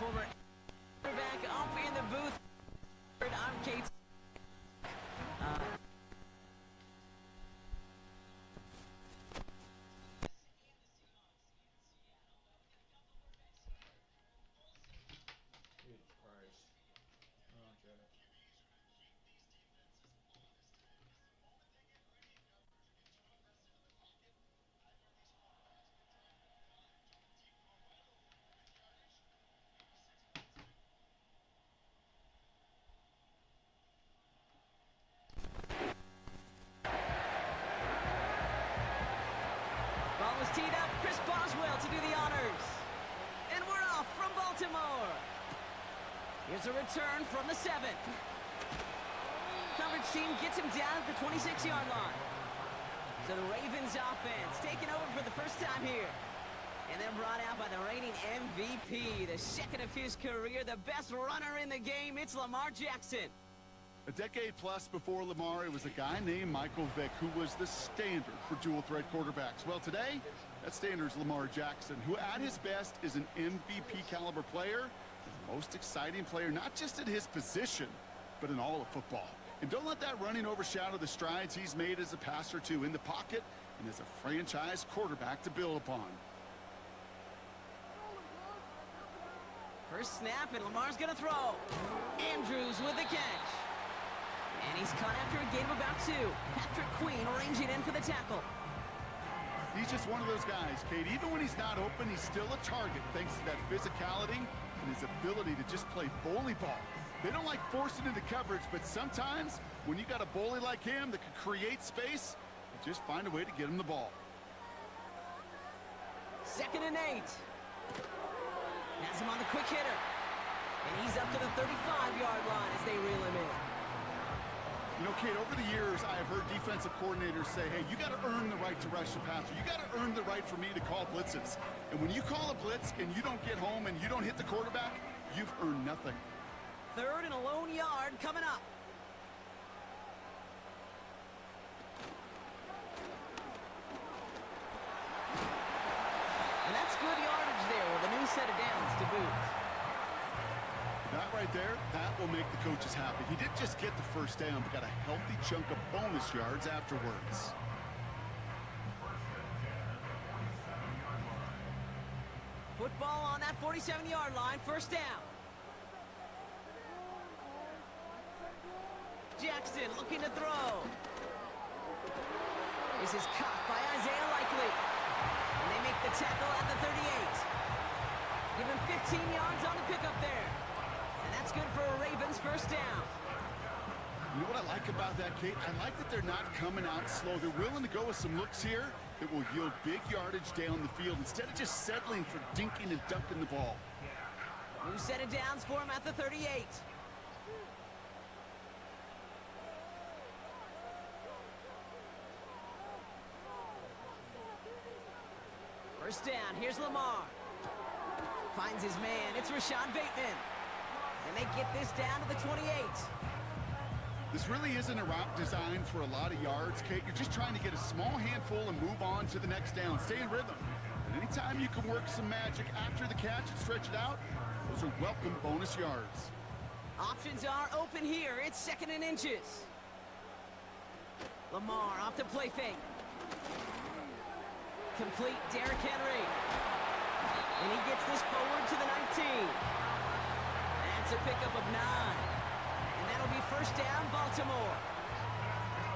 former quarterback up in the booth. I'm Kate. Ball was teed up. Chris Boswell to do the honors. And we're off from Baltimore. Here's a return from the 7. Coverage team gets him down at the 26-yard line. So the Ravens offense taking over for the first time here. And then brought out by the reigning MVP, the second of his career, the best runner in the game. It's Lamar Jackson. A decade plus before Lamar, it was a guy named Michael Vick who was the standard for dual-threat quarterbacks. Well, today, that standard is Lamar Jackson, who at his best is an MVP-caliber player, the most exciting player, not just at his position, but in all of football. And don't let that running overshadow the strides he's made as a passer, too, in the pocket and as a franchise quarterback to build upon. First snap, and Lamar's going to throw. Andrews with the catch. And he's caught after a gain of about 2. Patrick Queen ranging in for the tackle. He's just one of those guys, Kate. Even when he's not open, he's still a target thanks to that physicality and his ability to just play bully ball. They don't like forcing into coverage, but sometimes when you got a bully like him that can create space, you just find a way to get him the ball. 2nd and 8. Has him on the quick hitter. And he's up to the 35-yard line as they reel him in. You know, Kate, over the years, I have heard defensive coordinators say, hey, you got to earn the right to rush the passer. You got to earn the right for me to call blitzes. And when you call a blitz and you don't get home and you don't hit the quarterback, you've earned nothing. 3rd and a lone yard coming up. And that's good yardage there with a new set of downs to boot. That right there, that will make the coaches happy. He didn't just get the first down, but got a healthy chunk of bonus yards afterwards. Football on that 47-yard line, first down. Jackson looking to throw. This is caught by Isaiah Likely. And they make the tackle at the 38. Give him 15 yards on the pickup there. And that's good for a Ravens first down. You know what I like about that, Kate? I like that they're not coming out slow. They're willing to go with some looks here that will yield big yardage down the field instead of just settling for dinking and dunking the ball. New set of downs for him at the 38. First down, here's Lamar. Finds his man, it's Rashad Bateman. And they get this down to the 28. This really isn't a route designed for a lot of yards, Kate. You're just trying to get a small handful and move on to the next down. Stay in rhythm. And anytime you can work some magic after the catch and stretch it out, those are welcome bonus yards. Options are open here. It's 2nd and inches. Lamar off the play fake. Complete Derrick Henry. And he gets this forward to the 19. That's a pickup of 9. And that'll be first down, Baltimore.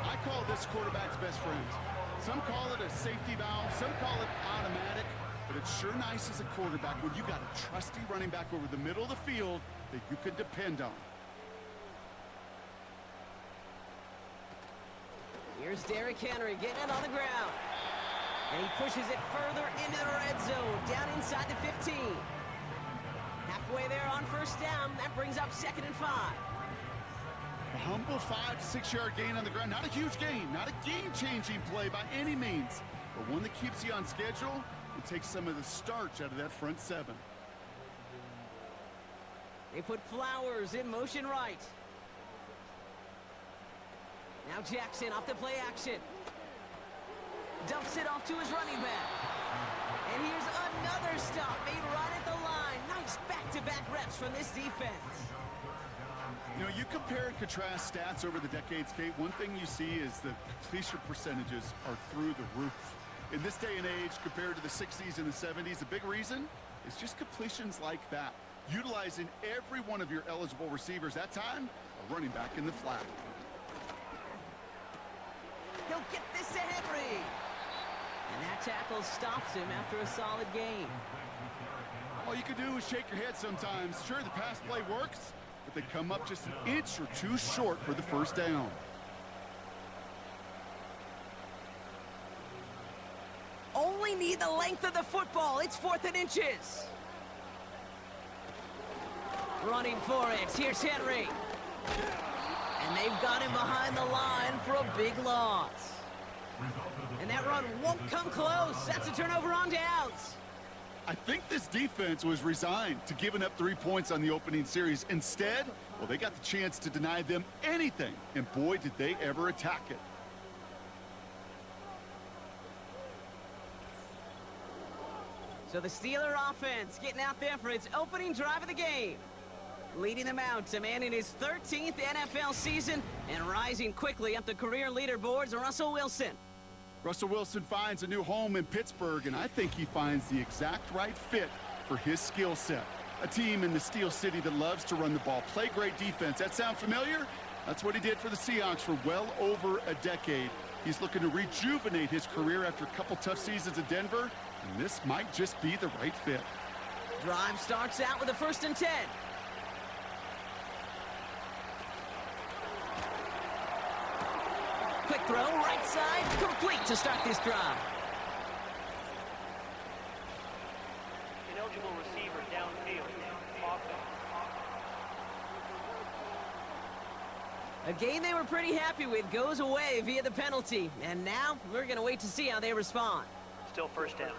I call this quarterback's best friend. Some call it a safety valve, some call it automatic, but it's sure nice as a quarterback when you got a trusty running back over the middle of the field that you can depend on. Here's Derrick Henry getting it on the ground. And he pushes it further into the red zone, down inside the 15. Halfway there on first down, that brings up 2nd and 5. A humble 5 to 6 yard gain on the ground. Not a huge gain, not a game-changing play by any means, but one that keeps you on schedule and takes some of the starch out of that front 7. They put Flowers in motion right. Now Jackson off the play action. Dumps it off to his running back. And here's another stop made right at the line. Nice back-to-back reps from this defense. You know, you compare and contrast stats over the decades, Kate. One thing you see is the completion percentages are through the roof. In this day and age, compared to the 60s and the 70s, a big reason is just completions like that. Utilizing every one of your eligible receivers. That time, a running back in the flat. He'll get this to Henry. And that tackle stops him after a solid gain. All you can do is shake your head sometimes. Sure, the pass play works, but they come up just an inch or two short for the first down. Only need the length of the football. It's 4th and inches. Running for it. Here's Henry. And they've got him behind the line for a big loss. And that run won't come close. That's a turnover on downs. I think this defense was resigned to giving up 3 points on the opening series. Instead, well, they got the chance to deny them anything. And boy, did they ever attack it. So the Steeler offense getting out there for its opening drive of the game. Leading them out to man in his 13th NFL season and rising quickly up the career leaderboards, Russell Wilson. Russell Wilson finds a new home in Pittsburgh, and I think he finds the exact right fit for his skill set. A team in the Steel City that loves to run the ball, play great defense. That sound familiar? That's what he did for the Seahawks for well over a decade. He's looking to rejuvenate his career after a couple tough seasons in Denver, and this might just be the right fit. Drive starts out with a 1st and 10. Quick throw, right side, complete to start this drive. Ineligible receiver downfield. A game they were pretty happy with goes away via the penalty. And now we're going to wait to see how they respond. Still first down.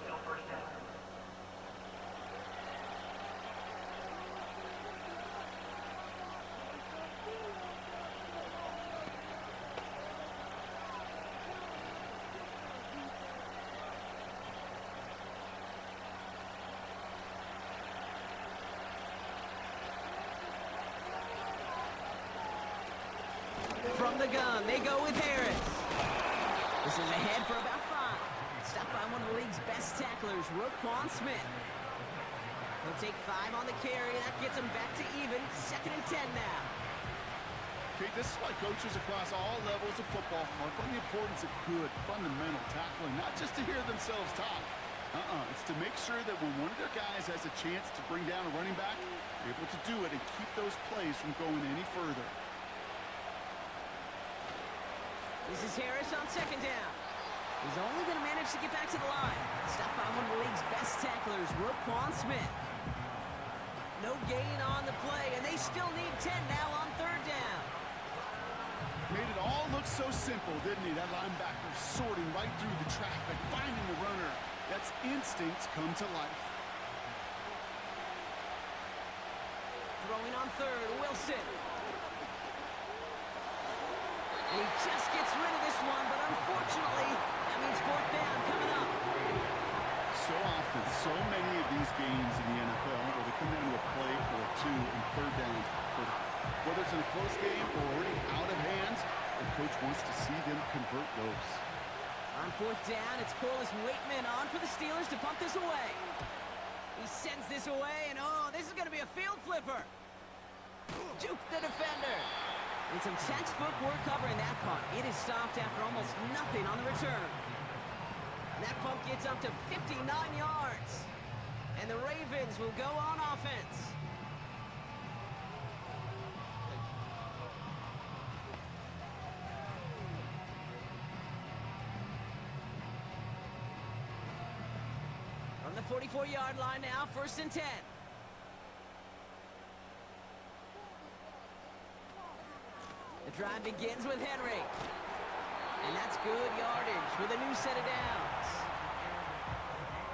From the gun, they go with Harris. This is ahead for about 5. Stopped by one of the league's best tacklers, Roquan Smith. He'll take 5 on the carry. That gets him back to even. 2nd and 10 now. Okay, this is why coaches across all levels of football harp on the importance of good, fundamental tackling, not just to hear themselves talk. It's to make sure that when one of their guys has a chance to bring down a running back, they're able to do it and keep those plays from going any further. This is Harris on 2nd down. He's only going to manage to get back to the line. Stopped by one of the league's best tacklers, Roquan Smith. No gain on the play, and they still need 10 now on 3rd down. Made it all look so simple, didn't he? That linebacker sorting right through the traffic, finding the runner. That's instincts come to life. Throwing on 3rd, Wilson. And he just gets rid of this one, but unfortunately, that means 4th down coming up. So often, so many of these games in the NFL where they come down to a play or 2 and 3rd downs. Whether it's in a close game or already out of hands, the coach wants to see them convert those. On 4th down, it's Corliss Waitman on for the Steelers to pump this away. He sends this away, and oh, this is going to be a field flipper. Juke the defender. And some textbook work covering that punt. It is stopped after almost nothing on the return. That punt gets up to 59 yards. And the Ravens will go on offense. From the 44-yard line now, 1st and 10. The drive begins with Henry. And that's good yardage with a new set of downs.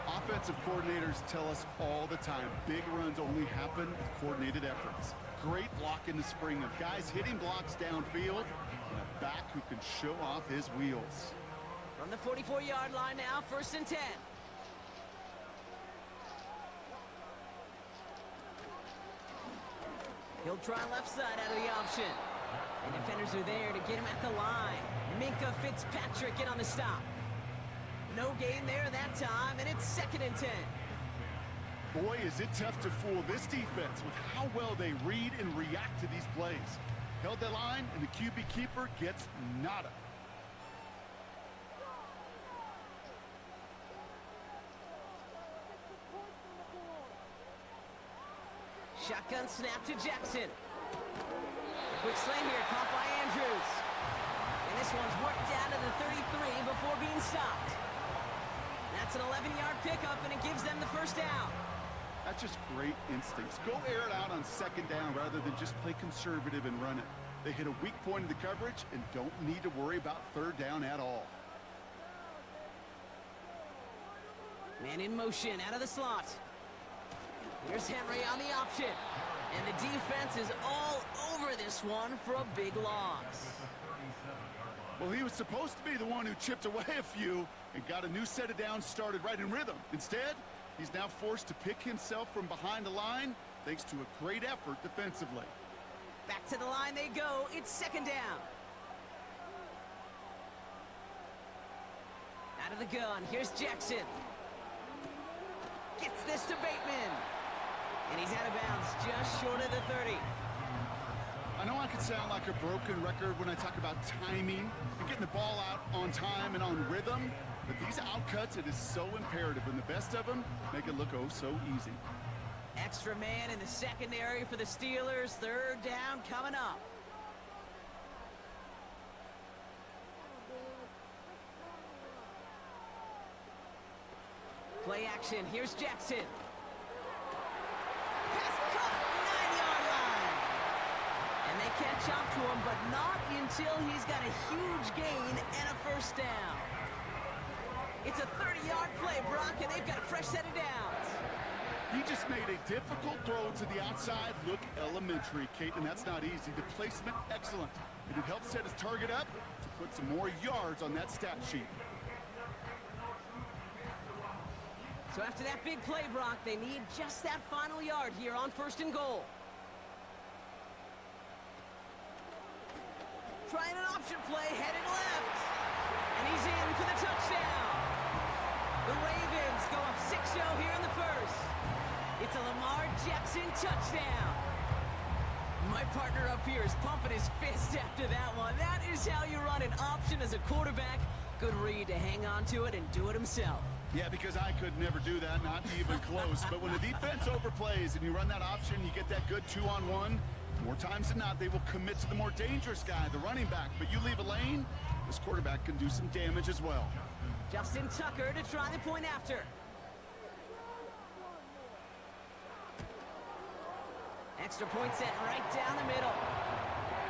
Offensive coordinators tell us all the time, big runs only happen with coordinated efforts. Great block in the spring of guys hitting blocks downfield and a back who can show off his wheels. From the 44-yard line now, 1st and 10. He'll try left side out of the option. And defenders are there to get him at the line. Minka Fitzpatrick in on the stop. No gain there that time, and it's 2nd and 10. Boy, is it tough to fool this defense with how well they read and react to these plays. Held that line, and the QB keeper gets nada. Shotgun snap to Jackson. Quick slant here, caught by Andrews. And this one's worked down to the 33 before being stopped. That's an 11-yard pickup, and it gives them the first down. That's just great instincts. Go air it out on 2nd down rather than just play conservative and run it. They hit a weak point in the coverage and don't need to worry about 3rd down at all. Man in motion out of the slot. Here's Henry on the option. And the defense is all over this one for a big loss. Well, he was supposed to be the one who chipped away a few and got a new set of downs started right in rhythm. Instead, he's now forced to pick himself from behind the line thanks to a great effort defensively. Back to the line they go. It's 2nd down. Out of the gun. Here's Jackson. Gets this to Bateman. And he's out of bounds just short of the 30. I know I can sound like a broken record when I talk about timing and getting the ball out on time and on rhythm, but these outcuts, it is so imperative, and the best of them make it look oh so easy. Extra man in the secondary for the Steelers. 3rd down coming up. Play action. Here's Jackson. Pass caught. 9-yard line. And they catch up to him, but not until he's got a huge gain and a first down. It's a 30-yard play, Brock, and they've got a fresh set of downs. He just made a difficult throw to the outside look elementary, Kate, and that's not easy. The placement, excellent. And it helped set his target up to put some more yards on that stat sheet. So after that big play, Brock, they need just that final yard here on 1st and goal. Trying an option play, headed left. And he's in for the touchdown. The Ravens go up 6-0 here in the first. It's a Lamar Jackson touchdown. My partner up here is pumping his fist after that one. That is how you run an option as a quarterback. Good read to hang on to it and do it himself. Yeah, because I could never do that, not even close. But when the defense overplays and you run that option, you get that good 2-on-1. More times than not, they will commit to the more dangerous guy, the running back. But you leave a lane, this quarterback can do some damage as well. Justin Tucker to try the point after. Extra point set right down the middle.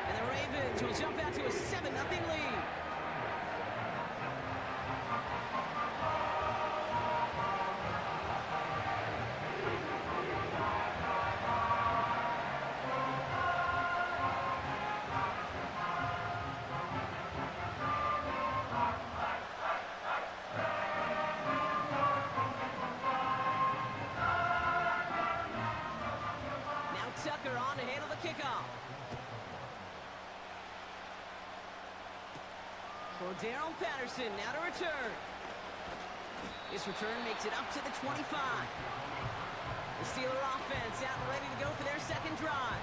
And the Ravens will jump out to a 7-0 lead. Tucker on to handle the kickoff. Darrell Patterson now to return. This return makes it up to the 25. The Steeler offense out and ready to go for their 2nd drive.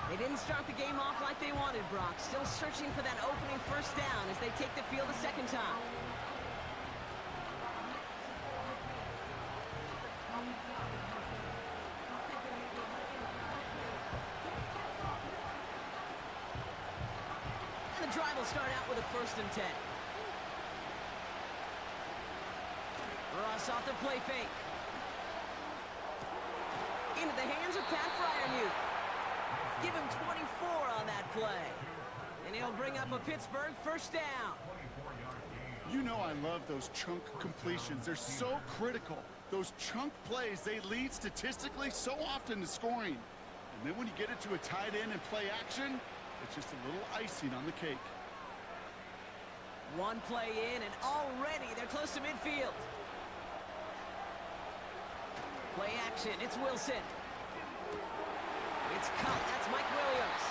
They didn't start the game off like they wanted, Brock. Still searching for that opening first down as they take the field a 2nd time. The drive will start out with a 1st and 10. Ross off the play fake. Into the hands of Pat Fryermuth. Give him 24 on that play. And he'll bring up a Pittsburgh 1st down. You know I love those chunk completions. They're so critical. Those chunk plays, they lead statistically so often to scoring. And then when you get it to a tight end and play action, it's just a little icing on the cake. One play in, and already they're close to midfield. Play action, it's Wilson. It's cut. That's Mike Williams.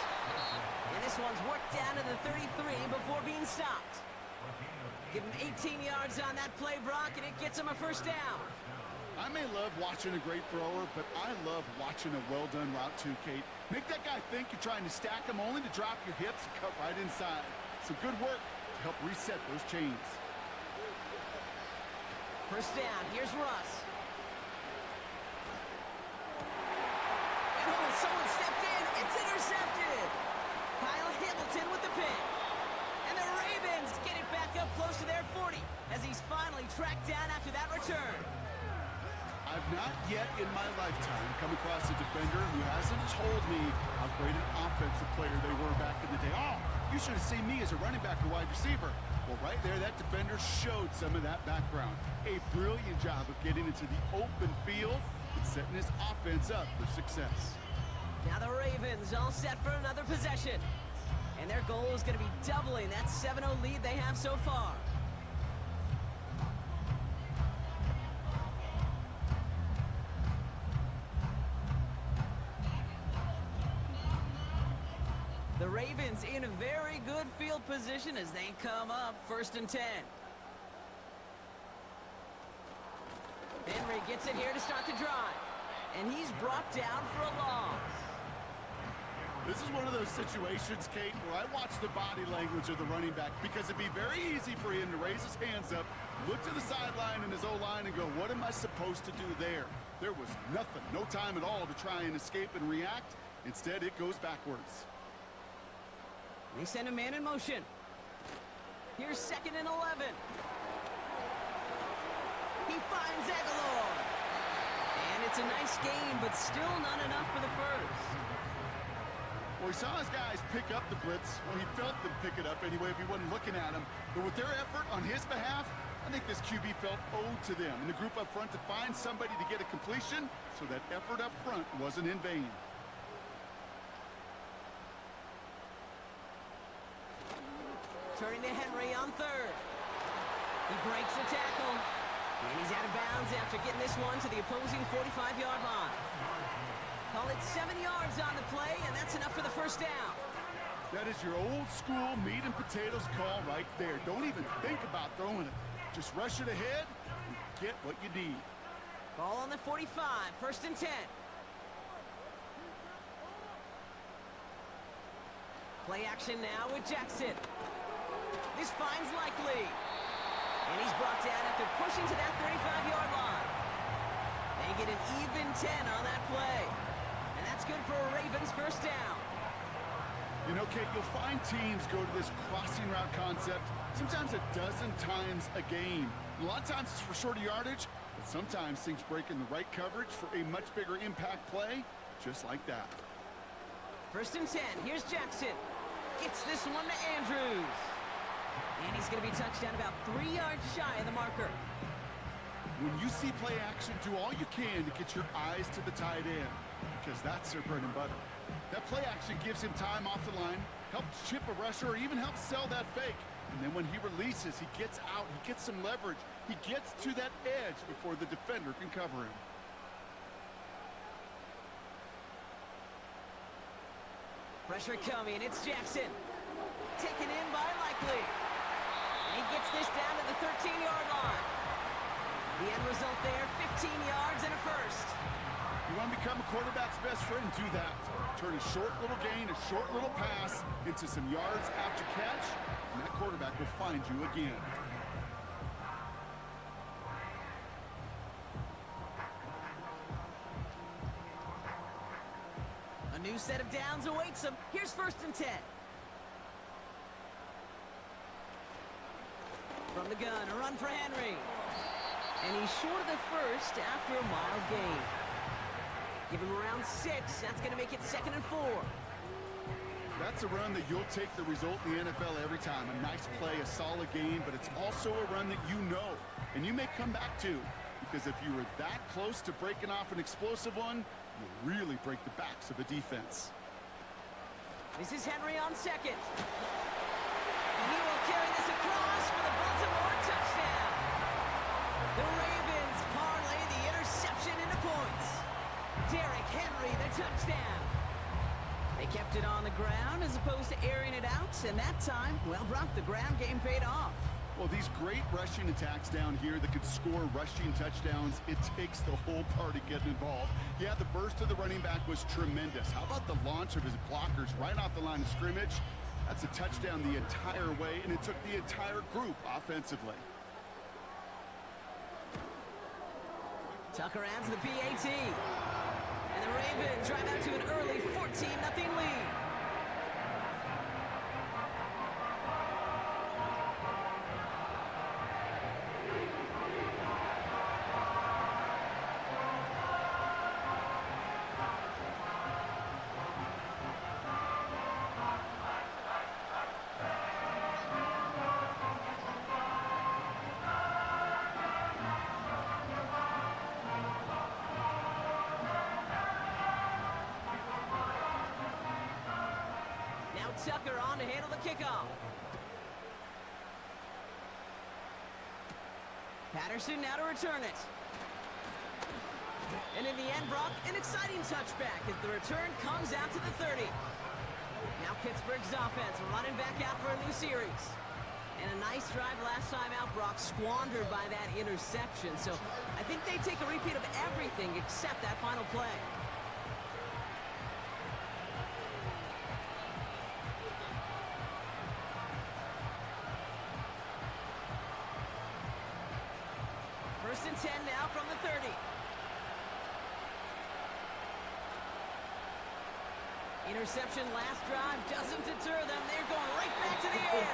And this one's worked down to the 33 before being stopped. Give him 18 yards on that play, Brock, and it gets him a first down. I may love watching a great thrower, but I love watching a well-done route too, Kate. Make that guy think you're trying to stack him only to drop your hips and cut right inside. Some good work to help reset those chains. First down, here's Russ. And oh, someone stepped in. It's intercepted. Kyle Hamilton with the pick. And the Ravens get it back up close to their 40 as he's finally tracked down after that return. I've not yet in my lifetime come across a defender who hasn't told me how great an offensive player they were back in the day. Oh, you should have seen me as a running back or wide receiver. Well, right there, that defender showed some of that background. A brilliant job of getting into the open field and setting his offense up for success. Now the Ravens all set for another possession. And their goal is going to be doubling that 7-0 lead they have so far. The Ravens in a very good field position as they come up 1st and 10. Henry gets it here to start the drive. And he's brought down for a loss. This is one of those situations, Kate, where I watch the body language of the running back because it'd be very easy for him to raise his hands up, look to the sideline in his O-line and go, what am I supposed to do there? There was nothing, no time at all to try and escape and react. Instead, it goes backwards. They send a man in motion. Here's 2nd and 11. He finds Aguilar. And it's a nice gain, but still not enough for the first. Well, he saw his guys pick up the blitz. Well, he felt them pick it up anyway if he wasn't looking at him. But with their effort on his behalf, I think this QB felt owed to them and the group up front to find somebody to get a completion so that effort up front wasn't in vain. Turning to Henry on 3rd. He breaks the tackle. And he's out of bounds after getting this one to the opposing 45-yard line. Call it 7 yards on the play, and that's enough for the first down. That is your old school meat and potatoes call right there. Don't even think about throwing it. Just rush it ahead and get what you need. Ball on the 45, 1st and 10. Play action now with Jackson. This finds Likely. And he's brought down after pushing to that 35-yard line. They get an even 10 on that play. And that's good for a Ravens first down. You know, Kate, you'll find teams go to this crossing route concept sometimes a dozen times a game. A lot of times it's for shorter yardage, but sometimes things break in the right coverage for a much bigger impact play, just like that. 1st and 10. Here's Jackson. Gets this one to Andrews. And he's going to be touched down about 3 yards shy of the marker. When you see play action, do all you can to get your eyes to the tight end, because that's their bread and butter. That play action gives him time off the line, helps chip a rusher, or even helps sell that fake. And then when he releases, he gets out, he gets some leverage. He gets to that edge before the defender can cover him. Pressure coming, it's Jackson. Taken in by Likely. And he gets this down to the 13-yard line. The end result there, 15 yards and a first. You want to become a quarterback's best friend, do that. Turn a short little gain, a short little pass into some yards after catch, and that quarterback will find you again. A new set of downs awaits him. Here's 1st and 10. From the gun, a run for Henry. And he's short of the first after a mild gain. Give him around 6. That's going to make it 2nd and 4. That's a run that you'll take the result in the NFL every time. A nice play, a solid game, but it's also a run that you know, and you may come back to, because if you were that close to breaking off an explosive one, you'll really break the backs of a defense. This is Henry on 2nd. And he will carry this across for the Baltimore touchdown. The Ravens parlay the interception into points. Derrick Henry, the touchdown. opposed to airing it out, and that time, well, Brock, the ground game paid off. Well, these great rushing attacks down here that could score rushing touchdowns, it takes the whole party getting involved. Yeah, the burst of the running back was tremendous. How about the launch of his blockers right off the line of scrimmage? That's a touchdown the entire way, and it took the entire group offensively. Tucker adds the PAT. And the Ravens drive out to an early 14-0 lead. Tucker on to handle the kickoff. Patterson now to return it. And in the end, Brock, an exciting touchback as the return comes out to the 30. Now Pittsburgh's offense running back out for a new series. And a nice drive last time out, Brock, squandered by that interception. So I think they take a repeat of everything except that final play. First and 10 now from the 30. Interception last drive doesn't deter them. They're going right back to the air.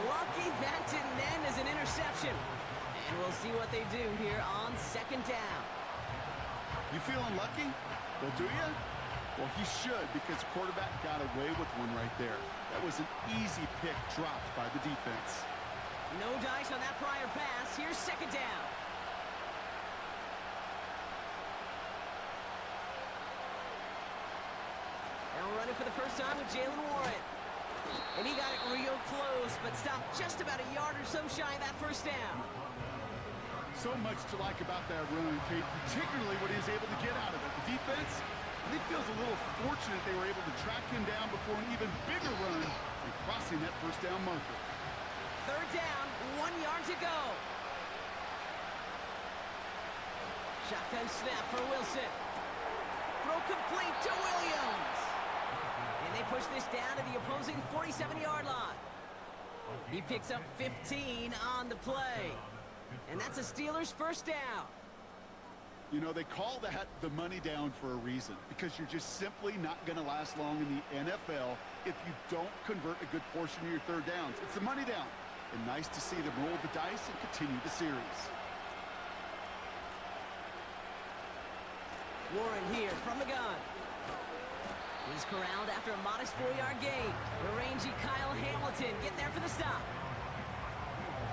Lucky that didn't end as an interception. And we'll see what they do here on second down. You feeling lucky? Well, do you? Well, he should, because the quarterback got away with one right there. That was an easy pick dropped by the defense. No dice on that prior pass. Here's second down. Now running for the first time with Jalen Warren. And he got it real close, but stopped just about a yard or so shy of that first down. So much to like about that run, Kate, particularly what he was able to get out of it. The defense, I think, feels a little fortunate they were able to track him down before an even bigger run and crossing that first down marker. Third down, 1 yard to go. Shotgun snap for Wilson. Throw complete to Williams. And they push this down to the opposing 47-yard line. He picks up 15 on the play. And that's a Steelers first down. You know, they call that the money down for a reason, because you're just simply not going to last long in the NFL if you don't convert a good portion of your third downs. It's the money down. And nice to see them roll the dice and continue the series. Warren here from the gun. He's corralled after a modest 4-yard gain. The rangy Kyle Hamilton getting there for the stop.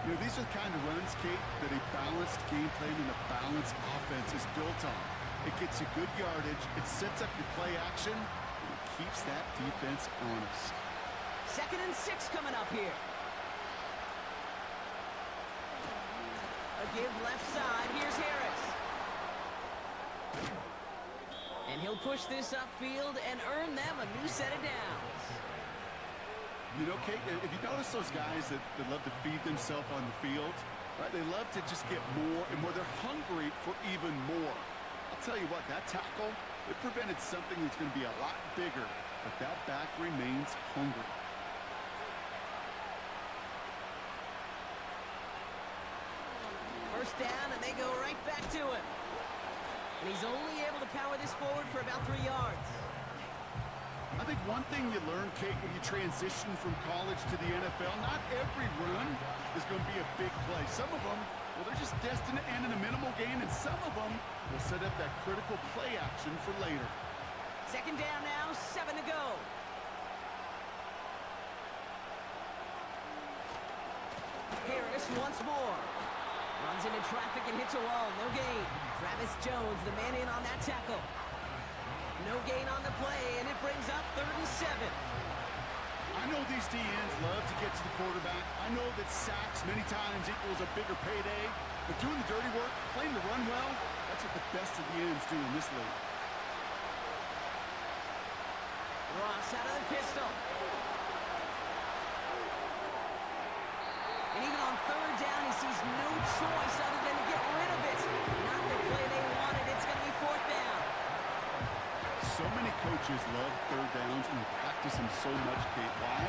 You know, these are the kind of runs, Kate, that a balanced game plan and a balanced offense is built on. It gets you good yardage, it sets up your play action, and it keeps that defense honest. 2nd and 6 coming up here. A give left side. Here's Harris. And he'll push this upfield and earn them a new set of downs. You know, Kate, if you notice those guys that love to feed themselves on the field, right? They love to just get more and more. They're hungry for even more. I'll tell you what, that tackle, it prevented something that's going to be a lot bigger, but that back remains hungry. First down, and they go right back to him. And he's only able to power this forward for about 3 yards. I think one thing you learn, Kate, when you transition from college to the NFL, not every run is going to be a big play. Some of them, well, they're just destined to end in a minimal gain, and some of them will set up that critical play action for later. Second down now, 7 to go. Harris once more. Runs into traffic and hits a wall. No gain. Travis Jones, the man in on that tackle. No gain on the play, and it brings up 3rd and 7. I know these DNs love to get to the quarterback. I know that sacks many times equals a bigger payday. But doing the dirty work, playing the run well, that's what the best of the ends do in this league. Ross Fires out of the pistol. And even on third down, he sees no choice other than to get rid of it. Not the play they wanted. It's going to be fourth down. So many coaches love third downs and practice them so much, Kate. Why?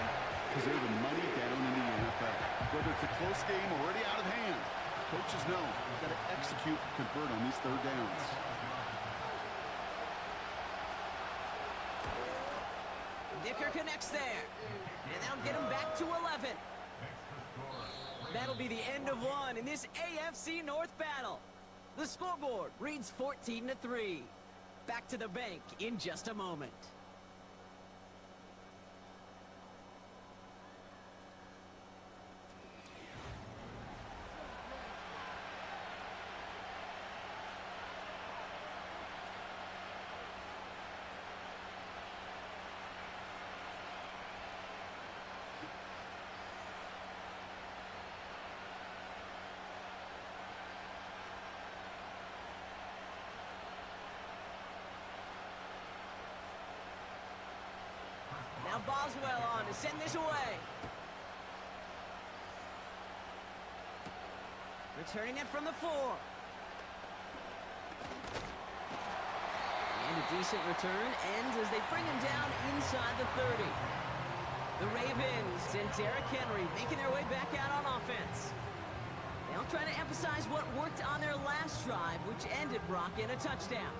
Because they're the money down in the NFL. Whether it's a close game already out of hand, coaches know you've got to execute and convert on these third downs. Dicker connects there. And that'll get him back to 11. That'll be the end of one in this AFC North battle. The scoreboard reads 14-3. Back to the bank in just a moment. Now Boswell on to send this away. Returning it from the 4. And a decent return ends as they bring him down inside the 30. The Ravens and Derrick Henry making their way back out on offense. They'll try to emphasize what worked on their last drive, which ended Brock in a touchdown.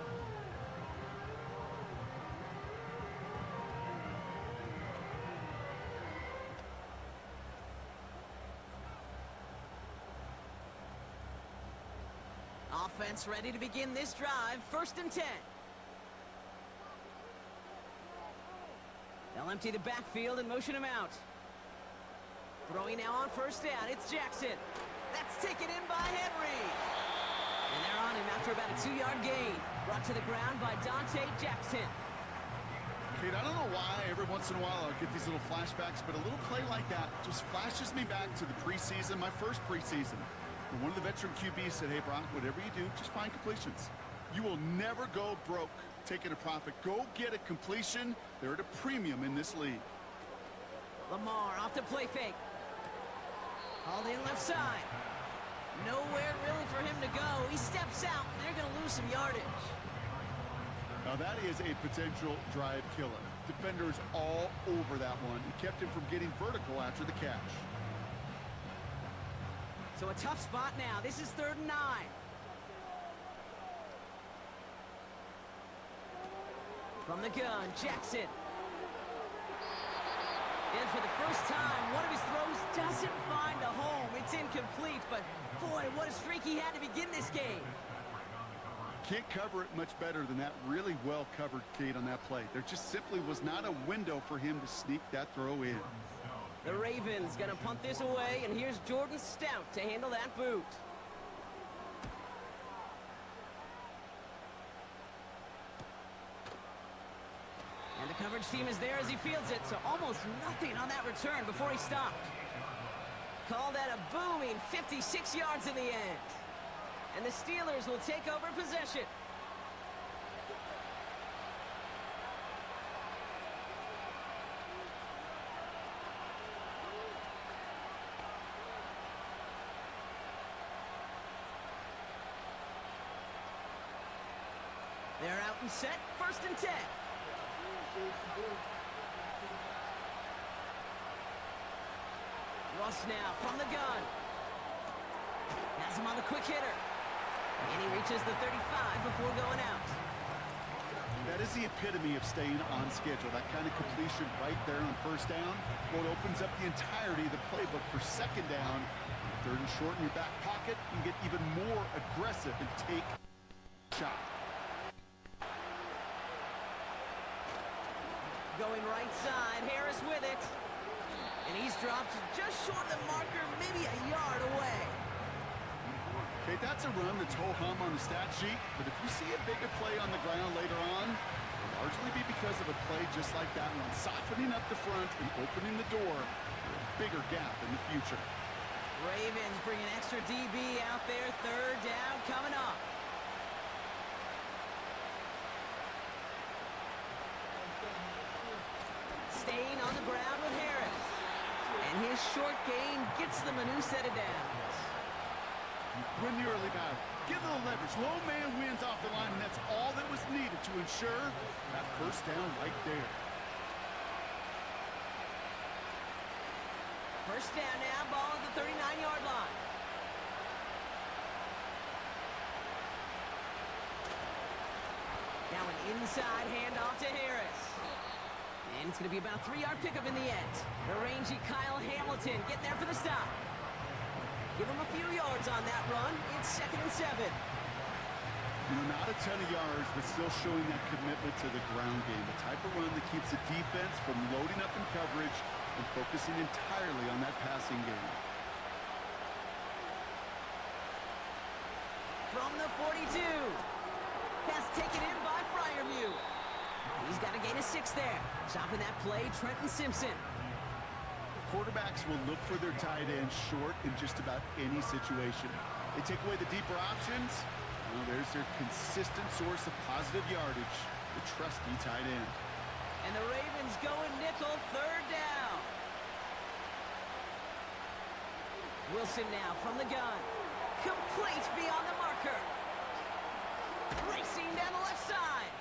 Offense ready to begin this drive. 1st and 10. They'll empty the backfield and motion him out. Throwing now on 1st down. It's Jackson. That's taken in by Henry. And they're on him after about a 2-yard gain. Brought to the ground by Dante Jackson. Kate, I don't know why every once in a while I'll get these little flashbacks, but a little play like that just flashes me back to the preseason, my first preseason. And one of the veteran QBs said, hey, Brock, whatever you do, just find completions. You will never go broke taking a profit. Go get a completion. They're at a premium in this league. Lamar off the play fake. Hauled in left side. Nowhere really for him to go. He steps out, and they're going to lose some yardage. Now that is a potential drive killer. Defenders all over that one. He kept him from getting vertical after the catch. So a tough spot now. This is 3rd and 9. From the gun, Jackson. And for the first time, one of his throws doesn't find a home. It's incomplete, but boy, what a streak he had to begin this game. Can't cover it much better than that. Really well covered, Kate, on that play. There just simply was not a window for him to sneak that throw in. The Ravens gonna punt this away, and here's Jordan Stout to handle that boot. And the coverage team is there as he fields it, so almost nothing on that return before he stopped. Call that a booming 56 yards in the end. And the Steelers will take over possession. They're out and set. 1st and 10. Russ now from the gun. Has him on the quick hitter. And he reaches the 35 before going out. That is the epitome of staying on schedule. That kind of completion right there on 1st down. Well, it opens up the entirety of the playbook for 2nd down. 3rd and short in your back pocket. You can get even more aggressive and take a shot. Going right side, Harris with it. And he's dropped just short of the marker, maybe a yard away. Okay, that's a run that's ho-hum on the stat sheet, but if you see a bigger play on the ground later on, it'll largely be because of a play just like that one, softening up the front and opening the door for a bigger gap in the future. Ravens bring an extra DB out there, 3rd down coming up. on the ground with Harris. And his short gain gets them a new set of downs. Win the early battle. Get a little leverage. Low man wins off the line, and that's all that was needed to ensure that first down right there. First down now, ball at the 39-yard line. Now an inside handoff to Harris. And it's going to be about a 3-yard pickup in the end. The rangy Kyle Hamilton getting there for the stop. Give him a few yards on that run. It's 2nd and 7. You know, not a ton of yards, but still showing that commitment to the ground game. The type of run that keeps the defense from loading up in coverage and focusing entirely on that passing game. From the 42. Pass taken in by Fryermuth. He's got a gain of 6 there. Stopping that play, Trenton Simpson. Quarterbacks will look for their tight end short in just about any situation. They take away the deeper options. Well, there's their consistent source of positive yardage, the trusty tight end. And the Ravens going nickel, 3rd down. Wilson now from the gun. Complete beyond the marker. Racing down the left side.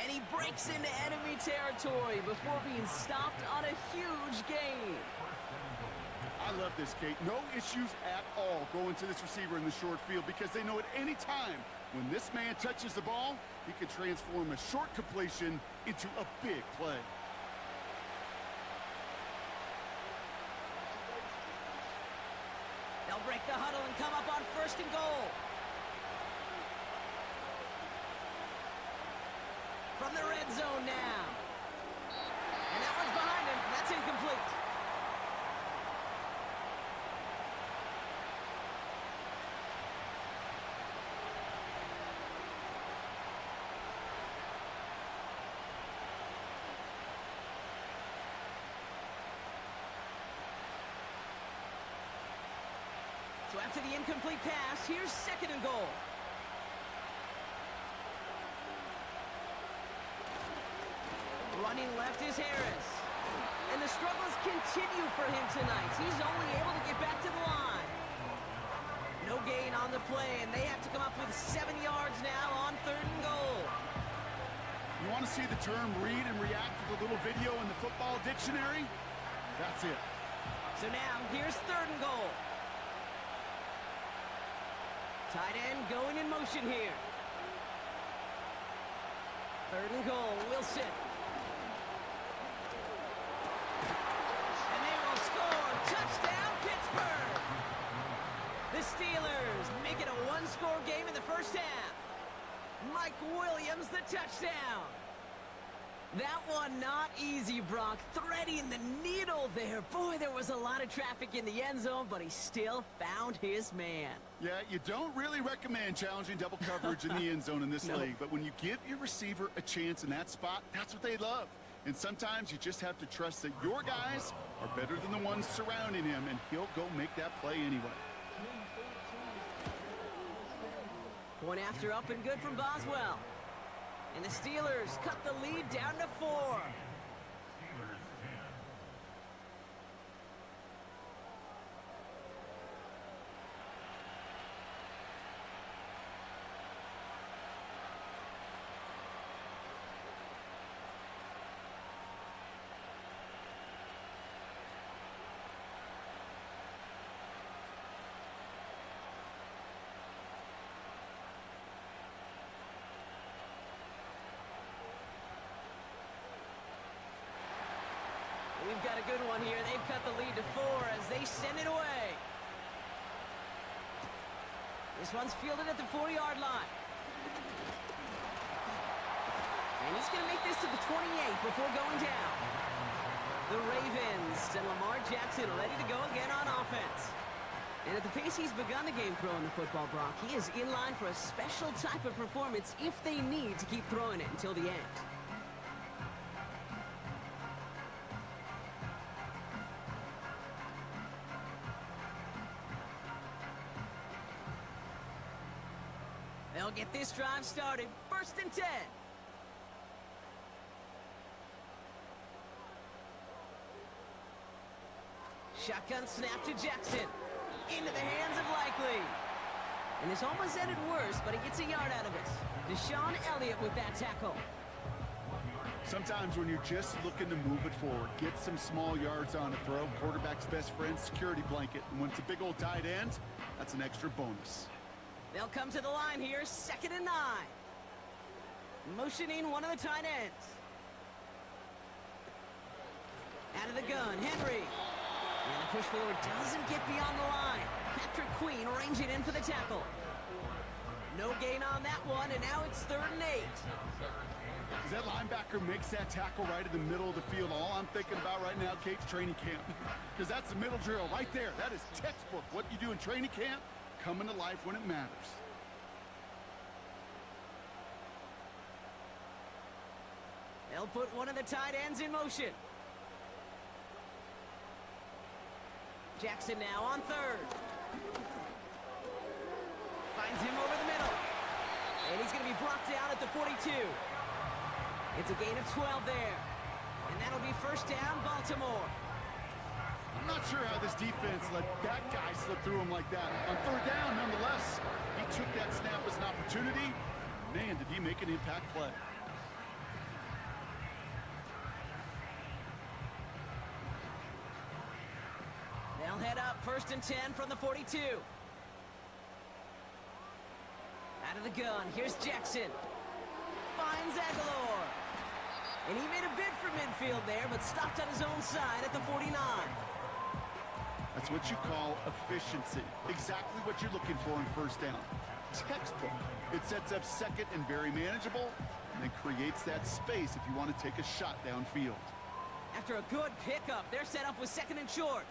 And he breaks into enemy territory before being stopped on a huge gain. I love this, Kate. No issues at all going to this receiver in the short field because they know at any time when this man touches the ball, he can transform a short completion into a big play. They'll break the huddle and come up on 1st and goal. From the red zone now. And that one's behind him. That's incomplete. So after the incomplete pass, here's 2nd and goal. Running left is Harris. And the struggles continue for him tonight. He's only able to get back to the line. No gain on the play, and they have to come up with 7 yards now on 3rd and goal. You want to see the term read and react to the little video in the football dictionary? That's it. So now, here's 3rd and goal. Tight end going in motion here. 3rd and goal, Wilson. And they will score. Touchdown, Pittsburgh. The Steelers make it a 1-score game in the first half. Mike Williams, the touchdown. That one not easy, Brock. Threading the needle there. Boy, there was a lot of traffic in the end zone, but he still found his man. Yeah, you don't really recommend challenging double coverage in the end zone in this league, but when you give your receiver a chance in that spot, that's what they love. And sometimes you just have to trust that your guys are better than the ones surrounding him, and he'll go make that play anyway. Point after up and good from Boswell. And the Steelers cut the lead down to 4. We've got a good one here. They've cut the lead to 4 as they send it away. This one's fielded at the 4-yard line. And he's going to make this to the 28 before going down. The Ravens and Lamar Jackson ready to go again on offense. And at the pace he's begun the game throwing the football, Brock, he is in line for a special type of performance if they need to keep throwing it until the end. They'll get this drive started. 1st and 10. Shotgun snap to Jackson. Into the hands of Likely. And this almost ended worse, but he gets a yard out of it. Deshaun Elliott with that tackle. Sometimes when you're just looking to move it forward, get some small yards on a throw, quarterback's best friend, security blanket. And when it's a big old tight end, that's an extra bonus. They'll come to the line here, 2nd and 9. Motioning one of the tight ends. Out of the gun, Henry. And the push forward doesn't get beyond the line. Patrick Queen ranging in for the tackle. No gain on that one, and now it's 3rd and 8. As that linebacker makes that tackle right in the middle of the field, all I'm thinking about right now, Kate's training camp. Because that's the middle drill right there. That is textbook. What you do in training camp, coming to life when it matters. They'll put one of the tight ends in motion. Jackson now on 3rd. Finds him over the middle. And he's going to be brought down at the 42. It's a gain of 12 there. And that'll be 1st down, Baltimore. I'm not sure how this defense let that guy slip through him like that. On 3rd down, nonetheless, he took that snap as an opportunity. Man, did he make an impact play. They'll head up 1st and 10 from the 42. Out of the gun, here's Jackson. Finds Aguilar. And he made a bid for midfield there, but stopped on his own side at the 49. That's what you call efficiency. Exactly what you're looking for in 1st down. Textbook. It sets up 2nd and very manageable, and then creates that space if you want to take a shot downfield. After a good pickup, they're set up with 2nd and short.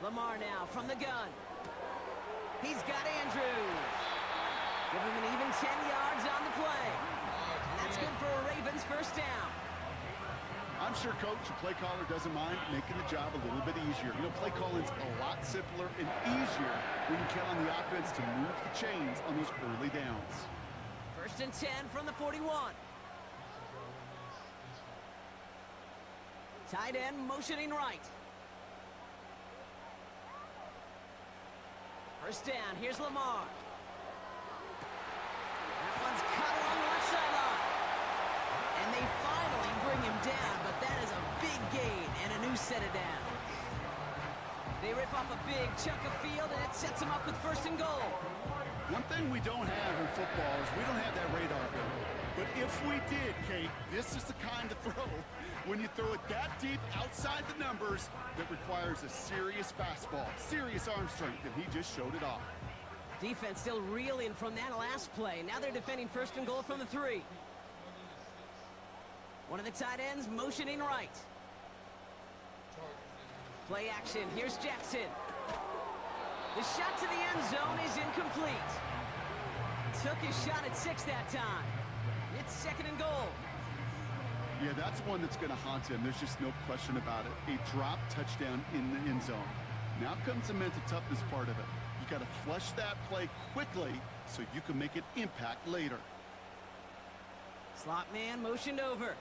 Lamar now from the gun. He's got Andrews. Give him an even 10 yards on the play. And that's good for a Ravens 1st down. I'm sure coach and play caller doesn't mind making the job a little bit easier. You know, play calling's a lot simpler and easier when you count on the offense to move the chains on those early downs. 1st and 10 from the 41. Tight end motioning right. 1st down, here's Lamar. That one's cut along the left sideline. And they finally bring him down, but that is a big gain and a new set of downs. They rip off a big chunk of field, and it sets them up with 1st and goal. One thing we don't have in football is we don't have that radar gun. But if we did, Kate, this is the kind of throw when you throw it that deep outside the numbers that requires a serious fastball, serious arm strength, and he just showed it off. Defense still reeling from that last play. Now they're defending 1st and goal from the 3. One of the tight ends motioning right. Play action. Here's Jackson. The shot to the end zone is incomplete. Took his shot at 6 that time. It's 2nd and goal. Yeah, that's one that's going to haunt him. There's just no question about it. A drop touchdown in the end zone. Now comes the mental toughness part of it. You got to flush that play quickly so you can make an impact later. Slot man motioned over.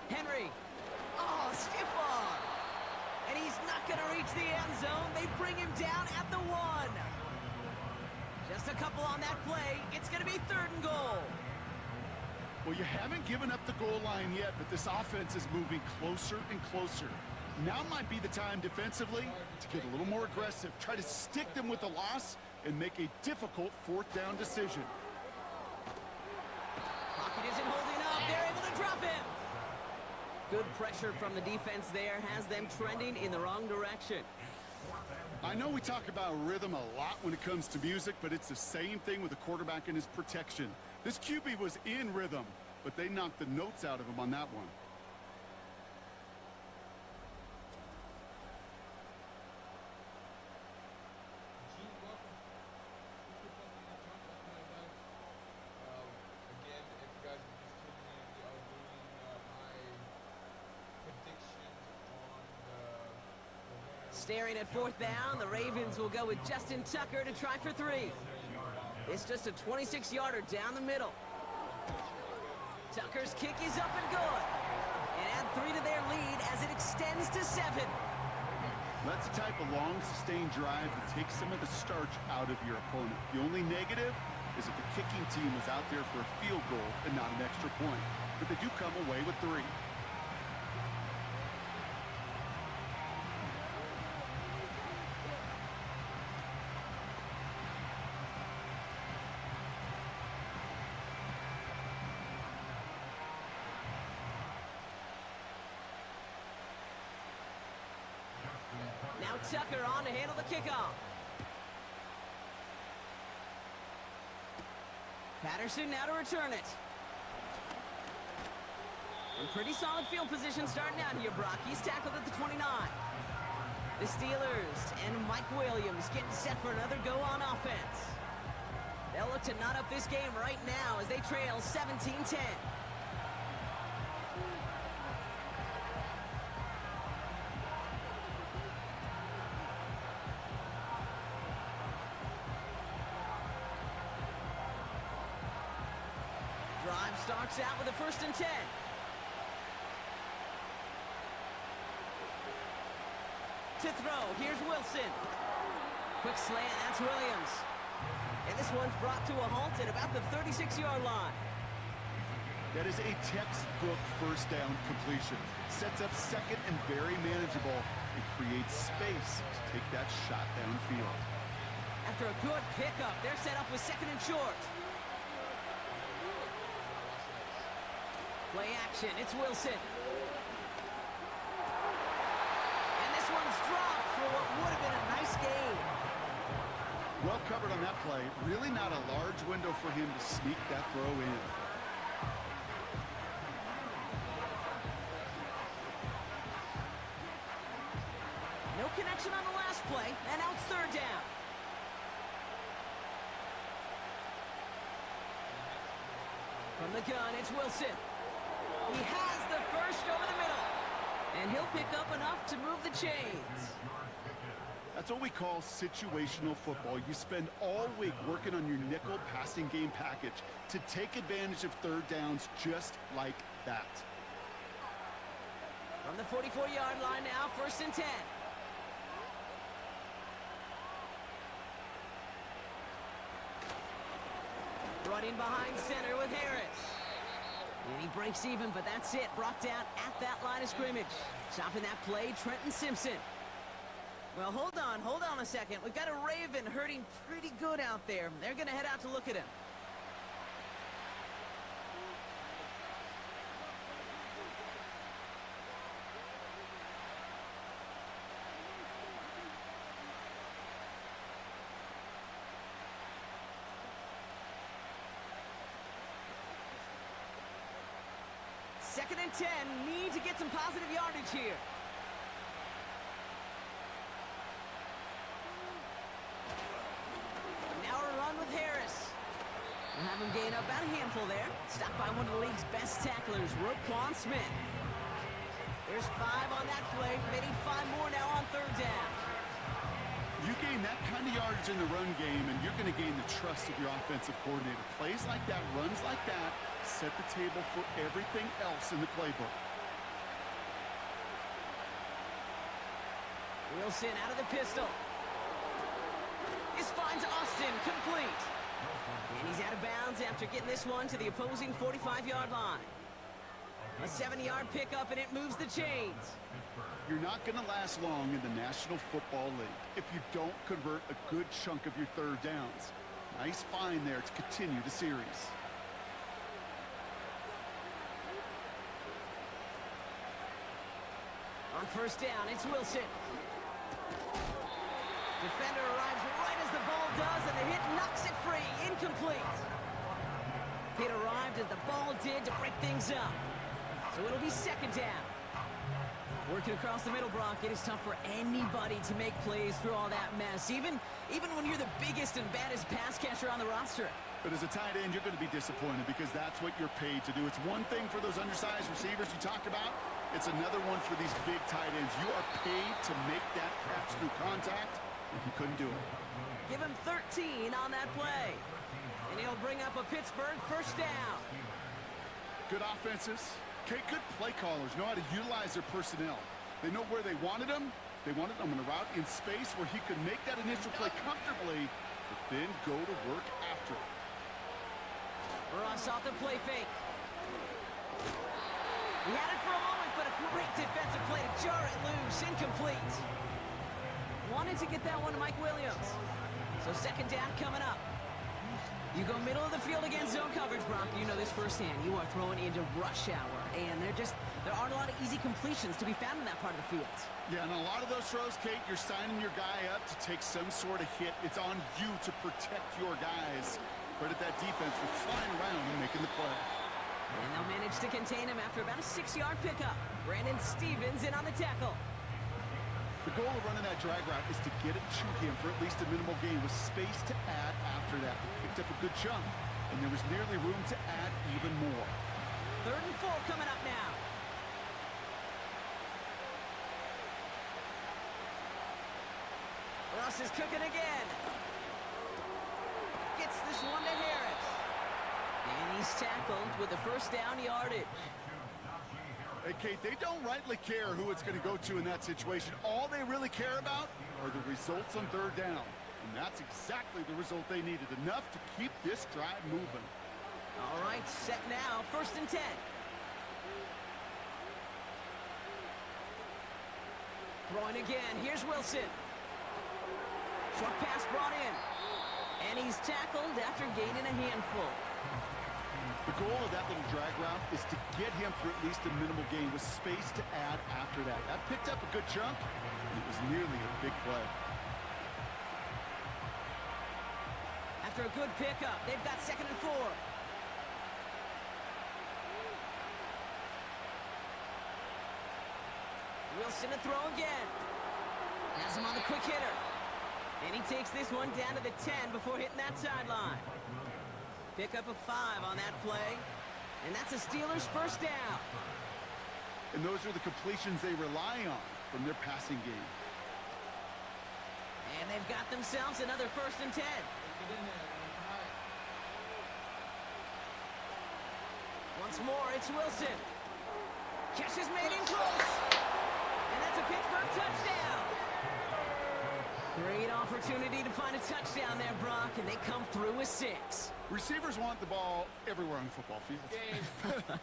Henry. Oh, stiff arm. And he's not going to reach the end zone. They bring him down at the 1. Just a couple on that play. It's going to be 3rd and goal. Well, you haven't given up the goal line yet, but this offense is moving closer and closer. Now might be the time defensively to get a little more aggressive. Try to stick them with the loss and make a difficult 4th down decision. Pocket isn't holding up. They're able to drop him. Good pressure from the defense there has them trending in the wrong direction. I know we talk about rhythm a lot when it comes to music, but it's the same thing with the quarterback and his protection. This QB was in rhythm, but they knocked the notes out of him on that one. Staring at 4th down, the Ravens will go with Justin Tucker to try for 3. It's just a 26-yarder down the middle. Tucker's kick is up and good. 3 to their lead as it extends to 7. That's the type of long, sustained drive that takes some of the starch out of your opponent. The only negative is that the kicking team was out there for a field goal and not an extra point. But they do come away with 3. Now Tucker on to handle the kickoff. Patterson now to return it. In pretty solid field position starting out here, Brock. He's tackled at the 29. The Steelers and Mike Williams getting set for another go on offense. They'll look to knot up this game right now as they trail 17-10. Drive starts out with a 1st and 10. To throw, here's Wilson. Quick slant, that's Williams. And this one's brought to a halt at about the 36-yard line. That is a textbook 1st down completion. Sets up 2nd and very manageable and creates space to take that shot downfield. After a good pickup, they're set up with 2nd and short. Play action, it's Wilson. And this one's dropped for what would have been a nice gain. Well covered on that play. Really not a large window for him to sneak that throw in. No connection on the last play, and now it's 3rd down. From the gun, it's Wilson. He has the first over the middle. And he'll pick up enough to move the chains. That's what we call situational football. You spend all week working on your nickel passing game package to take advantage of 3rd downs just like that. From the 44-yard line now, 1st and 10. Running behind center with Harris. And he breaks even, but that's it. Brought down at that line of scrimmage. Stopping that play, Trenton Simpson. Well, hold on a second. We've got a Raven hurting pretty good out there. They're going to head out to look at him. Second and 10, need to get some positive yardage here. Now a run with Harris. We'll have him gain up about a handful there. Stopped by one of the league's best tacklers, Roquan Smith. There's 5 on that play. They need 5 more now on 3rd down. You gain that kind of yardage in the run game, and you're going to gain the trust of your offensive coordinator. Plays like that, runs like that, set the table for everything else in the playbook. Wilson out of the pistol. This finds Austin complete. And he's out of bounds after getting this one to the opposing 45-yard line. A 7-yard pickup, and it moves the chains. You're not going to last long in the National Football League if you don't convert a good chunk of your 3rd downs. Nice find there to continue the series. On 1st down, it's Wilson. Defender arrives right as the ball does, and the hit knocks it free. Incomplete. Hit arrived as the ball did to break things up. So it'll be 2nd down. Working across the middle, Brock, it is tough for anybody to make plays through all that mess, even when you're the biggest and baddest pass catcher on the roster. But as a tight end, you're going to be disappointed because that's what you're paid to do. It's one thing for those undersized receivers you talked about. It's another one for these big tight ends. You are paid to make that catch through contact, and he couldn't do it. Give him 13 on that play. And he'll bring up a Pittsburgh 1st down. Good offenses Okay, good play callers know how to utilize their personnel. They know where they wanted him. They wanted him on a route in space where he could make that initial play comfortably, but then go to work after it. Ross off the play fake. He had it for a moment, but a great defensive play to jar it loose. Incomplete. Wanted to get that one to Mike Williams. So second down coming up. You go middle of the field against zone coverage, Brock. You know this firsthand. You are throwing into rush hour, and there aren't a lot of easy completions to be found in that part of the field. Yeah, and a lot of those throws, Kate, you're signing your guy up to take some sort of hit. It's on you to protect your guys. Credit that defense for flying around and making the play. And they'll manage to contain him after about a 6-yard pickup. Brandon Stevens in on the tackle. The goal of running that drag route is to get it to him for at least a minimal gain with space to add after that. He picked up a good chunk, and there was nearly room to add even more. 3rd and 4 coming up now. Ross is cooking again. Gets this one to Harris. And he's tackled with the first down yardage. Hey, Kate, they don't rightly care who it's going to go to in that situation. All they really care about are the results on 3rd down. And that's exactly the result they needed. Enough to keep this drive moving. All right, set now. 1st and 10. Throwing again. Here's Wilson. Short pass brought in. And he's tackled after gaining a handful. The goal of that little drag route is to get him for at least a minimal gain with space to add after that. That picked up a good chunk, and it was nearly a big play. After a good pickup, they've got 2nd and 4. Wilson to throw again. Has him on the quick hitter. And he takes this one down to the 10 before hitting that sideline. Pick up a 5 on that play. And that's a Steelers' 1st down. And those are the completions they rely on from their passing game. And they've got themselves another 1st and 10. Once more, it's Wilson. Catch is made in close. And that's a Pittsburgh touchdown. Great opportunity to find a touchdown there, Brock, and they come through with 6. Receivers want the ball everywhere on the football field.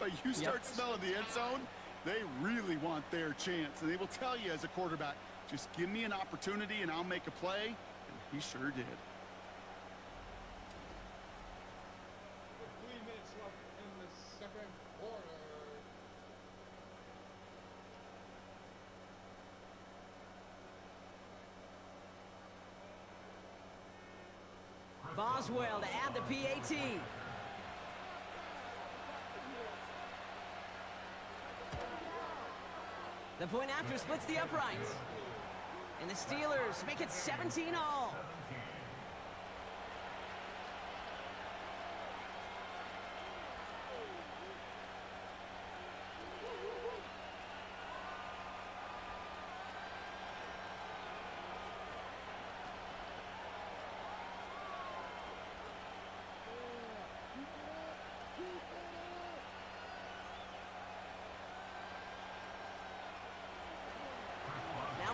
But you start smelling the end zone, they really want their chance. And they will tell you as a quarterback, just give me an opportunity and I'll make a play. And he sure did. 3 minutes left in the 2nd quarter. Boswell to add the PAT. The point after splits the uprights. And the Steelers make it 17 all.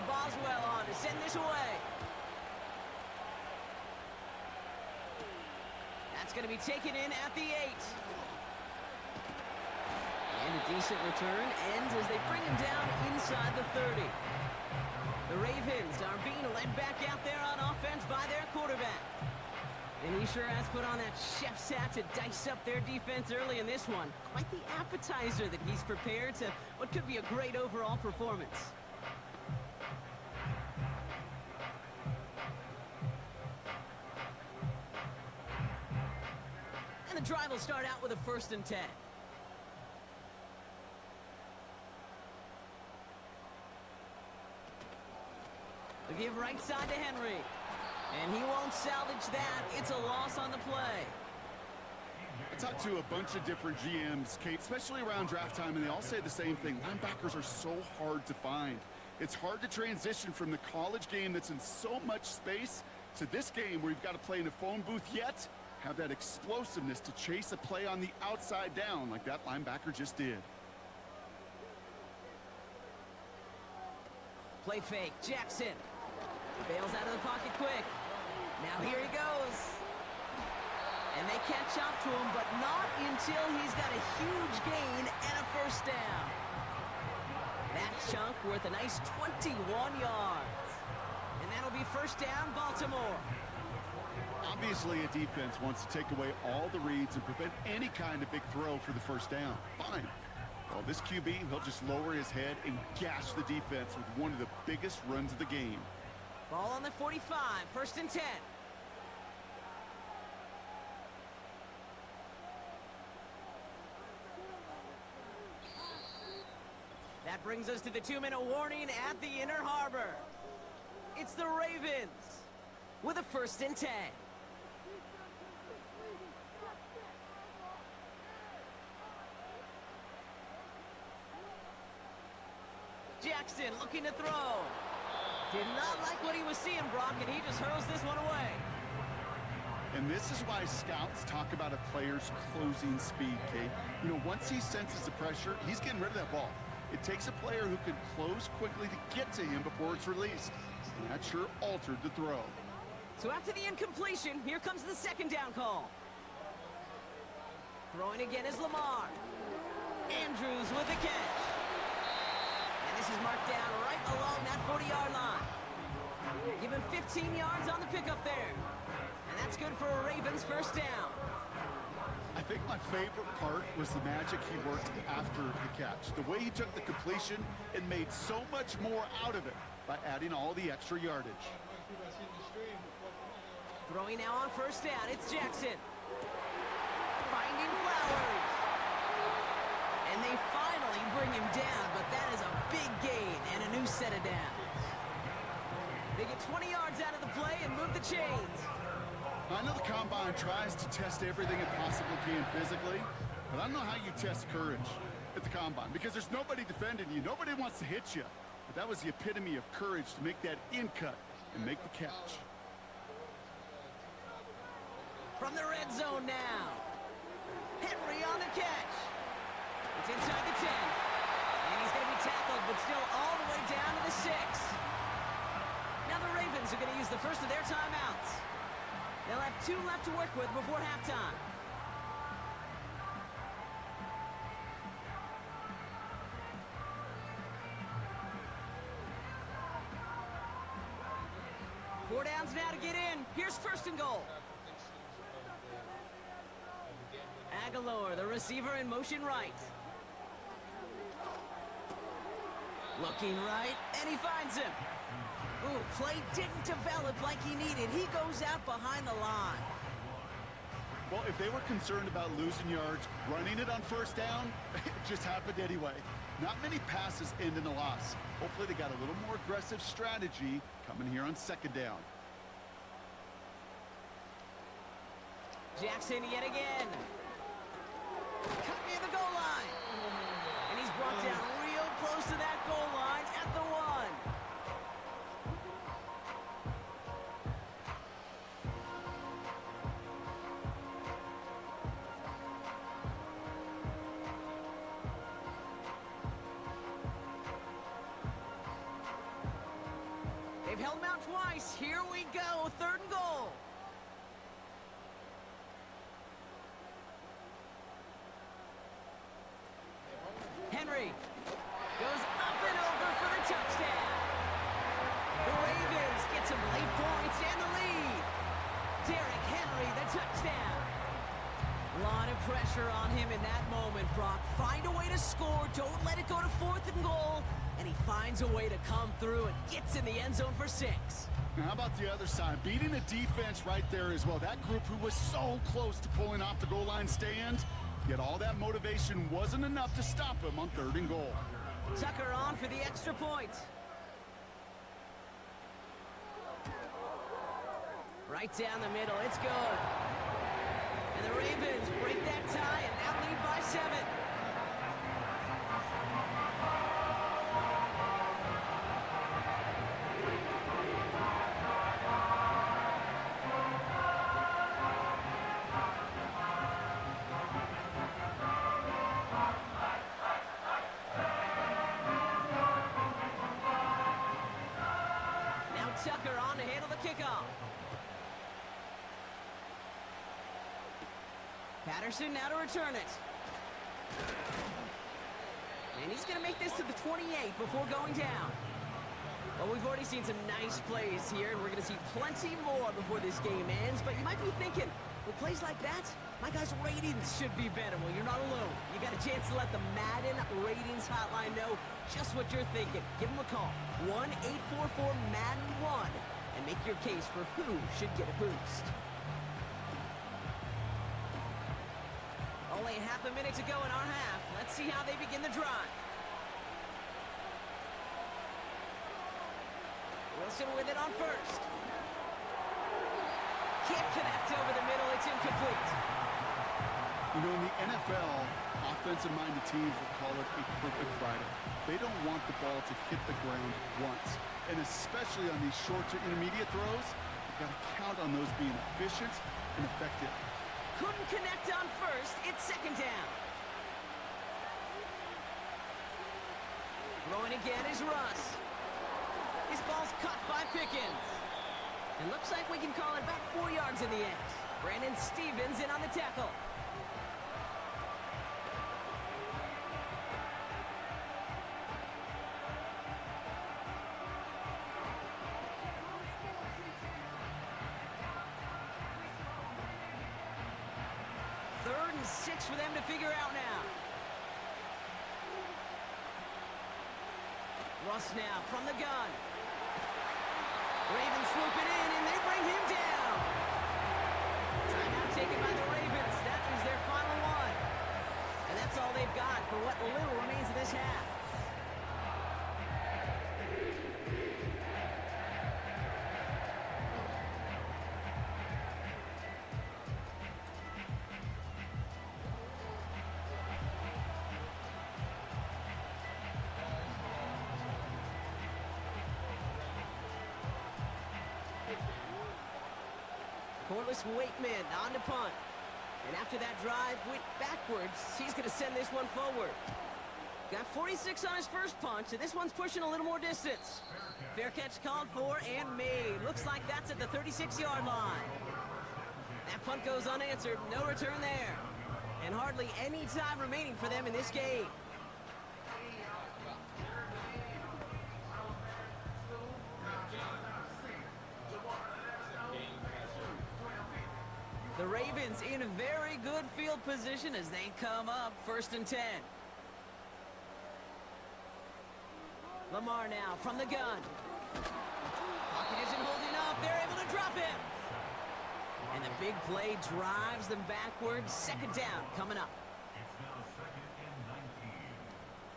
Boswell on to send this away. That's going to be taken in at the 8. And a decent return ends as they bring him down inside the 30. The Ravens are being led back out there on offense by their quarterback. And he sure has put on that chef's hat to dice up their defense early in this one. Quite the appetizer that he's prepared to what could be a great overall performance. The drive will start out with a 1st and 10. They'll give right side to Henry. And he won't salvage that. It's a loss on the play. I talked to a bunch of different GMs, Kate, especially around draft time, and they all say the same thing. Linebackers are so hard to find. It's hard to transition from the college game that's in so much space to this game where you've got to play in a phone booth yet have that explosiveness to chase a play on the outside down like that linebacker just did. Play fake. Jackson. Bails out of the pocket quick. Now here he goes. And they catch up to him, but not until he's got a huge gain and a first down. That chunk worth a nice 21 yards. And that'll be first down, Baltimore. Obviously, a defense wants to take away all the reads and prevent any kind of big throw for the first down. Fine. Well, this QB, he'll just lower his head and gash the defense with one of the biggest runs of the game. Ball on the 45, first and 10. That brings us to the 2-minute warning at the Inner Harbor. It's the Ravens with a first and 10. Jackson looking to throw. Did not like what he was seeing, Brock, and he just hurls this one away. And this is why scouts talk about a player's closing speed, Kate. You know, once he senses the pressure, he's getting rid of that ball. It takes a player who can close quickly to get to him before it's released. And that sure altered the throw. So after the incompletion, here comes the second down call. Throwing again is Lamar. Andrews with the catch. And this is marked down right along that 40-yard line. Give him 15 yards on the pickup there. And that's good for a Ravens first down. I think my favorite part was the magic he worked after the catch. The way he took the completion and made so much more out of it by adding all the extra yardage. Throwing now on first down, it's Jackson. Finding Flowers. And they finally bring him down, but that is a big gain and a new set of downs. They get 20 yards out of the play and move the chains. I know the Combine tries to test everything it possibly can physically, but I don't know how you test courage at the Combine because there's nobody defending you. Nobody wants to hit you. But that was the epitome of courage to make that in cut and make the catch. From the red zone now. Henry on the catch. It's inside the 10. And he's going to be tackled, but still all the way down to the 6. Now the Ravens are going to use the first of their timeouts. They'll have 2 left to work with before halftime. Four downs now to get in. Here's first and goal. Aguilar, the receiver, in motion right. Looking right, and he finds him. Ooh, play didn't develop like he needed. He goes out behind the line. Well, if they were concerned about losing yards, running it on first down, it just happened anyway. Not many passes end in a loss. Hopefully they got a little more aggressive strategy coming here on second down. Jackson yet again. Cut near the goal line. And he's brought down real close to that goal line at the 1. They've held him out twice. Here we go. Third and goal. Henry goes up and over for the touchdown. The Ravens get some late points and the lead. Derrick Henry, the touchdown. A lot of pressure on him in that moment, Brock. Find a way to score. Don't let it go to 4th and goal. And he finds a way to come through and gets in the end zone for 6. Now, how about the other side? Beating a defense right there as well. That group who was so close to pulling off the goal line stand, yet all that motivation wasn't enough to stop him on 3rd and goal. Tucker on for the extra point. Right down the middle, it's good. And the Ravens break that tie and now lead by 7. Tucker on to handle the kickoff. Patterson now to return it. And he's going to make this to the 28 before going down. Well, we've already seen some nice plays here, and we're going to see plenty more before this game ends. But you might be thinking, with plays like that, my guys' ratings should be better. Well, you're not alone. You got a chance to let the Madden Ratings Hotline know just what you're thinking. Give them a call, 1-844-MADDEN-1, and make your case for who should get a boost. Only half a minute to go in our half. Let's see how they begin the drive. Wilson with it on first. Can't connect over the middle. It's incomplete. You know, in the NFL, offensive-minded teams will call it a perfect Friday. They don't want the ball to hit the ground once. And especially on these short to intermediate throws, you've got to count on those being efficient and effective. Couldn't connect on first. It's second down. Throwing again is Russ. His ball's caught by Pickens. It looks like we can call it about 4 yards in the end. Brandon Stevens in on the tackle. Third and 6 for them to figure out now. Russ now from the gun. Ravens swoop it in, and they bring him down. Timeout taken by the Ravens. That is their final one. And that's all they've got for what little remains of this half. Corliss Waitman on to punt. And after that drive went backwards, he's going to send this one forward. Got 46 on his first punt, so this one's pushing a little more distance. Fair catch called for and made. Looks like that's at the 36-yard line. That punt goes unanswered. No return there. And hardly any time remaining for them in this game. The Ravens in a very good field position as they come up 1st and 10. Lamar now from the gun. Pocket isn't holding up. They're able to drop him. And the big play drives them backwards. Second down coming up. It's now 2nd and 19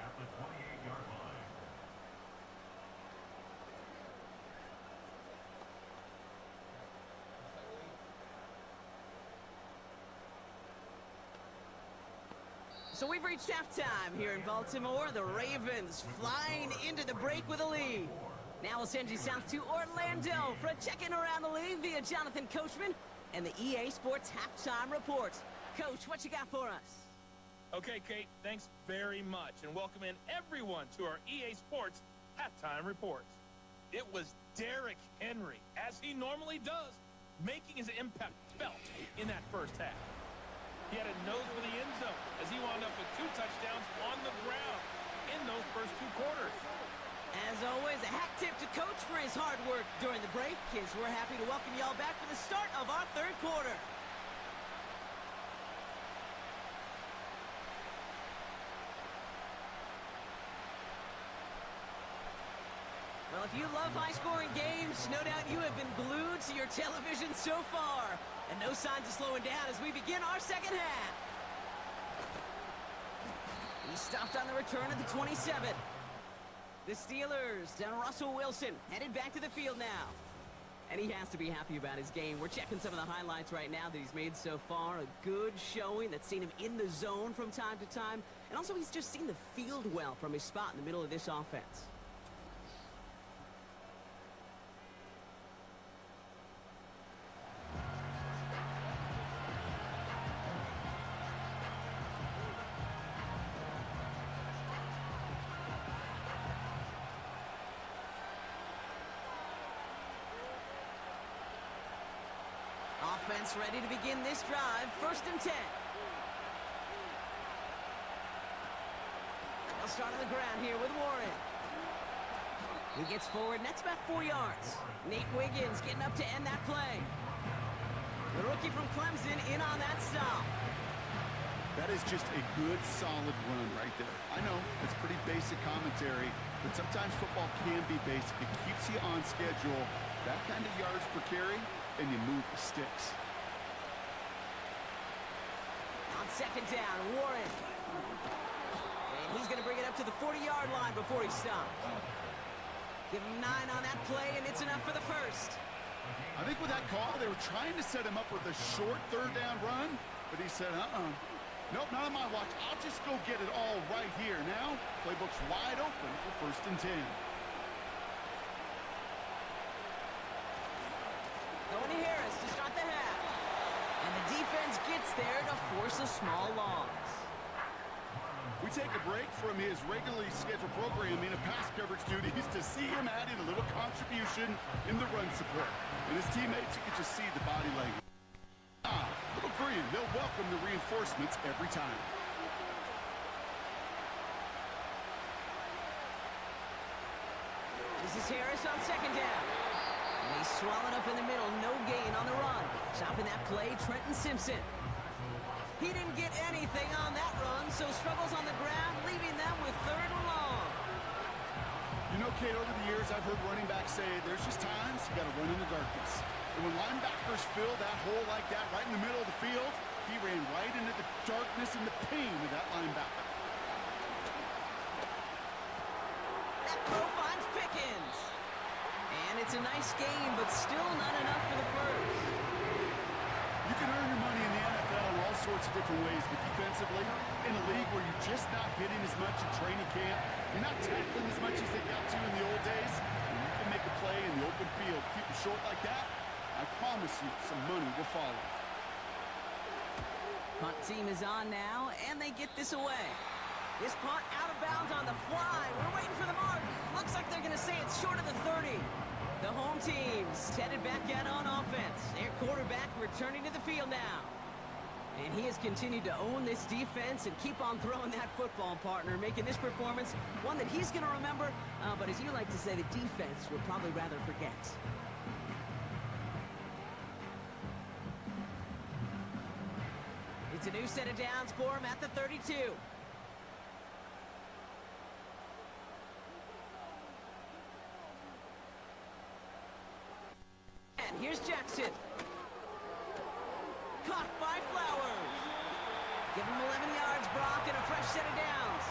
at the 28-yard line. So we've reached halftime here in Baltimore. The Ravens flying into the break with a lead. Now we'll send you south to Orlando for a check-in around the league via Jonathan Coachman and the EA Sports Halftime Report. Coach, what you got for us? Okay, Kate, thanks very much, and welcome in everyone to our EA Sports Halftime Report. It was Derrick Henry, as he normally does, making his impact felt in that first half. He had a nose for the end zone as he wound up with 2 touchdowns on the ground in those first 2 quarters. As always, a hat tip to Coach for his hard work during the break, as we're happy to welcome y'all back for the start of our 3rd quarter. Well, if you love high-scoring games, no doubt you have been glued to your television so far. And no signs of slowing down as we begin our second half. He stopped on the return at the 27. The Steelers down Russell Wilson, headed back to the field now. And he has to be happy about his game. We're checking some of the highlights right now that he's made so far. A good showing that's seen him in the zone from time to time. And also he's just seen the field well from his spot in the middle of this offense. Offense ready to begin this drive. 1st and 10. They'll start on the ground here with Warren. He gets forward, and that's about 4 yards. Nate Wiggins getting up to end that play. The rookie from Clemson in on that stop. That is just a good, solid run right there. I know, it's pretty basic commentary, but sometimes football can be basic. It keeps you on schedule, that kind of yards per carry, and you move the sticks. On 2nd down, Warren. And he's going to bring it up to the 40-yard line before he stops. Give him 9 on that play, and it's enough for the first. I think with that call, they were trying to set him up with a short 3rd down run, but he said, nope, not on my watch. I'll just go get it all right here. Now, playbook's wide open for 1st and 10. Going to Harris to start the half. And the defense gets there to force a small loss. We take a break from his regularly scheduled programming of pass coverage duties to see him add in a little contribution in the run support. And his teammates, you can just see the body language. Little grin. They'll welcome the reinforcements every time. This is Harris on 2nd down. And he's swallowed up in the middle. No gain on the run. Stopping that play, Trenton Simpson. He didn't get anything on that run, so struggles on the ground, leaving them with 3rd and long. You know, Kate, over the years, I've heard running backs say there's just times you got to run in the darkness. And when linebackers fill that hole like that right in the middle of the field, he ran right into the darkness and the pain of that linebacker. That throw finds Pickens. And it's a nice game, but still not enough for the first. You can earn your money in the NFL in all sorts of different ways, but defensively, in a league where you're just not hitting as much in training camp, you're not tackling as much as they got to in the old days, and you can make a play in the open field, keep it short like that, I promise you some money will follow. Punt team is on now, and they get this away. This punt out of bounds on the fly. We're waiting for the mark. Looks like they're going to say it's short of the 30. The home team's headed back out on offense. Their quarterback returning to the field now. And he has continued to own this defense and keep on throwing that football, partner, making this performance one that he's going to remember, but as you like to say, the defense would probably rather forget. It's a new set of downs for him at the 32. And here's Jackson. Caught by Flowers. Give him 11 yards, Brock, and a fresh set of downs.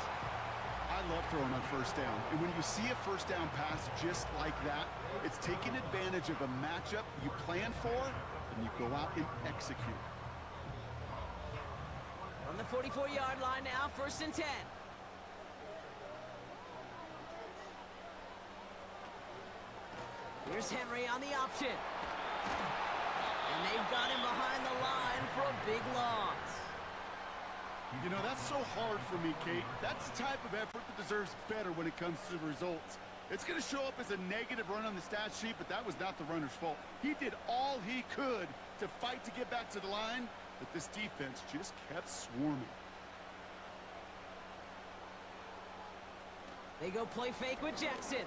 I love throwing on 1st down. And when you see a 1st down pass just like that, it's taking advantage of a matchup you plan for, and you go out and execute. On the 44-yard line now, 1st and 10. Here's Henry on the option. And they've got him behind the line for a big loss. You know, that's so hard for me, Kate. That's the type of effort that deserves better when it comes to the results. It's going to show up as a negative run on the stat sheet, but that was not the runner's fault. He did all he could to fight to get back to the line, but this defense just kept swarming. They go play fake with Jackson.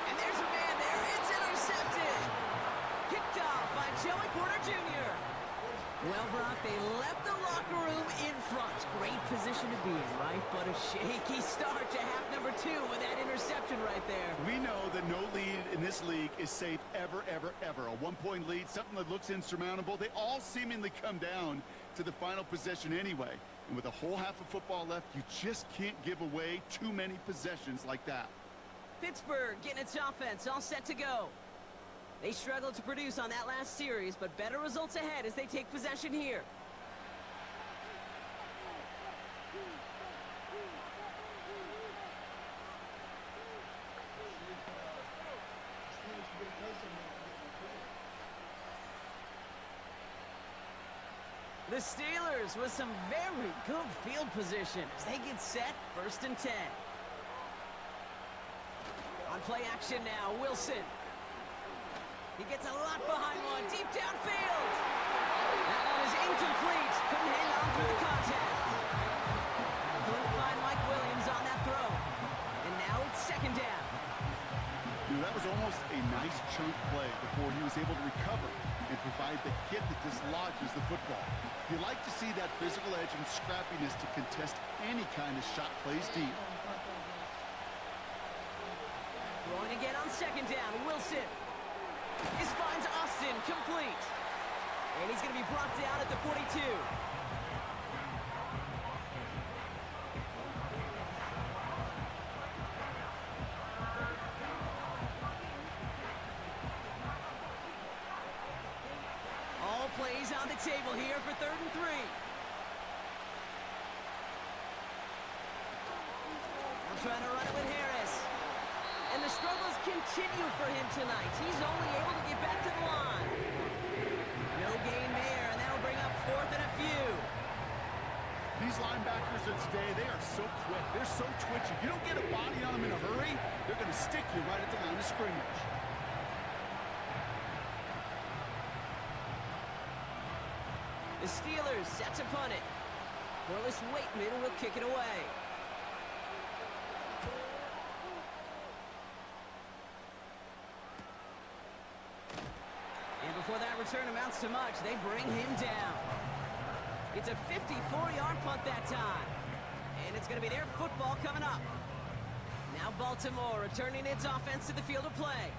And there's a man there. It's intercepted. Picked off by Joey Porter Jr. Well, Brock, they left the locker room in front. Great position to be in, right? But a shaky start to half number 2 with that interception right there. We know that no lead in this league is safe ever, ever, ever. A one-point lead, something that looks insurmountable. They all seemingly come down to the final possession anyway. And with a whole half of football left, you just can't give away too many possessions like that. Pittsburgh getting its offense all set to go. They struggled to produce on that last series, but better results ahead as they take possession here. The Steelers with some very good field position as they get set, 1st and 10. On play action now, Wilson. He gets a lot behind one, deep downfield. That one is incomplete. Couldn't hang on through the contact. Couldn't find Mike Williams on that throw. And now it's second down. That was almost a nice chunk play before he was able to recover and provide the hit that dislodges the football. You like to see that physical edge and scrappiness to contest any kind of shot plays deep. Throwing again on second down, Wilson. This finds Austin, complete. And he's going to be brought down at the 42. All plays on the table here for 3rd and 3. I'm trying to run it with Harris. And the struggles continue for him tonight. He's only able to get back to the line. No gain there, and that'll bring up 4th and a few. These linebackers of today, they are so quick. They're so twitchy. You don't get a body on them in a hurry, they're going to stick you right at the line of scrimmage. The Steelers set to punt it. Corliss Waitman will kick it away. And before that return amounts to much, they bring him down. It's a 54-yard punt that time. And it's going to be their football coming up. Now Baltimore returning its offense to the field of play.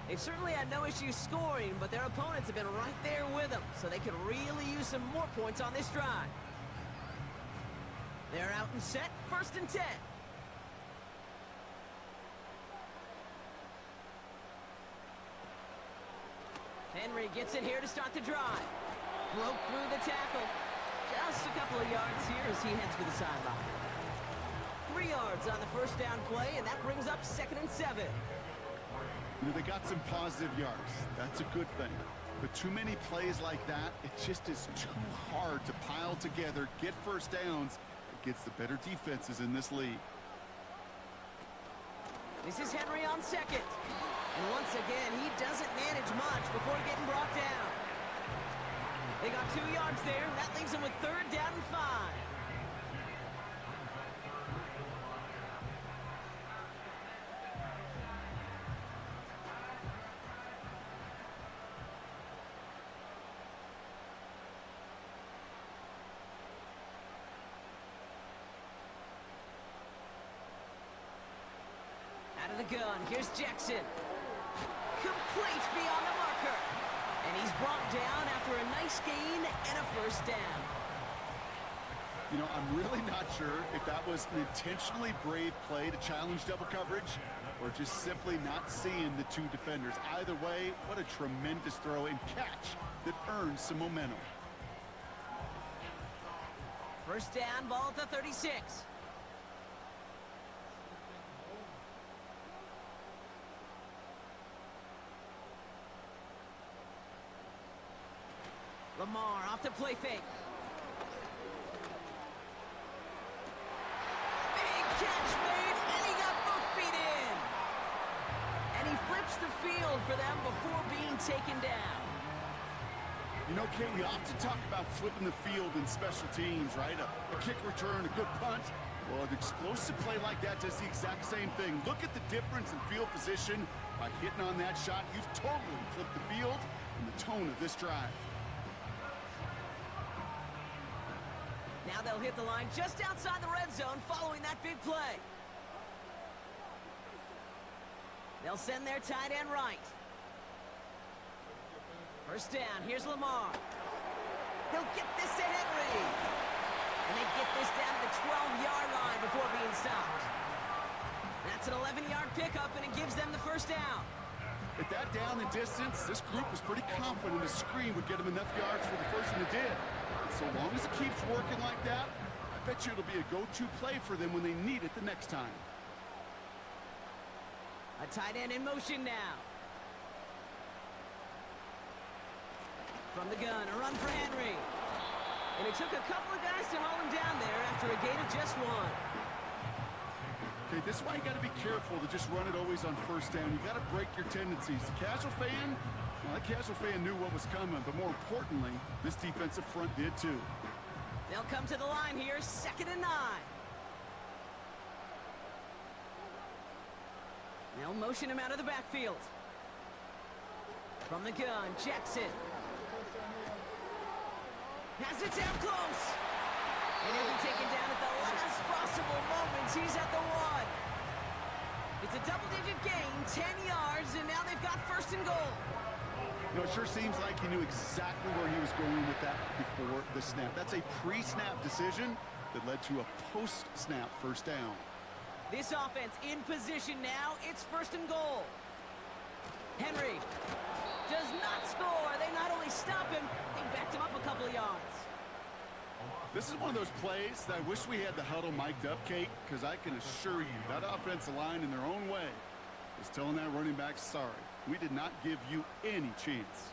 They've certainly had no issues scoring, but their opponents have been right there with them, so they could really use some more points on this drive. They're out and set, 1st and 10. Henry gets it here to start the drive. Broke through the tackle. Just a couple of yards here as he heads for the sideline. 3 yards on the 1st down play, and that brings up 2nd and 7. You know, they got some positive yards. That's a good thing. But too many plays like that, it just is too hard to pile together, get 1st downs against the better defenses in this league. This is Henry on 2nd. And once again, he doesn't manage much before getting brought down. They got 2 yards there. That leaves them with 3rd down and 5. Out of the gun, here's Jackson. Complete beyond the marker. And he's brought down after a nice gain and a 1st down. You know, I'm really not sure if that was an intentionally brave play to challenge double coverage or just simply not seeing the 2 defenders. Either way, what a tremendous throw and catch that earns some momentum. 1st down, ball at the 36. Lamar off the play fake. Big catch made, and he got both feet in. And he flips the field for them before being taken down. You know, Kate, we often talk about flipping the field in special teams, right? A kick return, a good punt. Well, an explosive play like that does the exact same thing. Look at the difference in field position. By hitting on that shot, you've totally flipped the field and the tone of this drive. Now they'll hit the line just outside the red zone following that big play. They'll send their tight end right. 1st down, here's Lamar. He'll get this to Henry. And they get this down to the 12-yard line before being stopped. That's an 11-yard pickup, and it gives them the 1st down. At that down and distance, this group was pretty confident a screen would get them enough yards for the 1st, and it did. So long as it keeps working like that, I bet you it'll be a go-to play for them when they need it the next time. A tight end in motion now. From the gun, a run for Henry. And it took a couple of guys to haul him down there after a gain of just 1. Okay, this is why you got to be careful to just run it always on first down. You got to break your tendencies. The casual fan, well, the casual fan knew what was coming, but more importantly, this defensive front did too. They'll come to the line here, 2nd and 9. They'll motion him out of the backfield. From the gun, Jackson. Has it down close. And he'll be taken down at the last possible moment. He's at the 1. It's a double-digit gain, 10 yards, and now they've got 1st and goal. You know, it sure seems like he knew exactly where he was going with that before the snap. That's a pre-snap decision that led to a post-snap first down. This offense in position now. It's 1st and goal. Henry does not score. They not only stop him, they backed him up a couple of yards. This is one of those plays that I wish we had the huddle mic'd up, Kate, because I can assure you that offensive line in their own way is telling that running back, sorry, we did not give you any chance.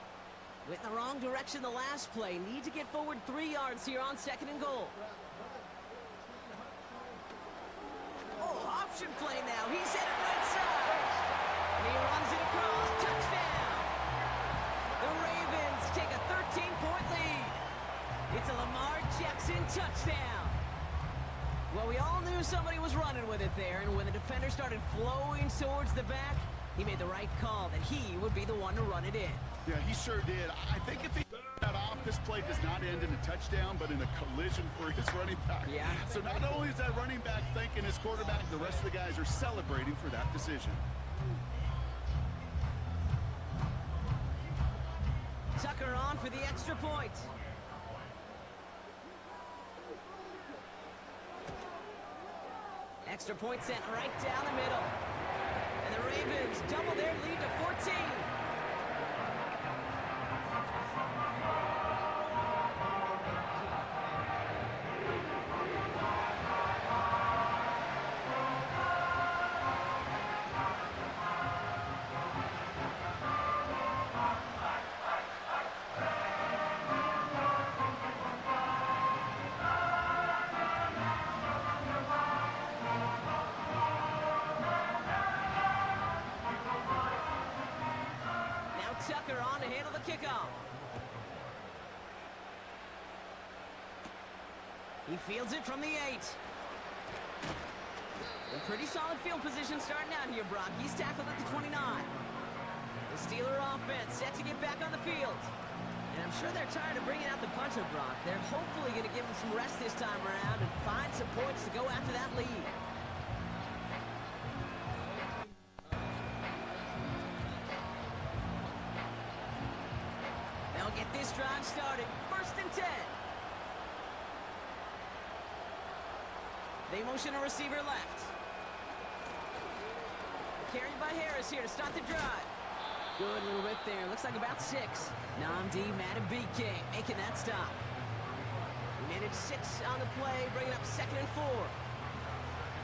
Went in the wrong direction the last play. Need to get forward 3 yards here on 2nd and goal. Oh, option play now. He's headed right side. And he runs it across. Touchdown. The Ravens take a 13-point lead. It's a Lamar Jackson touchdown. Well, we all knew somebody was running with it there, and when the defender started flowing towards the back, he made the right call that he would be the one to run it in. Yeah, he sure did. I think if he got off, this play does not end in a touchdown, but in a collision for his running back. Yeah. So not only is that running back thanking his quarterback, the rest of the guys are celebrating for that decision. Tucker on for the extra point. Extra point sent right down the middle. And the Ravens double their lead to 14. Tucker on to handle the kickoff. He fields it from the 8. A pretty solid field position starting out here, Brock. He's tackled at the 29. The Steeler offense set to get back on the field. And I'm sure they're tired of bringing out the puncher, Brock. They're hopefully going to give him some rest this time around and find some points to go after that lead. Get this drive started. 1st and 10. They motion a receiver left. Carried by Harris here to start the drive. Good little rip there. Looks like about 6. Namdi Matabike making that stop. He managed 6 on the play, bringing up 2nd and 4.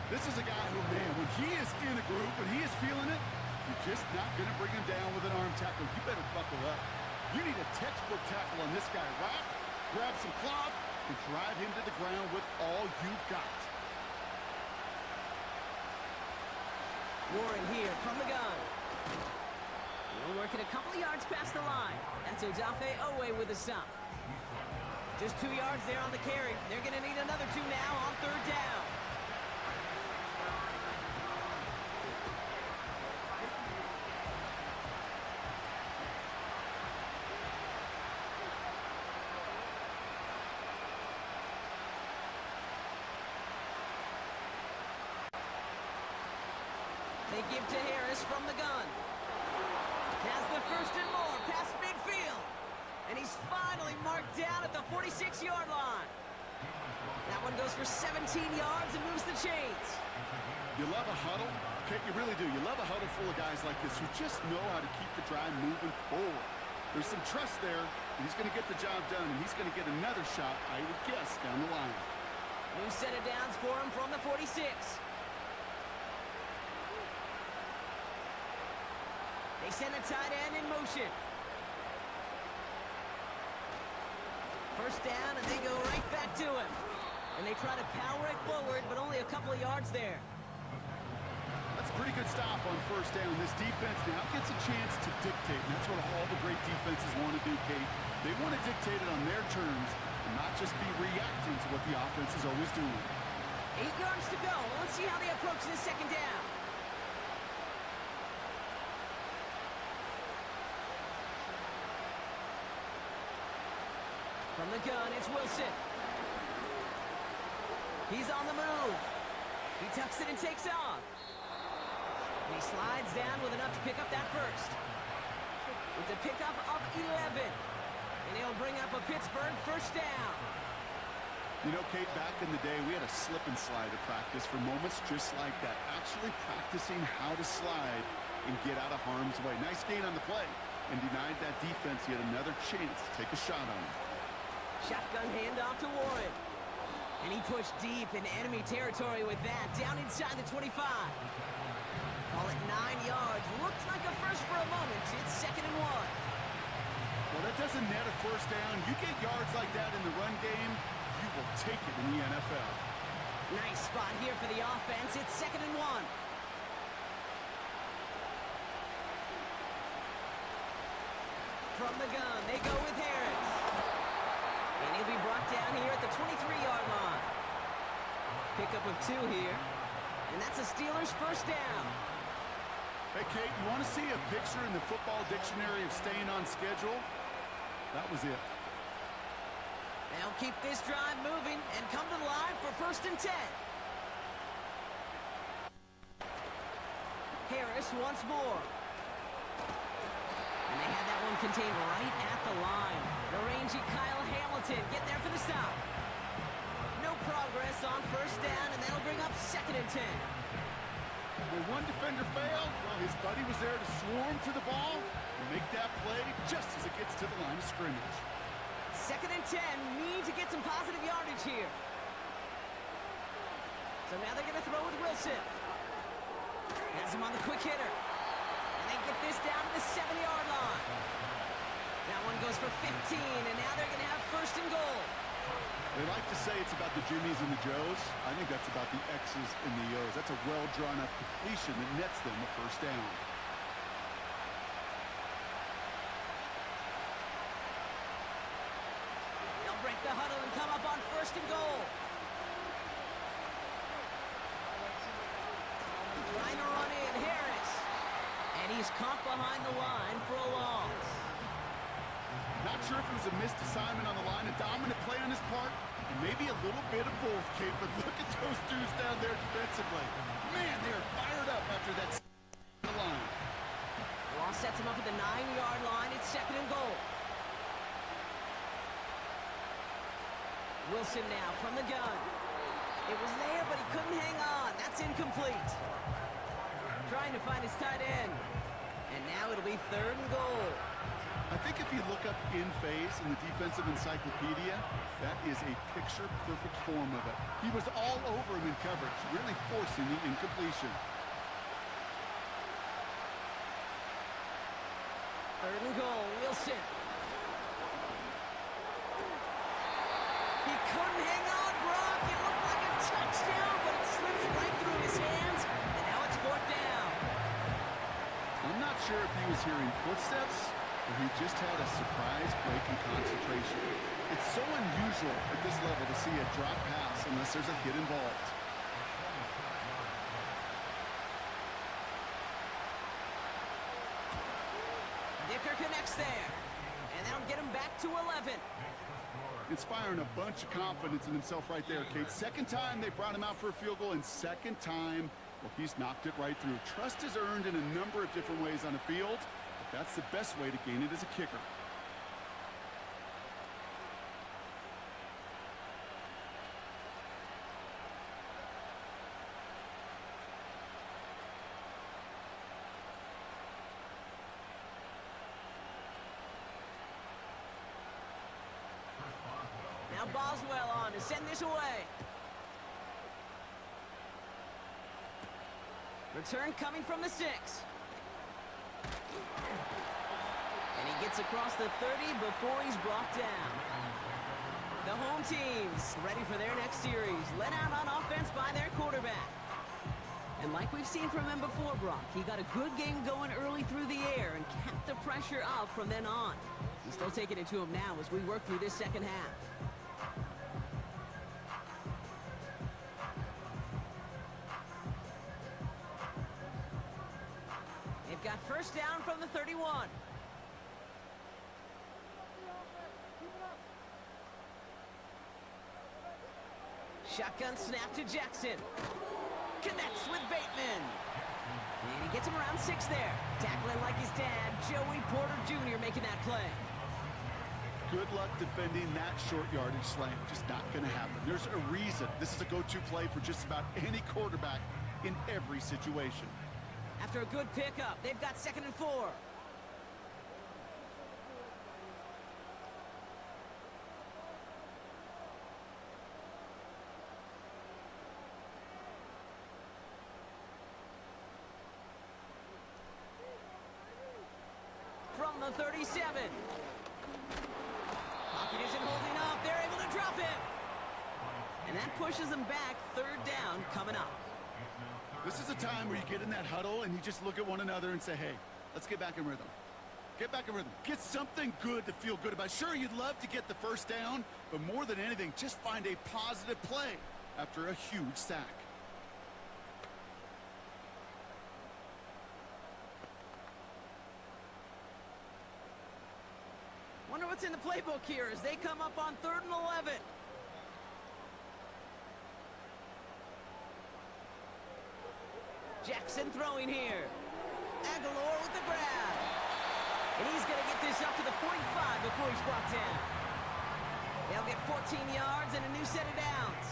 This is a guy who, man, when he is in a group, when he is feeling it, you're just not going to bring him down with an arm tackle. You better buckle up. You need a textbook tackle on this guy. Whack, grab some cloth, and drive him to the ground with all you've got. Warren here from the gun. He'll work it a couple of yards past the line. That's Odafe Owe with the stop. Just 2 yards there on the carry. They're going to need another 2 now on 3rd down. They give to Harris from the gun. Has the 1st and more past midfield. And he's finally marked down at the 46-yard line. That one goes for 17 yards and moves the chains. You love a huddle? Okay, you really do. You love a huddle full of guys like this who just know how to keep the drive moving forward. There's some trust there. He's going to get the job done, and he's going to get another shot, I would guess, down the line. New set of downs for him from the 46. They send a tight end in motion. 1st down, and they go right back to him. And they try to power it forward, but only a couple of yards there. pretty good stop on first down. This defense now gets a chance to dictate, and that's what all the great defenses want to do, Kate. They want to dictate it on their terms and not just be reacting to what the offense is always doing. 8 yards to go. Let's see how they approach this second down. From the gun, it's Wilson. He's on the move. He tucks it and takes off. And he slides down with enough to pick up that first. It's a pickup of 11. And he'll bring up a Pittsburgh first down. You know, Kate, back in the day, we had a slip and slide at practice for moments just like that. Actually practicing how to slide and get out of harm's way. Nice gain on the play. And denied that defense yet another chance to take a shot on him. Shotgun handoff to Warren. And he pushed deep in enemy territory with that. Down inside the 25. Call it 9 yards. Looks like a first for a moment. It's 2nd and 1. Well, that doesn't net a first down. You get yards like that in the run game, you will take it in the NFL. Nice spot here for the offense. It's 2nd and 1. From the gun, they go with Harris. And he'll be brought down here at the 23-yard line. Pickup of 2 here. And that's a Steelers first down. Hey, Kate, you want to see a picture in the football dictionary of staying on schedule? That was it. They'll keep this drive moving and come to the line for 1st and 10. Harris once more. And they had that one contained right at the line. The rangy Kyle Hamilton getting there for the stop. No progress on first down, and that'll bring up 2nd and 10. When one defender failed, well, his buddy was there to swarm to the ball and make that play just as it gets to the line of scrimmage. 2nd and 10, need to get some positive yardage here. So now they're going to throw with Wilson. Has him on the quick hitter. And they get this down to the 7-yard line. That one goes for 15, and now they're going to have 1st and goal. They like to say it's about the Jimmies and the Joes. I think that's about the X's and the O's. That's a well-drawn-up completion that nets them a first down. They'll break the huddle and come up on 1st and goal. Trying to run in, Harris. And he's caught behind the line for a loss. Not sure if it was a missed assignment on the line, a dominant play on his part, and maybe a little bit of both, Kate, but look at those dudes down there defensively. Man, they are fired up after that line. Ross sets him up at the 9-yard line. It's 2nd and goal. Wilson now from the gun. It was there, but he couldn't hang on. That's incomplete. Trying to find his tight end. And now it'll be 3rd and goal. I think if you look up in phase in the defensive encyclopedia, that is a picture-perfect form of it. He was all over him in coverage, really forcing the incompletion. 3rd and goal, Wilson. He couldn't hang on, Brock. It looked like a touchdown, but it slips right through his hands, and now it's 4th down. I'm not sure if he was hearing footsteps or he just had a surprise break in concentration. It's so unusual at this level to see a drop pass unless there's a hit involved. Dicker connects there, and that'll get him back to 11. Inspiring a bunch of confidence in himself right there, Kate. 2nd time they brought him out for a field goal, and 2nd time, well, he's knocked it right through. Trust is earned in a number of different ways on the field. That's the best way to gain it as a kicker. Now Boswell on to send this away. Return coming from the 6. And he gets across the 30 before he's brought down. The home team's ready for their next series, led out on offense by their quarterback. And like we've seen from him before, Brock, he got a good game going early through the air and kept the pressure up from then on. He's still taking it to him now as we work through this second half. They've got first down from the 31. Shotgun snap to Jackson. Connects with Bateman. And he gets him around 6 there. Tackling like his dad, Joey Porter Jr. making that play. Good luck defending that short yardage slant. Just not going to happen. There's a reason this is a go-to play for just about any quarterback in every situation. After a good pickup, they've got 2nd and 4. From the 37. Pocket isn't holding up. They're able to drop it. And that pushes them back. 3rd down coming up. This is a time where you get in that huddle and you just look at one another and say, hey, let's get back in rhythm. Get back in rhythm. Get something good to feel good about. Sure, you'd love to get the first down, but more than anything, just find a positive play after a huge sack. Wonder what's in the playbook here as they come up on 3rd and 11. Jackson throwing here. Aguilar with the grab. And he's going to get this up to the 45 before he's brought down. They'll get 14 yards and a new set of downs.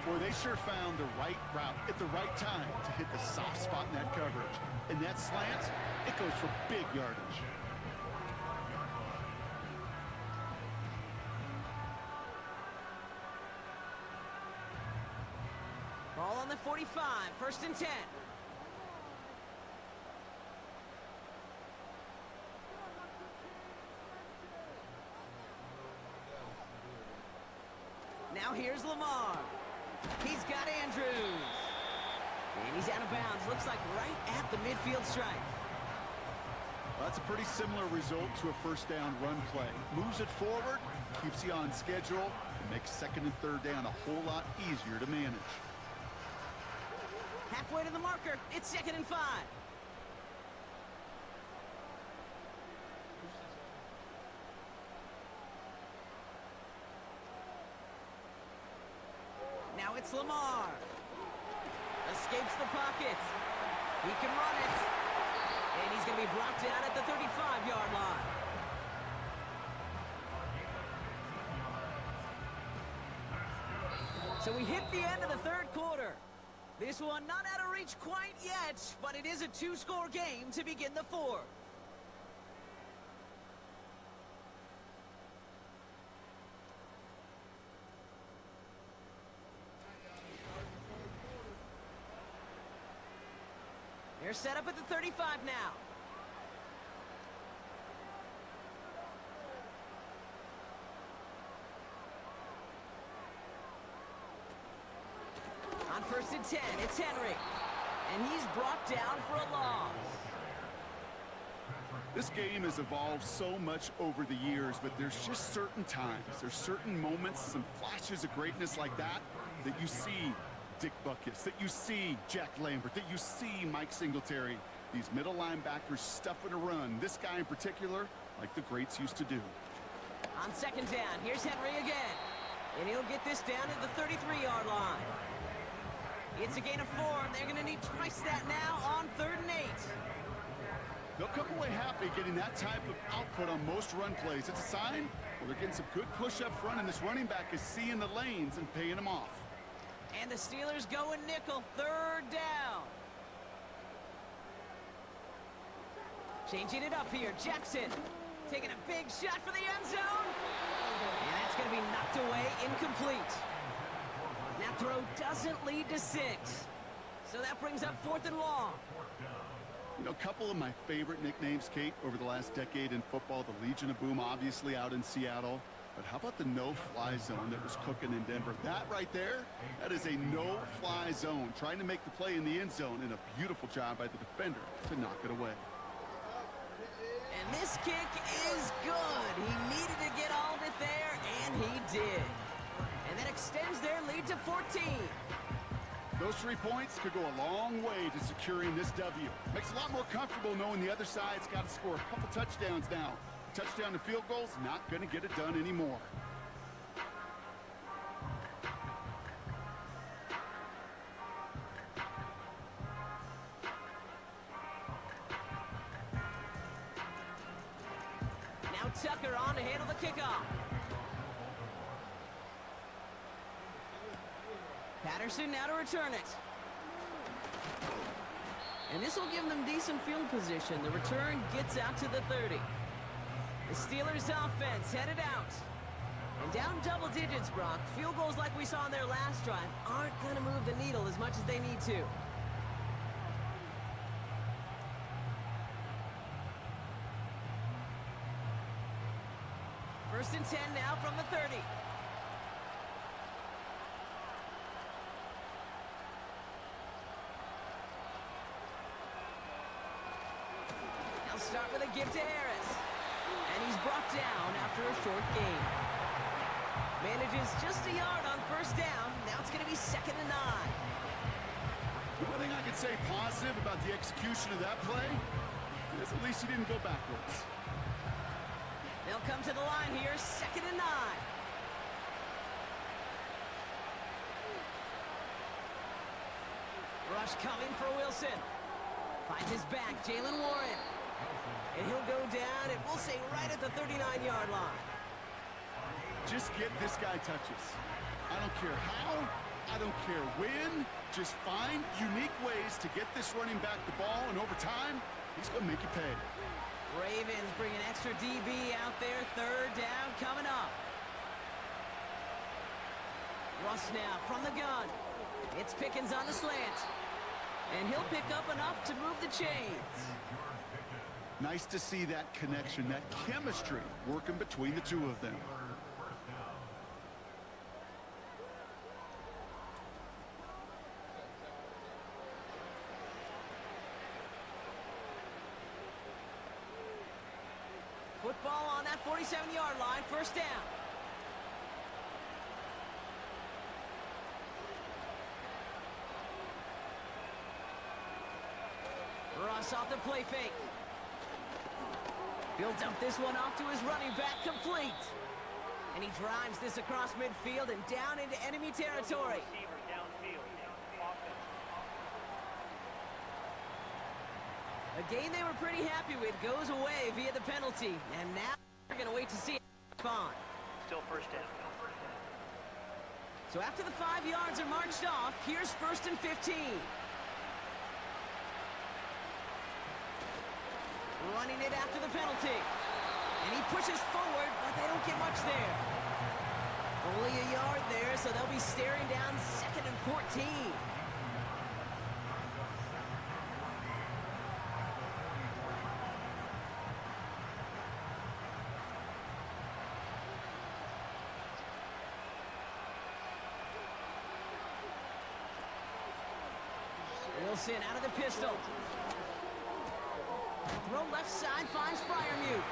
Boy, they sure found the right route at the right time to hit the soft spot in that coverage. And that slant, it goes for big yardage. Ball on the 45, 1st and 10. Now here's Lamar. He's got Andrews. And he's out of bounds. Looks like right at the midfield stripe. Well, that's a pretty similar result to a first down run play. Moves it forward, keeps you on schedule, and makes 2nd and 3rd down a whole lot easier to manage. Halfway to the marker. It's 2nd and 5. Now it's Lamar. Escapes the pocket. He can run it. And he's going to be brought down at the 35-yard line. So we hit the end of the 3rd quarter. This one not out of reach quite yet, but it is a 2-score game to begin the 4th. They're set up at the 35 now. On 1st and 10, it's Henry. And he's brought down for a loss. This game has evolved so much over the years, but there's just certain times, there's certain moments, some flashes of greatness like that you see Dick Butkus, that you see Jack Lambert, that you see Mike Singletary. These middle linebackers stuffing a run. This guy in particular, like the greats used to do. On 2nd down, here's Henry again. And he'll get this down at the 33-yard line. It's a gain of 4, and they're going to need twice that now on 3rd and 8. They'll come away happy getting that type of output on most run plays. It's a sign, well, they're getting some good push up front, and this running back is seeing the lanes and paying them off. And the Steelers going nickel, 3rd down. Changing it up here, Jackson taking a big shot for the end zone. And that's going to be knocked away, incomplete. That throw doesn't lead to 6. So that brings up 4th and long. You know, a couple of my favorite nicknames, Kate, over the last decade in football, the Legion of Boom, obviously out in Seattle. But how about the no-fly zone that was cooking in Denver? That right there, that is a no-fly zone. Trying to make the play in the end zone, and a beautiful job by the defender to knock it away. And this kick is good. He needed to get all of it there, and he did. And that extends their lead to 14. Those 3 points could go a long way to securing this W. Makes it a lot more comfortable knowing the other side's got to score a couple touchdowns now. Touchdown to field goals, not going to get it done anymore. Now Tucker on to handle the kickoff. Patterson now to return it. And this will give them decent field position. The return gets out to the 30. The Steelers offense headed out. And down double digits, Brock. Field goals like we saw in their last drive aren't going to move the needle as much as they need to. First and 10 now from the 30. They'll start with a give to Harris. And he's brought down after a short gain. Manages just a yard on first down. Now it's going to be 2nd and 9. The one thing I could say positive about the execution of that play is at least he didn't go backwards. They'll come to the line here, 2nd and 9. Rush coming for Wilson. Finds his back, Jalen Warren. And he'll go down, and we'll say right at the 39-yard line. Just get this guy touches. I don't care how, I don't care when. Just find unique ways to get this running back the ball, and over time, he's going to make you pay. Ravens bring an extra DB out there. 3rd down coming up. Russ now from the gun. It's Pickens on the slant. And he'll pick up enough to move the chains. Nice to see that connection, that chemistry working between the two of them. Football on that 47-yard line, 1st down. Russ off the play fake. He'll dump this one off to his running back, complete. And he drives this across midfield and down into enemy territory. Receiver downfield. Offense. A game they were pretty happy with goes away via the penalty. And now we're going to wait to see it respond. Still 1st down. So after the 5 yards are marched off, here's 1st and 15. Running it after the penalty. And he pushes forward, but they don't get much there. Only a yard there, so they'll be staring down 2nd and 14. Wilson out of the pistol. Throw left side, finds Freiermuth.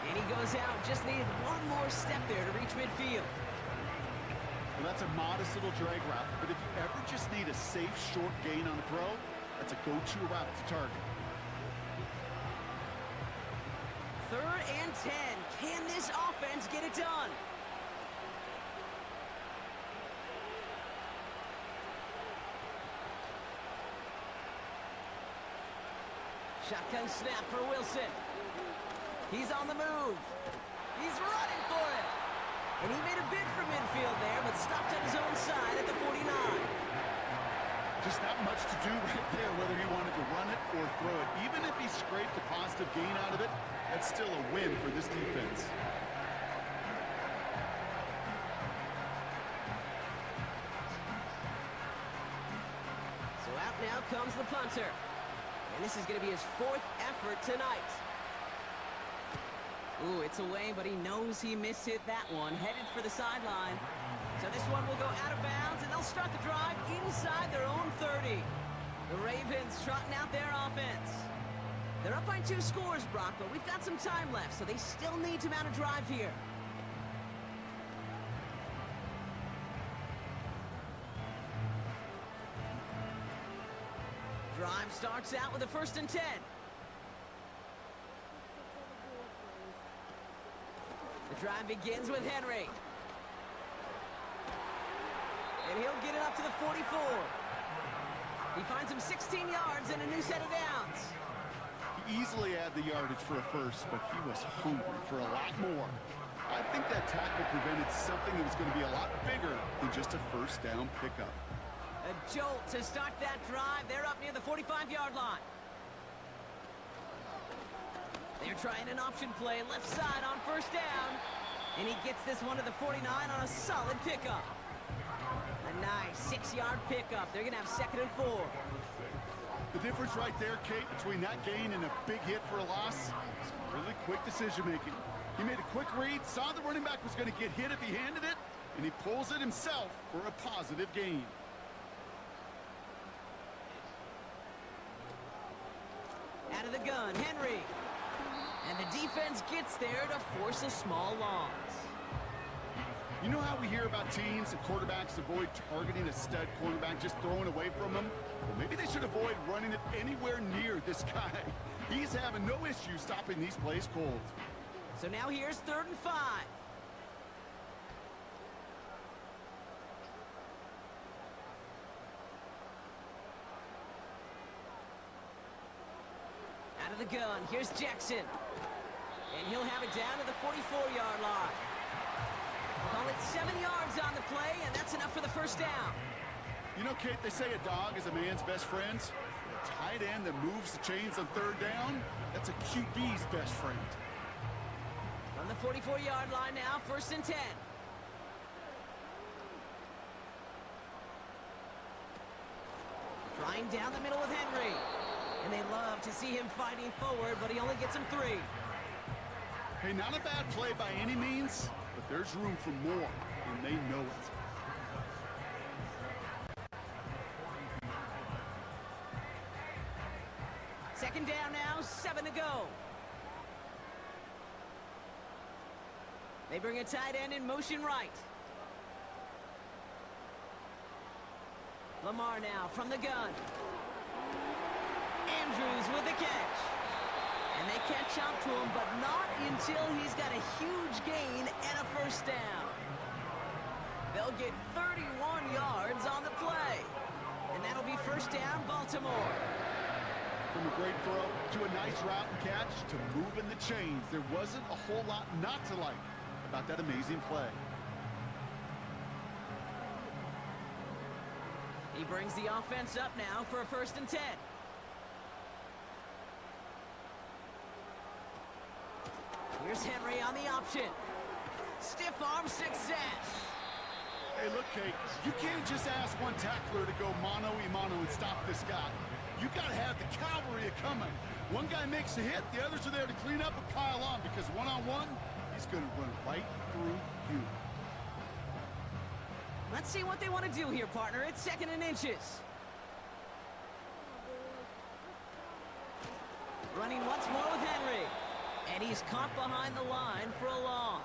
And he goes out, just needed one more step there to reach midfield. Well, that's a modest little drag route, but if you ever just need a safe, short gain on a throw, that's a go-to route to target. 3rd and 10. Can this offense get it done? Shotgun snap for Wilson. He's on the move. He's running for it. And he made a bid for midfield there, but stopped on his own side at the 49. Just not much to do right there, whether he wanted to run it or throw it. Even if he scraped a positive gain out of it, that's still a win for this defense. So out now comes the punter. And this is going to be his 4th effort tonight. Ooh, it's away, but he knows he mishit that one. Headed for the sideline. So this one will go out of bounds, and they'll start the drive inside their own 30. The Ravens trotting out their offense. They're up by 2 scores, Brock, but we've got some time left, so they still need to mount a drive here. Drive starts out with a 1st and 10. The drive begins with Henry. And he'll get it up to the 44. He finds him 16 yards and a new set of downs. He easily had the yardage for a first, but he was hungry for a lot more. I think that tackle prevented something that was going to be a lot bigger than just a 1st down pickup. A jolt to start that drive. They're up near the 45-yard line. They're trying an option play left side on 1st down. And he gets this one to the 49 on a solid pickup. A nice 6-yard pickup. They're going to have 2nd and 4. The difference right there, Kate, between that gain and a big hit for a loss is really quick decision-making. He made a quick read, saw the running back was going to get hit if he handed it, and he pulls it himself for a positive gain. Out of the gun, Henry. And the defense gets there to force a small loss. You know how we hear about teams and quarterbacks avoid targeting a stud quarterback, just throwing away from him? Well, maybe they should avoid running it anywhere near this guy. He's having no issue stopping these plays cold. So now here's 3rd and 5. Out of the gun, here's Jackson. And he'll have it down to the 44-yard line. Call it 7 yards on the play, and that's enough for the 1st down. You know, Kate, they say a dog is a man's best friend. A tight end that moves the chains on 3rd down, that's a QB's best friend. From the 44-yard line now, 1st and 10. Trying down the middle with Henry. And they love to see him fighting forward, but he only gets him 3. Hey, not a bad play by any means, but there's room for more, and they know it. Second down now, 7 to go. They bring a tight end in motion right. Lamar now from the gun. Andrews with the catch. And they catch up to him, but not until he's got a huge gain and a 1st down. They'll get 31 yards on the play. And that'll be 1st down, Baltimore. From a great throw to a nice route and catch to moving the chains, there wasn't a whole lot not to like about that amazing play. He brings the offense up now for a 1st and 10. Here's Henry on the option. Stiff arm success. Hey, look, Kate, you can't just ask one tackler to go mano-a-mano and stop this guy. You got to have the cavalry coming. One guy makes a hit, the others are there to clean up and pile on, because one-on-one, he's going to run right through you. Let's see what they want to do here, partner. It's 2nd and inches. Running once more with Henry. And he's caught behind the line for a loss.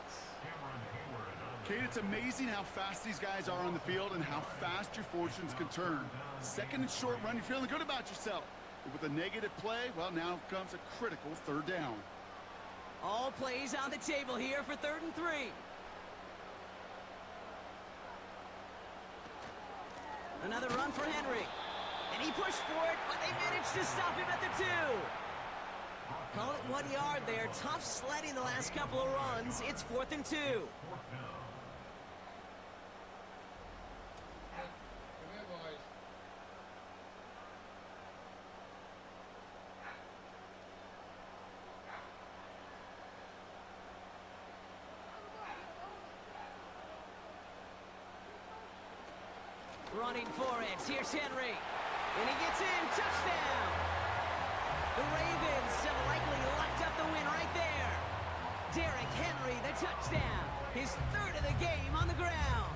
Kate, it's amazing how fast these guys are on the field and how fast your fortunes can turn. 2nd and short run, you're feeling good about yourself. But with a negative play, well, now comes a critical 3rd down. All plays on the table here for 3rd and 3. Another run for Henry. And he pushed for it, but they managed to stop him at the 2. Call it 1 yard there. Tough sledding the last couple of runs. It's 4th and 2. Running for it. Here's Henry. And he gets in. Touchdown. The Ravens have likely locked up the win right there. Derrick Henry, the touchdown. His third of the game on the ground.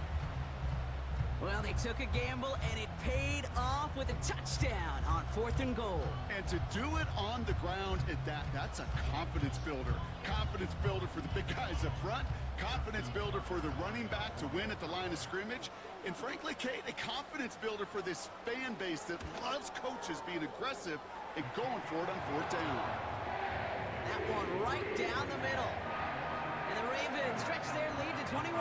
Well, they took a gamble, and it paid off with a touchdown on 4th and goal. And to do it on the ground at that's a confidence builder. Confidence builder for the big guys up front. Confidence builder for the running back to win at the line of scrimmage. And frankly, Kate, a confidence builder for this fan base that loves coaches being aggressive and going for it on 4th down. That one right down the middle. And the Ravens stretch their lead to 21.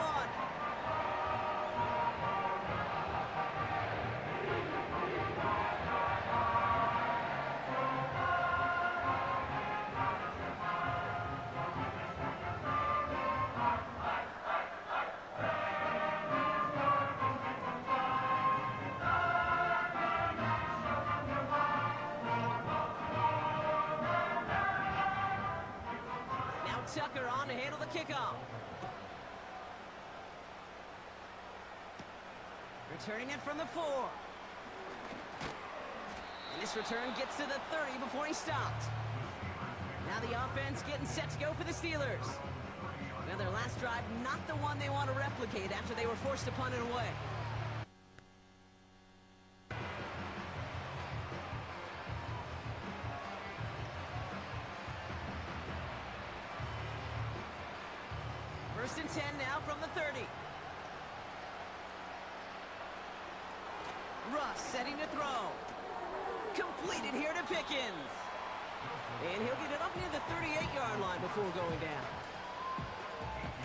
Tucker on to handle the kickoff. Returning it from the 4. And this return gets to the 30 before he stopped. Now the offense getting set to go for the Steelers. Well, their last drive, not the one they want to replicate after they were forced to punt it away. First and 10 now from the 30. Russ setting to throw. Completed here to Pickens. And he'll get it up near the 38-yard line before going down.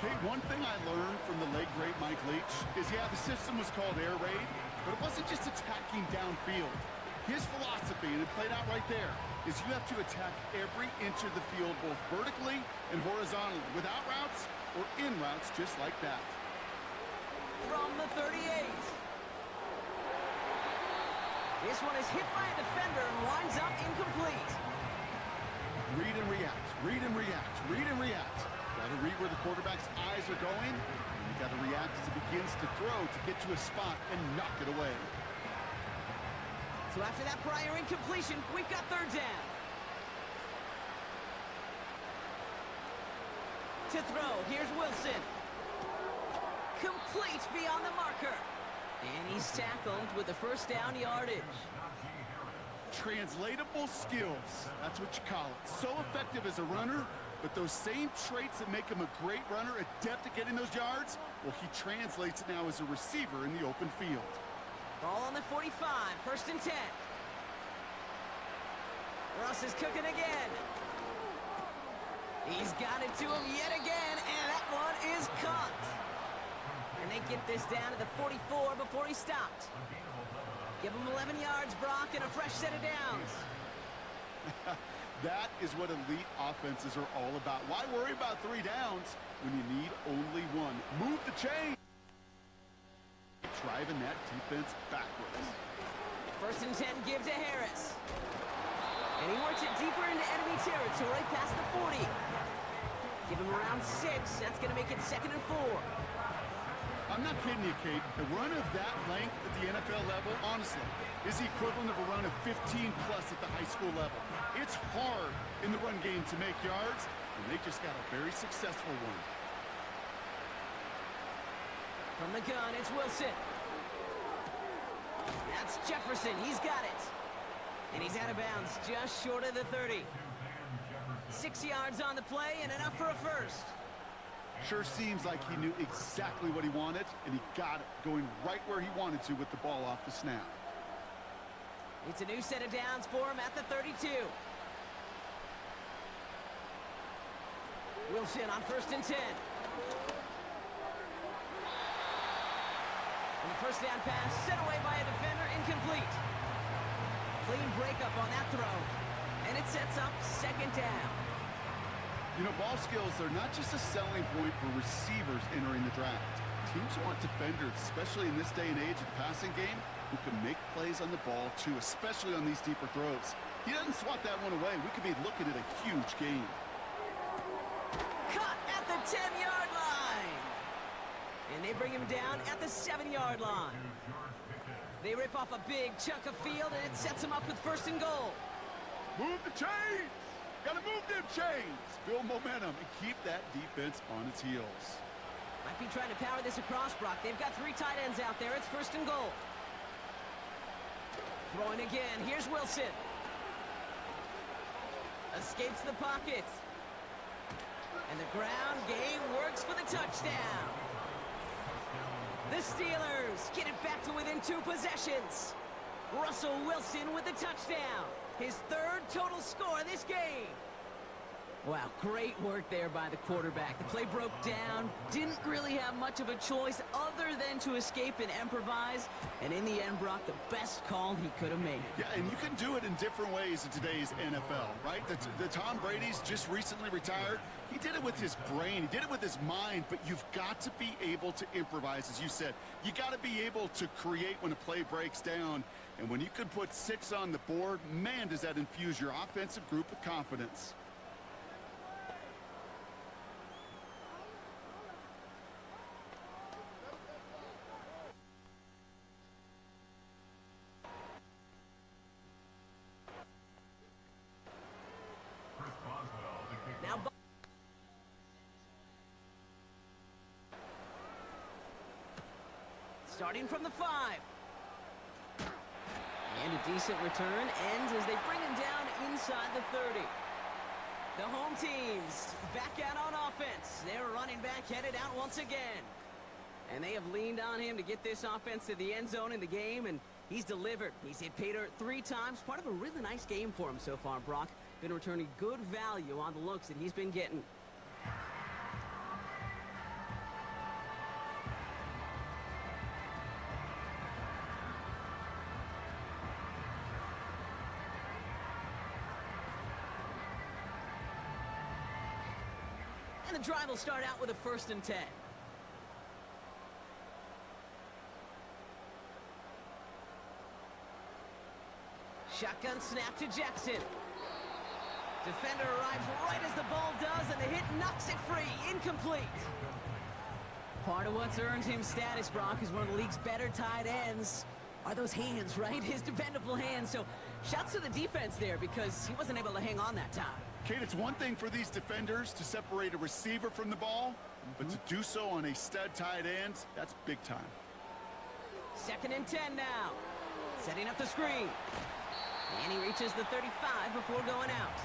Kate, one thing I learned from the late great Mike Leach is, yeah, the system was called air raid, but it wasn't just attacking downfield. His philosophy, and it played out right there, is you have to attack every inch of the field, both vertically and horizontally, without routes or in routes just like that. From the 38. This one is hit by a defender and winds up incomplete. Read and react, read and react, read and react. Got to read where the quarterback's eyes are going, and you got to react as he begins to throw to get to a spot and knock it away. So after that prior incompletion, we've got 3rd down. To throw, here's Wilson. Complete beyond the marker. And he's tackled with the first down yardage. Translatable skills, that's what you call it. So effective as a runner, but those same traits that make him a great runner, adept at getting those yards, well, he translates it now as a receiver in the open field. Ball on the 45, 1st and 10. Russ is cooking again. He's got it to him yet again, and that one is caught. And they get this down to the 44 before he stopped. Give him 11 yards, Brock, and a fresh set of downs. That is what elite offenses are all about. Why worry about 3 downs when you need only 1? Move the chain. Driving that defense backwards. 1st and 10, give to Harris. And he works it deeper into enemy territory past the 40. Give him around 6. That's going to make it 2nd and 4. I'm not kidding you, Kate. A run of that length at the NFL level, honestly, is the equivalent of a run of 15-plus at the high school level. It's hard in the run game to make yards, and they just got a very successful one. From the gun, it's Wilson. That's Jefferson. He's got it. And he's out of bounds just short of the 30. 6 yards on the play and enough for a first. Sure seems like he knew exactly what he wanted, and he got it, going right where he wanted to with the ball off the snap. It's a new set of downs for him at the 32. Wilson on 1st and 10. And the first down pass set away by a defender, incomplete. Clean breakup on that throw. And it sets up 2nd down. You know, ball skills are not just a selling point for receivers entering the draft. Teams want defenders, especially in this day and age of the passing game, who can make plays on the ball, too, especially on these deeper throws. He doesn't swat that one away. We could be looking at a huge game. Cut at the 10-yard line. And they bring him down at the 7-yard line. They rip off a big chunk of field, and it sets him up with 1st and goal. Move the chains! Gotta move them chains, build momentum, and keep that defense on its heels. Might be trying to power this across, Brock. They've got 3 tight ends out there. It's 1st and goal. Throwing again. Here's Wilson. Escapes the pocket. And the ground game works for the touchdown. The Steelers get it back to within 2 possessions. Russell Wilson with the touchdown. His 3rd total score this game. Wow, great work there by the quarterback. The play broke down. Didn't really have much of a choice other than to escape and improvise. And in the end, Brock, the best call he could have made. Yeah, and you can do it in different ways in today's NFL, right? The Tom Brady's just recently retired. He did it with his brain. He did it with his mind. But you've got to be able to improvise, as you said. You got to be able to create when a play breaks down. And when you can put 6 on the board, man, does that infuse your offensive group with confidence. Now, starting from the 5. And a decent return ends as they bring him down inside the 30. The home team's back out on offense. Their running back headed out once again. And they have leaned on him to get this offense to the end zone in the game, and he's delivered. He's hit pay dirt 3 times. Part of a really nice game for him so far, Brock. Been returning good value on the looks that he's been getting. And the drive will start out with a 1st and 10. Shotgun snap to Jackson. Defender arrives right as the ball does, and the hit knocks it free. Incomplete. Part of what's earned him status, Brock, is one of the league's better tight ends. Are those hands, right? His dependable hands. So shouts to the defense there because he wasn't able to hang on that time. Kate, it's one thing for these defenders to separate a receiver from the ball, but to do so on a stud tight end, that's big time. 2nd and 10 now. Setting up the screen. And he reaches the 35 before going out.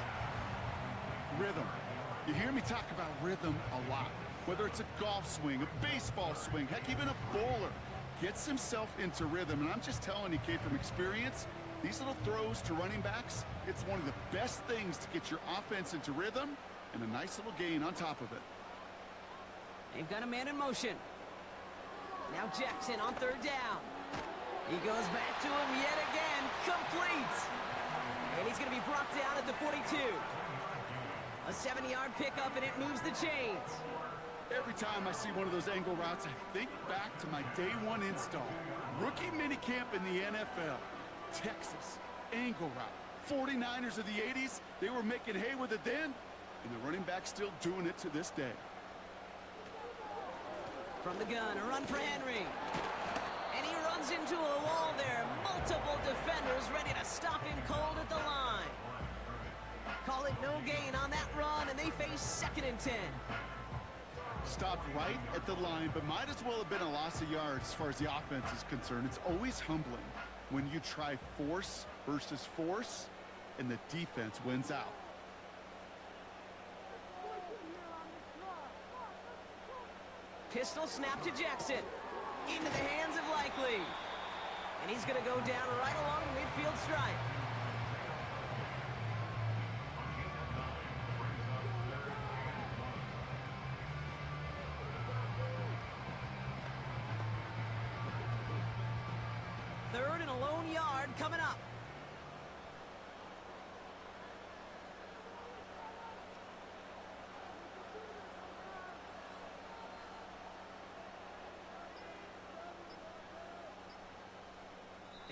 Rhythm. You hear me talk about rhythm a lot. Whether it's a golf swing, a baseball swing, heck, even a bowler gets himself into rhythm. And I'm just telling you, Kate, from experience, these little throws to running backs, it's one of the best things to get your offense into rhythm and a nice little gain on top of it. They've got a man in motion. Now Jackson on 3rd down. He goes back to him yet again. Complete. And he's going to be brought down at the 42. A 70-yard pickup, and it moves the chains. Every time I see one of those angle routes, I think back to my day 1 install. Rookie minicamp in the NFL. Texas, angle route. 49ers of the 80s, they were making hay with it then, and the running back's still doing it to this day. From the gun, a run for Henry. And he runs into a wall there. Multiple defenders ready to stop him cold at the line. Call it no gain on that run, and they face 2nd and 10. Stopped right at the line, but might as well have been a loss of yards as far as the offense is concerned. It's always humbling when you try force versus force, and the defense wins out. Pistol snap to Jackson. Into the hands of Likely. And he's going to go down right along the midfield stripe. Third and a lone yard coming up.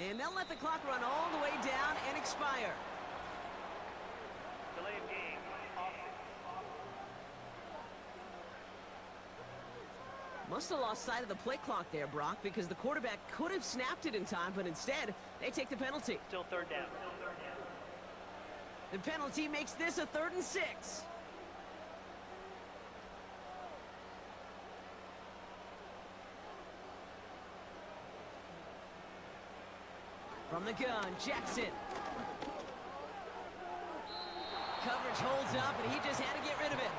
And they'll let the clock run all the way down and expire. Delay of game. Offense. Must have lost sight of the play clock there, Brock, because the quarterback could have snapped it in time, but instead, they take the penalty. Still 3rd down. The penalty makes this a 3rd and 6. From the gun, Jackson. Coverage holds up, and he just had to get rid of it.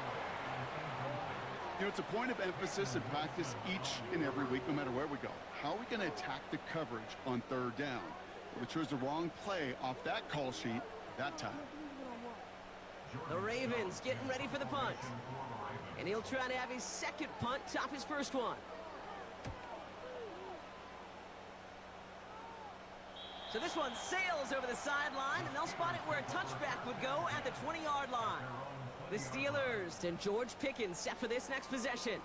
You know, it's a point of emphasis in practice each and every week, no matter where we go. How are we going to attack the coverage on 3rd down? Well, we chose the wrong play off that call sheet that time. The Ravens getting ready for the punt. And he'll try to have his 2nd punt top his 1st one. So this one sails over the sideline, and they'll spot it where a touchback would go at the 20-yard line. The Steelers and George Pickens set for this next possession.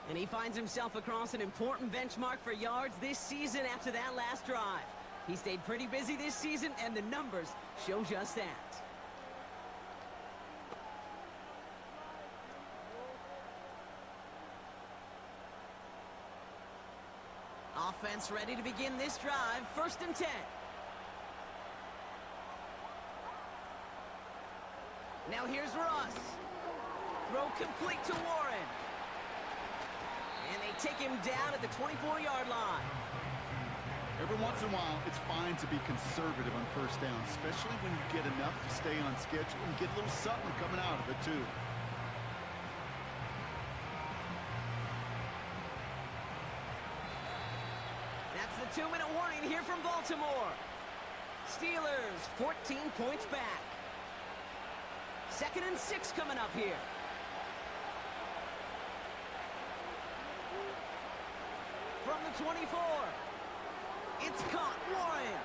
And he finds himself across an important benchmark for yards this season after that last drive. He stayed pretty busy this season, and the numbers show just that. Offense ready to begin this drive. 1st and 10. Now here's Russ. Throw complete to Warren. And they take him down at the 24-yard line. Every once in a while, it's fine to be conservative on 1st down, especially when you get enough to stay on schedule and get a little something coming out of it, too. That's the 2-minute warning here from Baltimore. Steelers 14 points back. 2nd and 6 coming up here. From the 24. It's caught, Warren.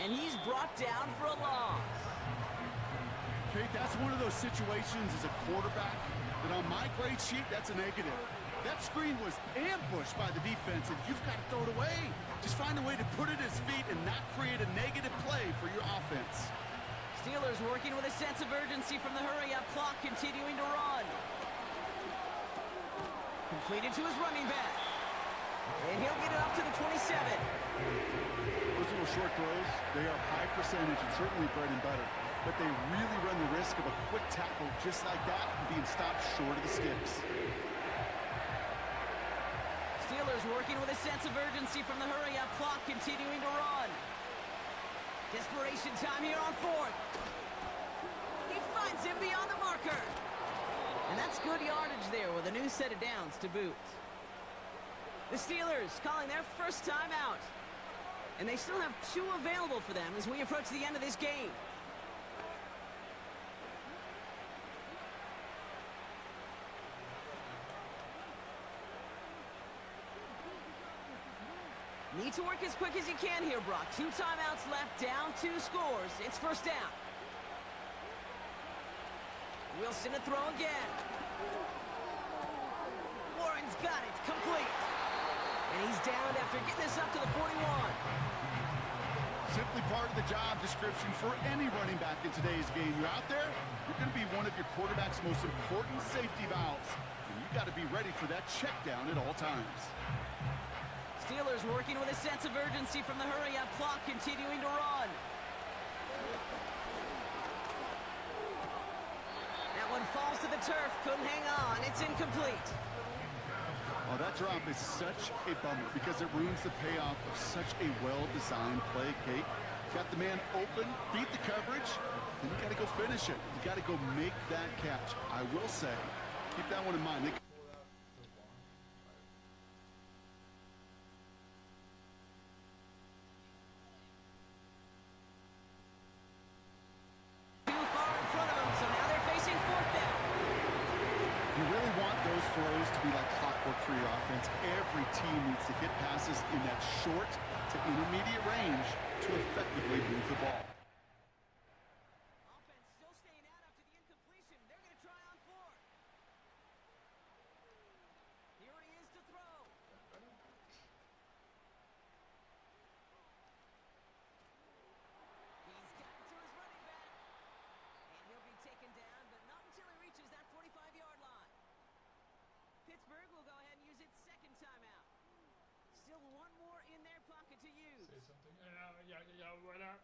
And he's brought down for a loss. Kate, that's one of those situations as a quarterback that on my grade sheet, that's a negative. That screen was ambushed by the defense, and you've got to throw it away. Just find a way to put it at his feet and not create a negative play for your offense. Steelers working with a sense of urgency from the hurry-up clock, continuing to run. Completed to his running back. And he'll get it up to the 27. Those little short throws, they are high percentage and certainly bread and butter. But they really run the risk of a quick tackle just like that and being stopped short of the sticks. Steelers working with a sense of urgency from the hurry-up clock, continuing to run. Desperation time here on 4th. He finds him beyond the marker. And that's good yardage there with a new set of downs to boot. The Steelers calling their 1st time out. And they still have 2 available for them as we approach the end of this game. Need to work as quick as you can here, Brock. 2 timeouts left, down 2 scores. It's 1st down. Wilson to throw again. Warren's got it, complete. And he's down after getting this up to the 41. Simply part of the job description for any running back in today's game. You're out there, you're going to be one of your quarterback's most important safety valves. And you got to be ready for that check down at all times. Steelers working with a sense of urgency from the hurry-up clock, continuing to run. That one falls to the turf, couldn't hang on, it's incomplete. Oh, that drop is such a bummer because it ruins the payoff of such a well-designed play, Kate. Got the man open, beat the coverage, then you got to go finish it. You got to go make that catch. I will say, keep that one in mind. Throws to be like clockwork for your offense. Every team needs to hit passes in that short to intermediate range to effectively move the ball. Offense still staying out after the incompletion. They're going to try on 4th. Here he is to throw. He's got it to his running back. And he'll be taken down, but not until he reaches that 45-yard line. Pittsburgh will go ahead and use its 2nd timeout. Still 1 more in their pocket to use. Say something. Yeah, winner.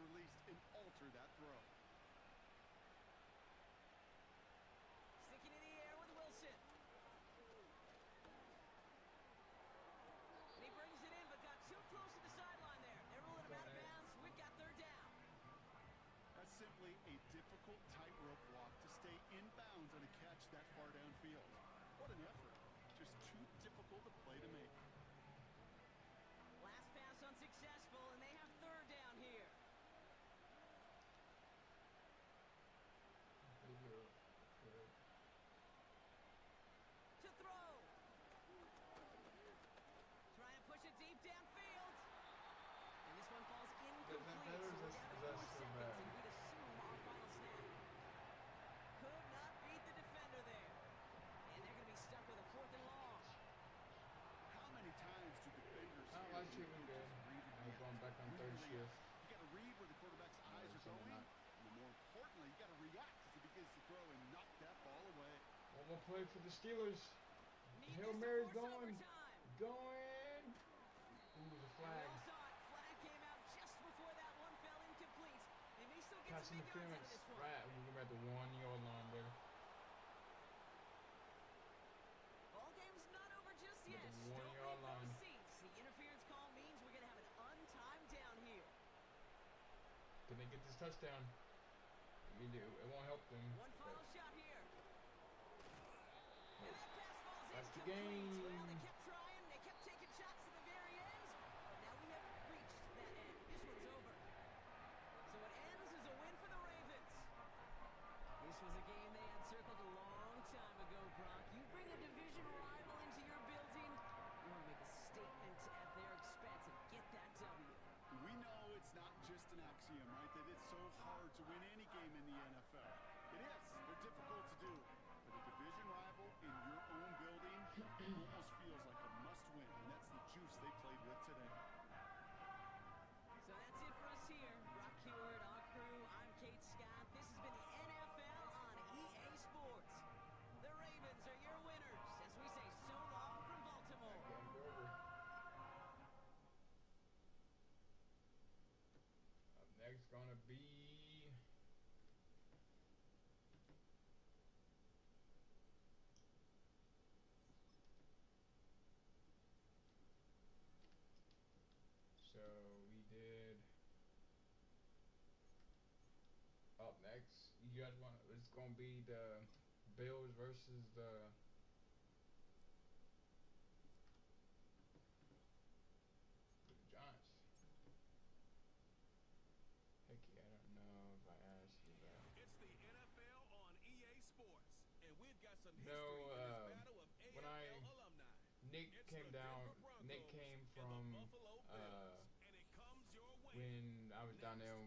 released and alter that throw. Sticking in the air with Wilson. And he brings it in, but got too close to the sideline there. They're ruling him out of bounds. We've got third down. That's simply a difficult tightrope walk to stay in bounds on a catch that far downfield. What an effort. Just too difficult a play to make. Last pass unsuccessful, and they have third down here. To throw. Trying to push it deep downfield. And this one falls incomplete, so we're down to 4 seconds, and we'd assume our final snap. Could not beat the defender there. And they're going to be stuck with a 4th and long. How many times do defenders I like Chicken good. I'm going back on third shift. You got to read where the quarterback's eyes are going. And more importantly, you got to react as he begins to throw and knock that ball away. One more play for the Steelers. Need Hail this to Mary's force going. overtime. Going. Ooh, the We flag. all saw it. Flag came out just before that one fell incomplete. They may still get Pass some big yards out of interference. this one. Right. We're at the 1-yard line there. Ball game's not over just With yet. the Still 1-yard waiting for line. the seats. The interference call means we're going to have an untimed down here. Can they get this touchdown? We do. It won't help them. One final shot here. And that pass falls That's the incomplete. game. Well, they kept trying. They kept taking shots to the very end. But now we have reached that end. This one's over. So it ends as a win for the Ravens. This was a game they had circled a long time ago, Brock. You bring a division rival into your building, you want to make a statement at their expense and get that W. We know it's not just an axiom, right, that it's so hard to win any game in the NFL. It is. They're difficult to do. But a division rival in your own building almost feels like a must-win, and that's the juice they played with today. So that's it for us here. Brock Heward, our crew, I'm Kate Scott. This has been the NFL on EA Sports. The Ravens are your winners as we say so long from Baltimore. Game's over. Up next gonna be so we did up next. You guys want? It's gonna be the Bills versus the Giants. Heck yeah, I don't know if I asked you that. It's the NFL on EA Sports, and we've got some history No, in this battle of when AFL alumni. Nick It's came the down. Denver Broncos Nick came and the from Buffalo Bills, and it comes your way. when I was down there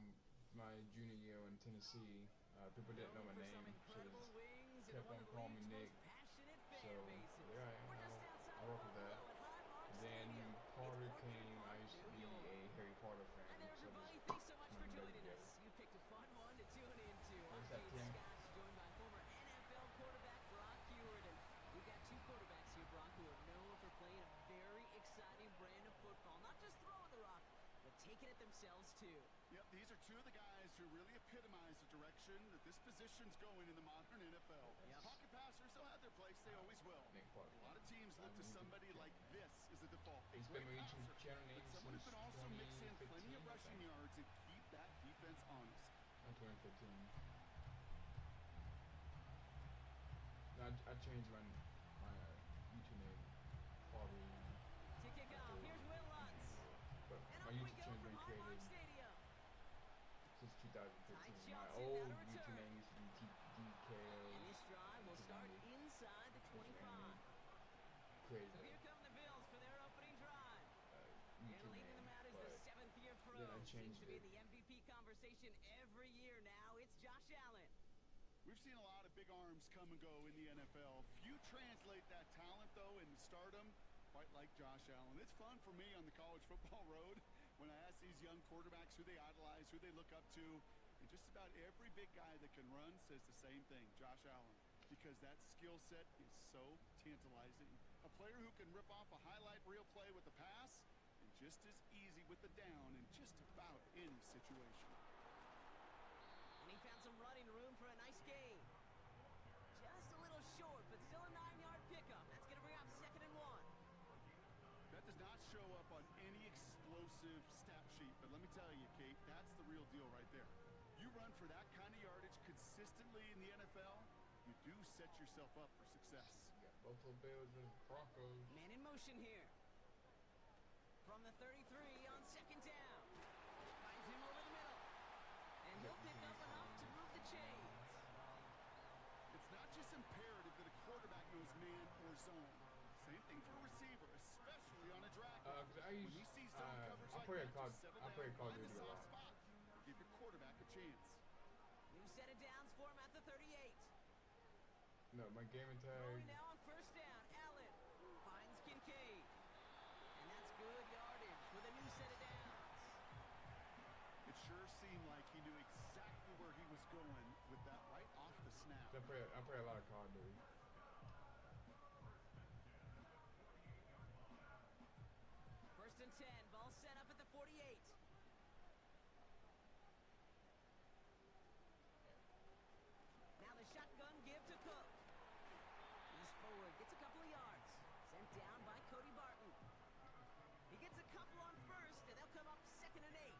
my junior year in Tennessee. People didn't know my Known for name, some so incredible just wings and kept one on of the calling me league's Nick. most passionate So fan bases. there I am. We're just outside I work with that. Buffalo at Highmark Then Stadium. Carter It's came. Orchard I Park, used to New be York. a Harry Potter fan. Hi there, so everybody. just Thanks so much for put them joining together. us. You picked a fun one to tune into. I'm Where's that Kate pin? Scott, joined by former NFL quarterback Brock Heward. And we've got two quarterbacks here, Brock, who are known for playing a very exciting brand of football. Not just throwing the rock, but taking it themselves, too. Yep, these are two of the guys who really epitomize the direction that this position's going in the modern NFL. Yep. Pocket passers, they'll have their place. They always will. Nick Carter. A lot of teams look to somebody like this as a default. A He's been great with each passer, channel but name someone who since can also mix in plenty 2015, of rushing I think. yards and keep that defense honest. Not 2015. No, I changed my YouTube name probably, To kick off, here's Will Lutz. but And my off we YouTube go channel's from been Highmark created Stadium. since 2015. My shots in old that YouTube return. name used to be DKO. And this drive will start inside the 25. Created So here come the Bills for their opening drive. And YouTube leading name, them out is the but 7th-year pro. then I Seems changed to be it. the MVP conversation every year now. It's Josh Allen. We've seen a lot of big arms come and go in the NFL. Few translate that talent, though, into stardom, quite like Josh Allen. It's fun for me on the college football road when I ask these young quarterbacks who they idolize, who they look up to. And just about every big guy that can run says the same thing, Josh Allen, because that skill set is so tantalizing. A player who can rip off a highlight reel play with the pass and just as easy with the down in just about any situation. for a nice gain. Just a little short, but still a 9-yard pickup. That's going to bring up 2nd and 1. That does not show up on any explosive stat sheet, but let me tell you, Kate, that's the real deal right there. You run for that kind of yardage consistently in the NFL, you do set yourself up for success. You got Buffalo Bills versus Broncos. Man in motion here. From the 33 on 2nd down. Finds him over the middle. And he'll pick up enough to move the chains. It's not just imperative that a quarterback knows man or zone. Same thing for a receiver, especially on a drag route. When he sees zone coverage like that, just settle down, find the soft spot, and give your quarterback a chance. New set of downs for him at the 38. No, my gaming tag. Throwing now on 1st down. Allen finds Kincaid. And that's good yardage with a new set of downs. It sure seemed like he knew exactly where he was going with that right off the snap. I play a lot of Call of Duty. First and 10. Ball set up at the 48. Now the shotgun give to Cook. He's forward, gets a couple of yards. Sent down by Cody Barton. He gets a couple on 1st, and they'll come up 2nd and 8.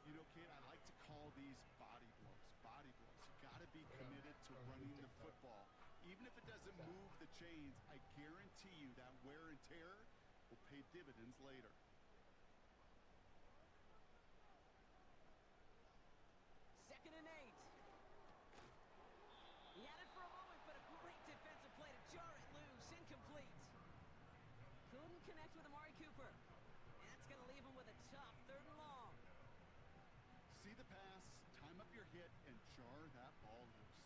You know, Kate, I like to call these body blows. Body blows. You got to be committed to running the football. Even if it doesn't move the chains, I guarantee you that wear and tear will pay dividends later. 2nd and 8. He had it for a moment, but a great defensive play to jar it loose. Incomplete. Couldn't connect with Amari Cooper. And that's going to leave him with a tough 3rd and long. See the pass, time up your hit, and jar that ball loose.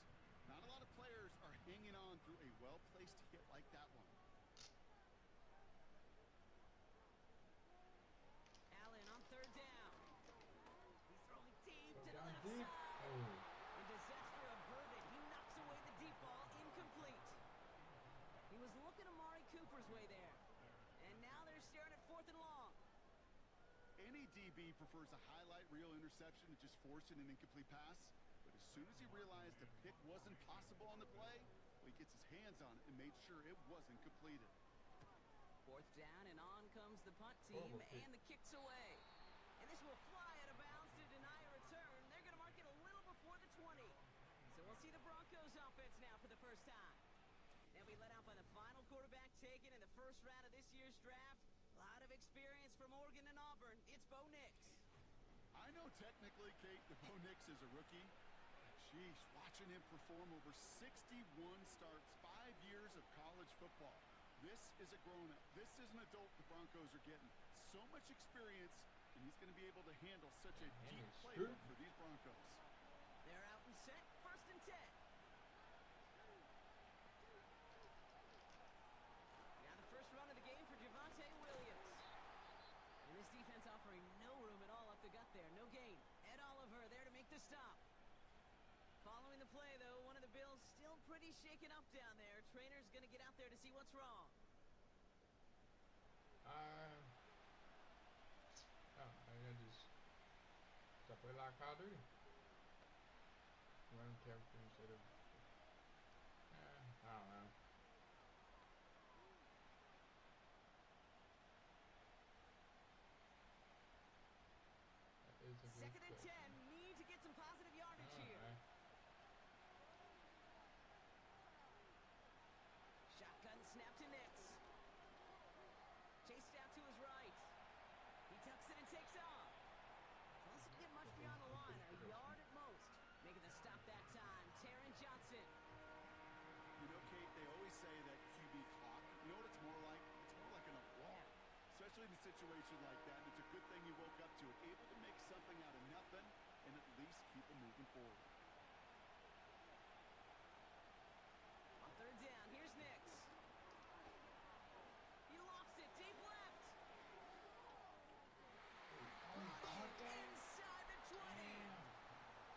Not a lot of players are hanging on through a well-placed hit like that one. Allen on 3rd down. He's throwing deep to the Down left deep. side. Oh. And disaster averted. He knocks away the deep ball. Incomplete. He was looking Amari Cooper's way there. And now they're staring at 4th and long. Any DB prefers a highlight reel interception to just forcing an incomplete pass. But as soon as he realized the pick wasn't possible on the play, well, he gets his hands on it and made sure it wasn't completed. 4th down, and on comes the punt team, and the kick's away. And this will fly out of bounds to deny a return. They're going to mark it a little before the 20. So we'll see the Broncos offense now for the first time. They'll be let out by the final quarterback taken in the 1st round of this year's draft. A lot of experience from Oregon and Auburn. It's Bo Nix. I know technically, Kate, that Bo Nix is a rookie. Sheesh, watching him perform over 61 starts, 5 years of college football. This is a grown-up. This is an adult the Broncos are getting. So much experience, and he's going to be able to handle such a deep playbook for these Broncos. They're out and set. 1st and 10. Now the first run of the game for Javonte Williams. And this defense offering no room at all up the gut there. No gain. Ed Oliver there to make the stop. Following the play, though, one of the Bills still pretty shaken up down there. Trainer's going to get out there to see what's wrong. I play like Call of Duty. Run character instead of. I don't know. That is a good 2nd and 10. question. Need to get some positive yardage here. Okay. Shotgun snap to Nix. Chased out to his right. He tucks it and takes off. Doesn't get much beyond the line, a yard at most. Making the stop that time, Taron Johnson. You know, Kate, they always say that QB clock. You know what it's more like? It's more like an alarm. Especially in a situation like that. And it's a good thing you woke up to it. Able to make something out of nothing and at least keep them moving forward. On 3rd down, here's Nix. He lofts it deep left. Inside the 20.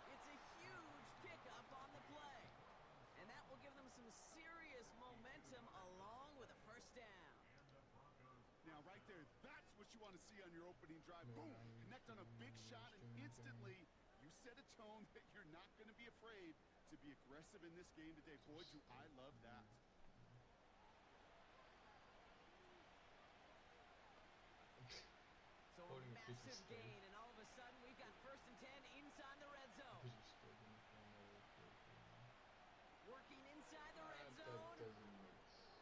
It's a huge pickup on the play. And that will give them some serious momentum along with a 1st down. Now, right there, that's what you want to see on your opening drive. Boom! Connect on a big shot, and instantly you You set a tone that you're not going to be afraid to be aggressive in this game today. Boy, do I love that. So a Holding a piece of massive string. gain, and all of a sudden we've got 1st and 10 inside the red zone. Because you're still gonna find out real quick. Working inside the red That zone. doesn't make sense.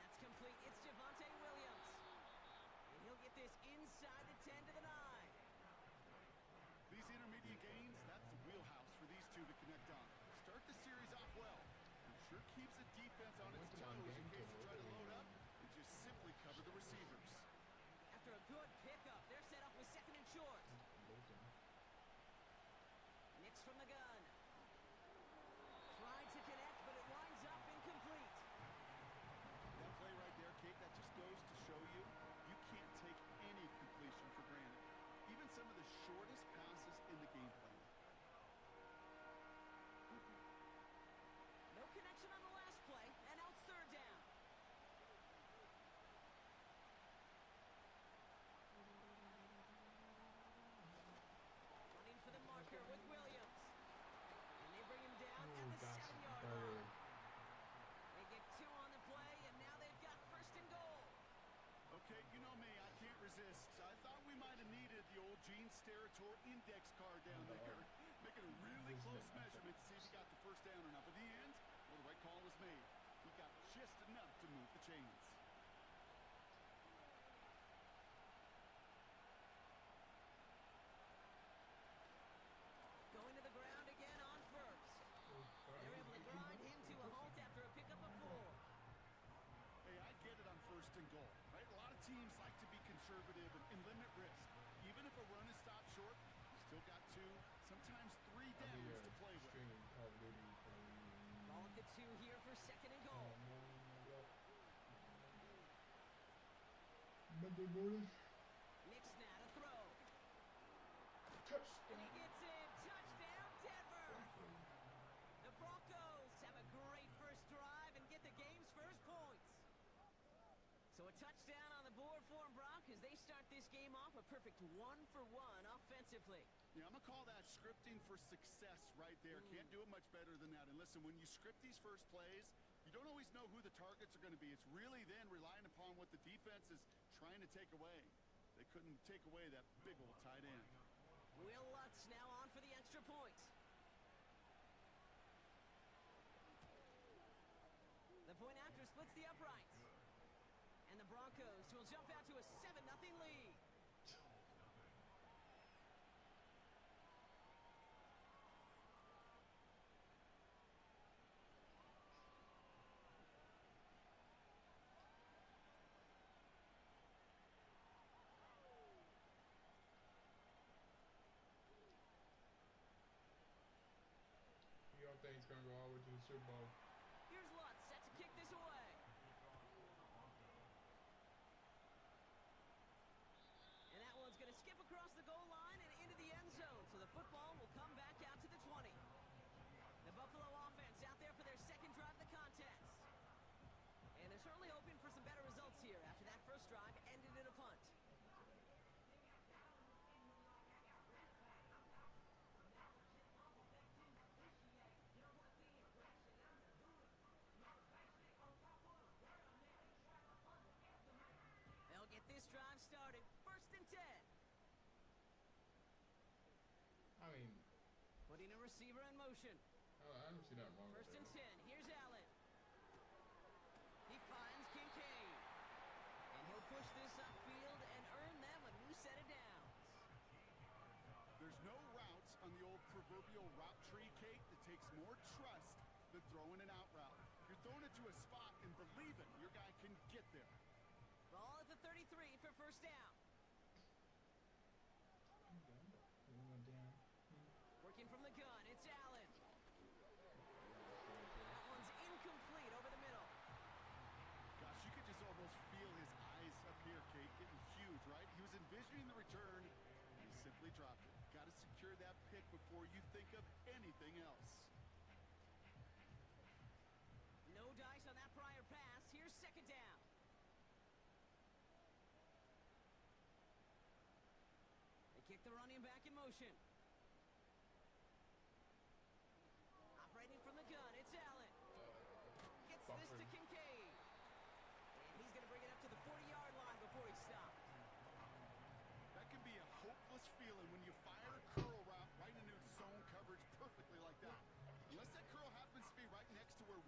That's complete. It's Javonte Williams. And he'll get this inside the 10 to the 9. These intermediate gains, that's the wheelhouse for these two to connect on. Start the series off well. It sure keeps the defense on its toes in case they try to load up and just simply cover the receivers. After a good pickup, they're set up with 2nd and short. Nix from the gun. Tried to connect, but it winds up incomplete. That play right there, Kate, that just goes to show you, you can't take any completion for granted. Even some of the shortest passes in the game plan. No connection on the last play, and now it's 3rd down. Running for the marker with Williams. And they bring him down at the 7-yard line. They get 2 on the play, and now they've got 1st and goal. Okay, you know me, I can't resist. I thought we might have needed the old Gene Steratore index card down there. Making a really close measurement to see if he got the 1st down or not. But in the end, well, the right call was made. He got just enough to move the chains. Going to the ground again on 1st. They're able to grind him to a halt after a pickup of 4. Hey, I get it on 1st and goal, right? A lot of teams like to be conservative and limit risk. Even if a run is stopped short, you still got 2, sometimes 3 downs to play with. Ball at the 2 here for 2nd and goal. Monday morning. Nix now to throw. And he gets in. Touchdown, Denver. The Broncos have a great first drive and get the game's first points. So a touchdown on the board for them, Brock, as they start this game off a perfect 1-for-1 offensively. Yeah, I'm going to call that scripting for success right there. Can't do it much better than that. And listen, when you script these first plays, you don't always know who the targets are going to be. It's really then relying upon what the defense is trying to take away. They couldn't take away that big old tight end. Will Lutz now on for the extra point. The point after splits the uprights. And the Broncos will jump out to a 7-0 lead. You don't think he's gonna go all the way to the Super Bowl? Here's Lutz set to kick this away. And that one's going to skip across the goal line and into the end zone. So the football will come back out to the 20. The Buffalo offense out there for their 2nd drive of the contest. And they're certainly hoping for some better results here after that first drive ended in a punt. They'll get this drive started. 1st and 10. I mean, Putting a receiver in motion. I don't see that wrong with 1st and that. 10. Here's Allen. He finds Kincaid. And he'll push this upfield and earn them a new set of downs. There's no routes on the old proverbial route tree, Kate, that takes more trust than throwing an out route. You're throwing it to a spot and believing your guy can get there. Ball at the 33 for 1st down. Working from the gun, it's Allen. That one's incomplete over the middle. Gosh, you could just almost feel his eyes up here, Kate, getting huge, right? He was envisioning the return, and he simply dropped it. Got to secure that pick before you think of anything else. No dice on that prior pass. Here's 2nd down. They kick the running back in motion.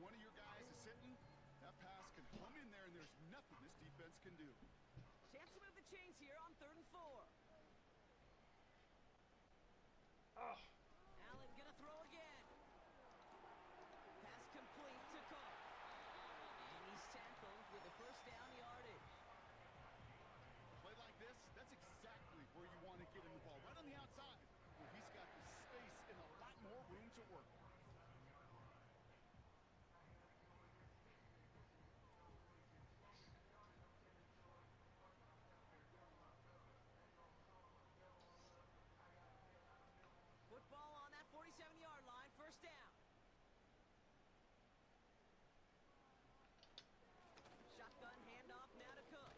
one of your guys is sitting, that pass can hum in there, and there's nothing this defense can do. Chance to move the chains here on 3rd and 4. Oh. Allen gonna throw again. Pass complete to Cook. And he's tackled with the first down yardage. Play like this, that's exactly where you want to get him the ball, right on the outside, where he's got the space and a lot more room to work. Football on that 47-yard line, first down. Shotgun handoff now to Cook.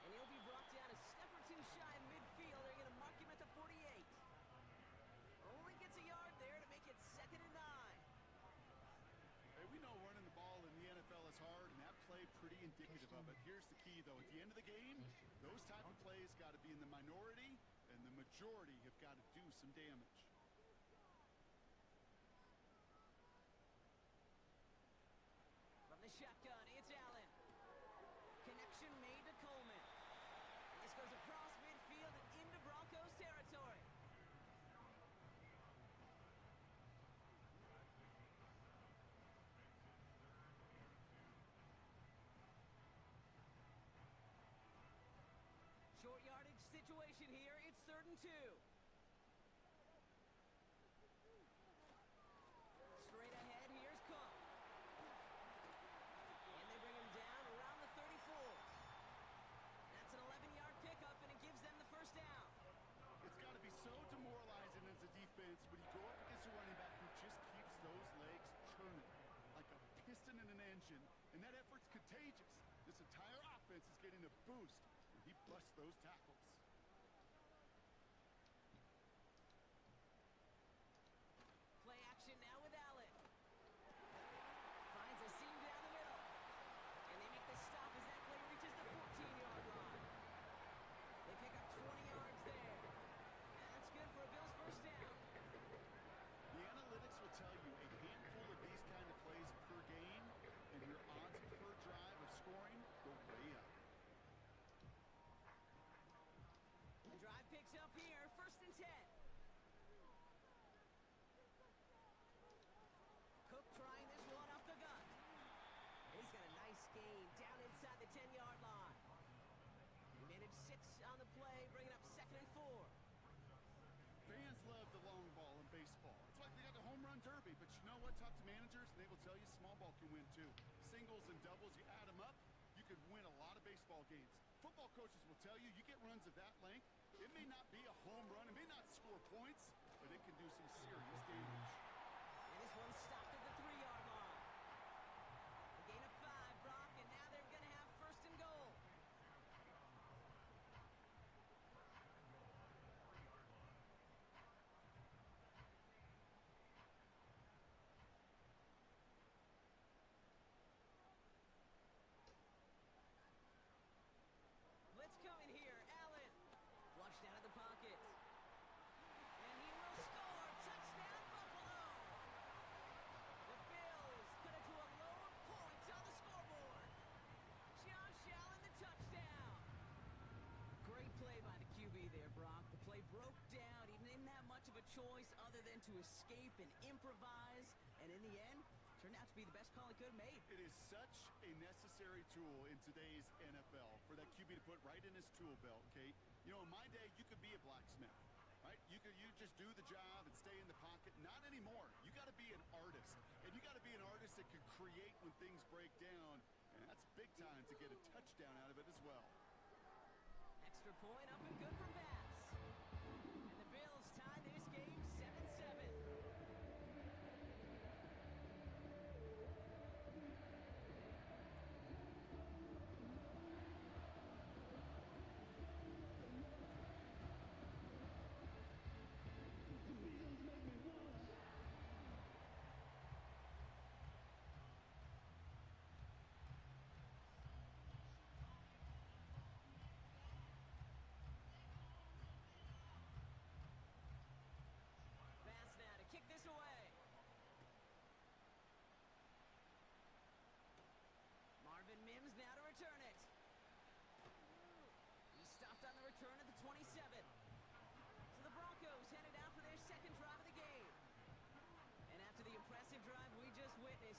And he'll be brought down a step or two shy of midfield. They're going to mark him at the 48. Only gets a yard there to make it 2nd and 9. Hey, we know running the ball in the NFL is hard, and that play pretty indicative of it. Here's the key, though. At the end of the game, those type of plays got to be in the minority, and the majority have got to do some damage. From the shotgun, it's Allen. Connection made to Coleman. And this goes across midfield and into Broncos territory. Short yardage situation here. It's 3rd and 2. Straight ahead, here's Cook. And they bring him down around the 34. That's an 11-yard pickup, and it gives them the first down. It's got to be so demoralizing as a defense when you go up against a running back who just keeps those legs churning like a piston in an engine, and that effort's contagious. This entire offense is getting a boost when he busts those tackles. Play action now with Allen. Finds a seam down the middle. And they make the stop as that play reaches the 14-yard line. They pick up 20 yards there. And that's good for a Bills first down. The analytics will tell you a handful of these kind of plays per game, and your odds per drive of scoring go way up. The drive picks up here, 1st and 10. Cook trying this one up the gut. He's got a nice gain down inside the 10-yard line. He managed 6 on the play, bringing up 2nd and 4. Fans love the long ball in baseball. It's like they got the home run derby, but you know what? Talk to managers, and they will tell you small ball can win too. Singles and doubles, you add them up, you could win a lot of baseball games. Football coaches will tell you, you get runs of that length, it may not be a home run, it may not score points, but it can do some serious damage. And this one stopped at the 3-yard line. A gain of 5, Brock, and now they're going to have 1st and goal. Blitz coming here. Allen flushed out of the pocket. And he will score. Touchdown, Buffalo. The Bills cut it to a load points on the scoreboard. Josh Allen, the touchdown. Great play by the QB there, Brock. The play broke down. He didn't have much of a choice other than to escape and improvise. And in the end, turned out to be the best call he could have made. It is such a necessary tool in today's NFL for that QB to put right in his tool belt, Kate. You know, in my day, you could be a blacksmith, right? You just do the job and stay in the pocket. Not anymore. You got to be an artist, and you got to be an artist that can create when things break down, and that's big time to get a touchdown out of it as well. Extra point up and good from Bass. And the Bills tie this game 7-7.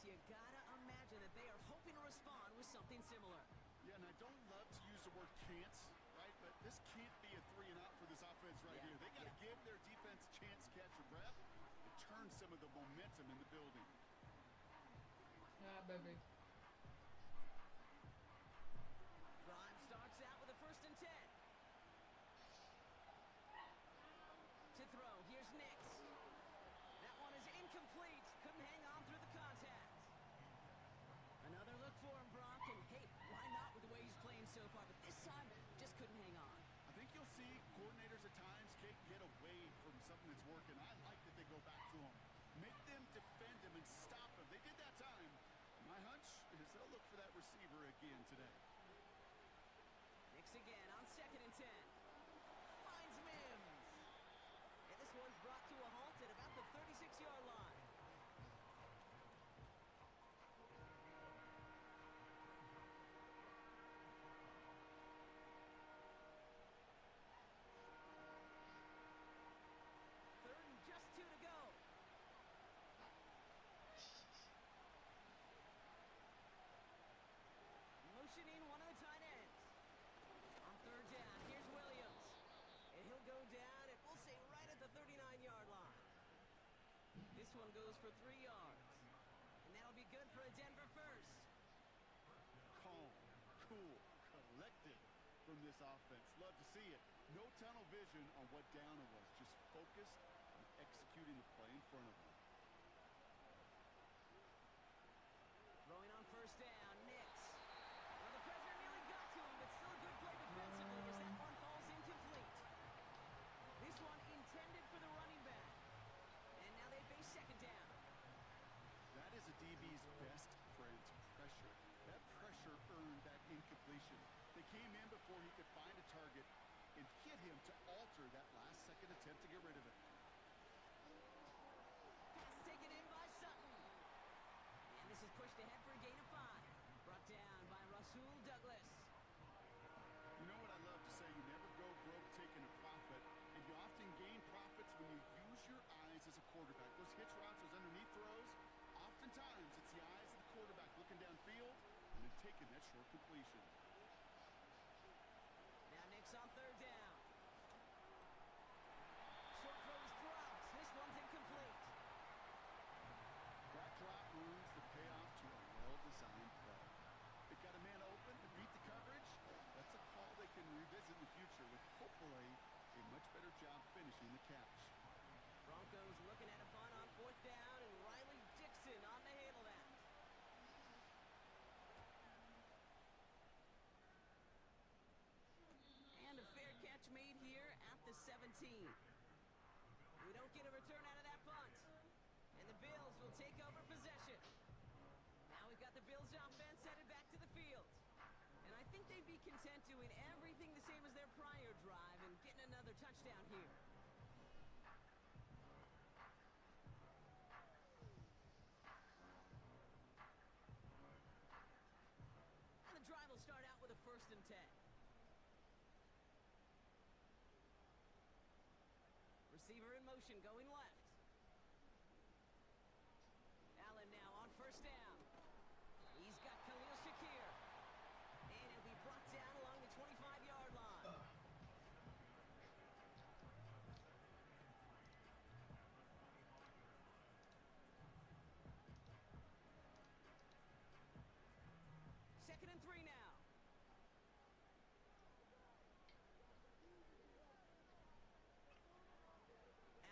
you gotta imagine that they are hoping to respond with something similar. Yeah, and I don't love to use the word can't, right? But this can't be a 3-and-out for this offense right here. They got to give their defense a chance to catch a breath and turn some of the momentum in the building. Yeah, baby. Drive starts out with a 1st and 10. To throw, here's Nix. That one is incomplete. Couldn't hang on through the contact. Another look for him, Brock, and hey, why not with the way he's playing so far? But this time, just couldn't hang on. I think you'll see coordinators at times can't get away from something that's working. I like that they go back to him. Make them defend him and stop him. They did that time. My hunch is they'll look for that receiver again today. Nix again on 2nd and 10. Finds Mims. And this one's brought to a halt at about the 36-yard line. Just 2 to go. Motioning one of the tight ends. On 3rd down, here's Williams. And he'll go down, and we'll say right at the 39-yard line. This one goes for 3 yards. And that'll be good for a Denver first. Calm, cool, collected from this offense. Love to see it. No tunnel vision on what down it was. Just focused on executing the play in front of them. Throwing on 1st down, Nix. Well, the pressure nearly got to him, but still a good play defensively as that one falls incomplete. This one intended for the running back. And now they face 2nd down. That is a DB's best friend, pressure. That pressure earned that incompletion. They came in before he could find a target and hit him to alter that last-second attempt to get rid of it. Pass taken in by Sutton. And this is pushed ahead for a gain of 5. Brought down by Rasul Douglas. You know what I love to say? You never go broke taking a profit, and you often gain profits when you use your eyes as a quarterback. Those hitch routes, those underneath throws, oftentimes it's the eyes of the quarterback looking downfield and then taking that short completion. Now Nix on 3rd down. Short throw is dropped. This one's incomplete. That drop ruins the payoff to a well-designed play. They got a man open to beat the coverage. That's a call they can revisit in the future with hopefully a much better job finishing the catch. Broncos looking at a punt on 4th down, and Riley Dixon on to handle that. And a fair catch made here at the 17. We don't get a return out of that punt. And the Bills will take over possession. Now we've got the Bills offense headed back to the field. And I think they'd be content doing everything the same as their prior drive and getting another touchdown here. And the drive will start out with a 1st and 10. Receiver in motion going left. Allen now on 1st down. He's got Khalil Shakir. And he'll be brought down along the 25-yard line. Second and 3 now.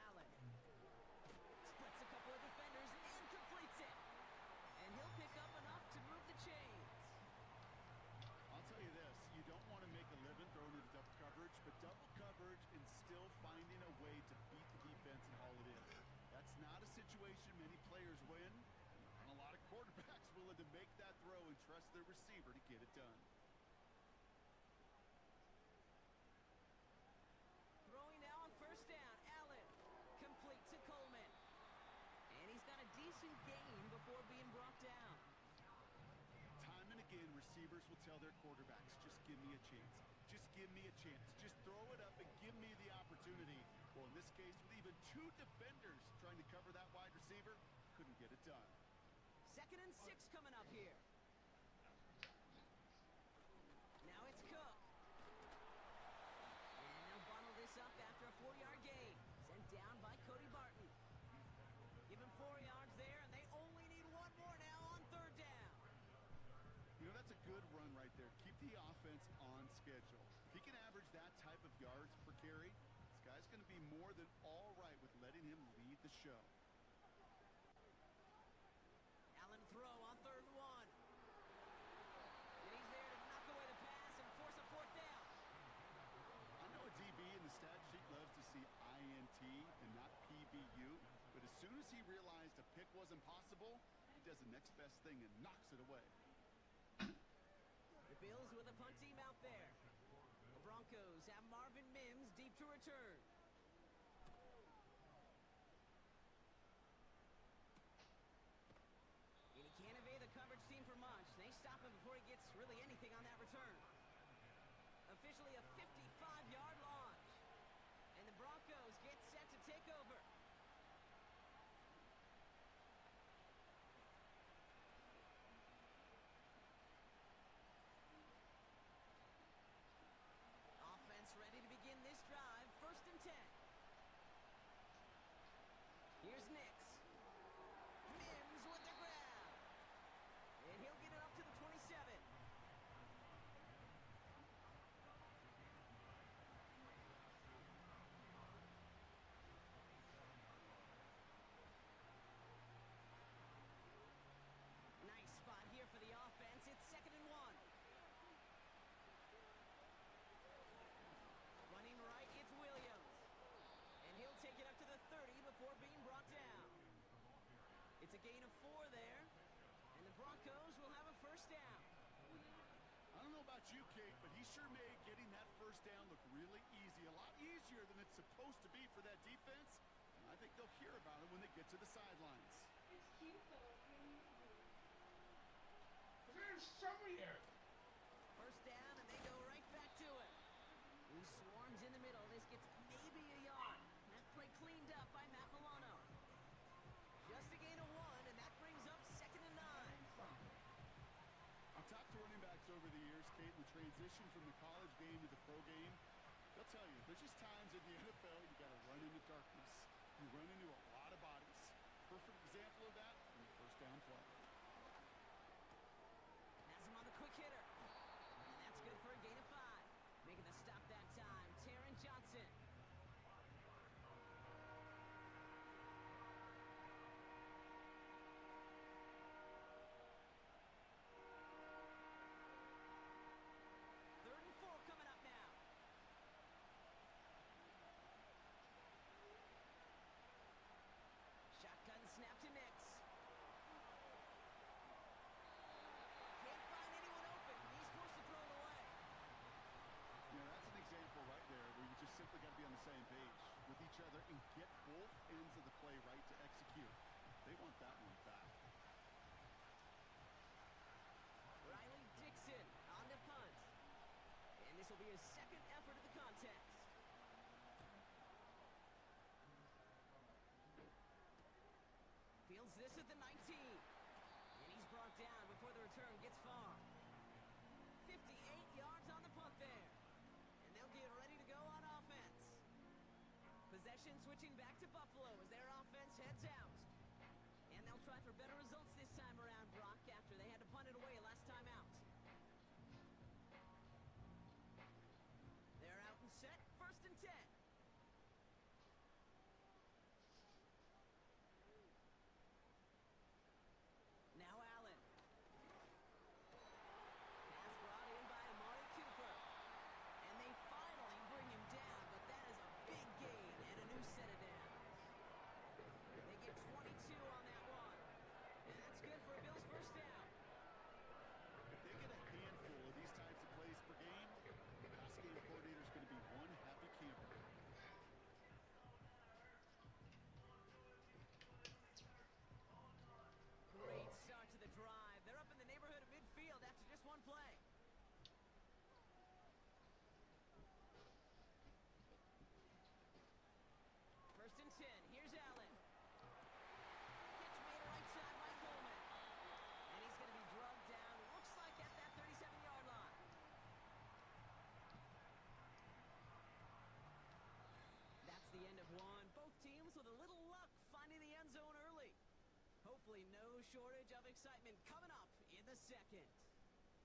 Allen splits a couple of defenders and completes it. And he'll pick up enough to move the chains. I'll tell you this, you don't want to make a living throwing into double coverage, but double coverage and still finding a way to beat the defense and haul it in. That's not a situation many players win, and a lot of quarterbacks willing to make that throw and trust their receiver to get it done. Throwing now on 1st down, Allen. Complete to Coleman. And he's got a decent gain before being brought down. Time and again, receivers will tell their quarterbacks, just give me a chance. Just give me a chance. Just throw it up and give me the opportunity. Well, in this case, with even 2 defenders trying to cover that wide receiver, couldn't get it done. 2nd and 6 coming up here. Now it's Cook. And they'll bundle this up after a 4-yard gain. Sent down by Cody Barton. Give him 4 yards there, and they only need 1 more now on 3rd down. You know, that's a good run right there. Keep the offense on schedule. If he can average that type of yards per carry, this guy's going to be more than all right with letting him lead the show. Allen throw on 3rd and 1. And he's there to knock away the pass and force a 4th down. I know a DB in the stat sheet loves to see INT and not PBU, but as soon as he realized a pick wasn't possible, he does the next best thing and knocks it away. The Bills with a punt team out there. The Broncos have Marvin Mims deep to return. And he can't evade the coverage team for much. They stop him before he gets really anything on that return. Officially a 55-yard launch. And the Broncos get set to take over. Offense ready to begin this drive. 1st and 10. Here's Nix. Mims with the grab. And he'll get it up to the 27. Nice spot here for the offense. It's 2nd and 1. Running right, it's Williams. And he'll take it up to the 30 before being brought down. It's a gain of 4 there. And the Broncos will have a 1st down. I don't know about you, Kate, but he sure made getting that 1st down look really easy. A lot easier than it's supposed to be for that defense. And I think they'll hear about it when they get to the sidelines. It's cute though. There's somebody there. 1st down, and they go right back to it. He swarms in the middle. This gets maybe a yard. That play cleaned up by Matt Milano. Just a gain of 1, and that brings up 2nd and 9. I've talked to running backs over the years, Kate, the transition from the college game to the pro game. They'll tell you, there's just times in the NFL you got to run into darkness. You run into a lot of bodies. Perfect example of that in the 1st down play. Has him on the quick hitter. And that's good for a gain of 5. Making the stop that time, Taron Johnson. Third and 4 coming up now. Shotgun snap to Nix. Can't find anyone open. He's forced to throw it away. You know, that's an example right there where you just simply got to be on the same page with each other and get both ends of the play right to execute. They want that one back. Riley Dixon on the punt. And this will be his 2nd effort of the contest. Fields this at the 19. And he's brought down before the return gets far. 58 yards on the punt there. And they'll get ready to go on offense. Possession switching back to Buffalo as their offense heads out. And they'll try for better results this time around, Brock, after they had to punt it away last time out. They're out and set. 1st and 10. Now Allen. Pass brought in by Amari Cooper. And they finally bring him down, but that is a big gain and a new set of downs. They get 22 on that one. And that's good for a Bills Hopefully no shortage of excitement coming up in the second.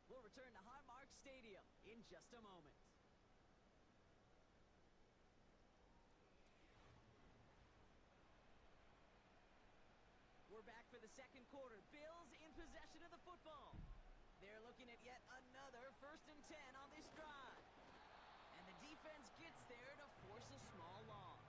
We'll return to Highmark Stadium in just a moment. We're back for the second quarter. Bills in possession of the football. They're looking at yet another 1st and 10 on this drive. And the defense gets there to force a small loss.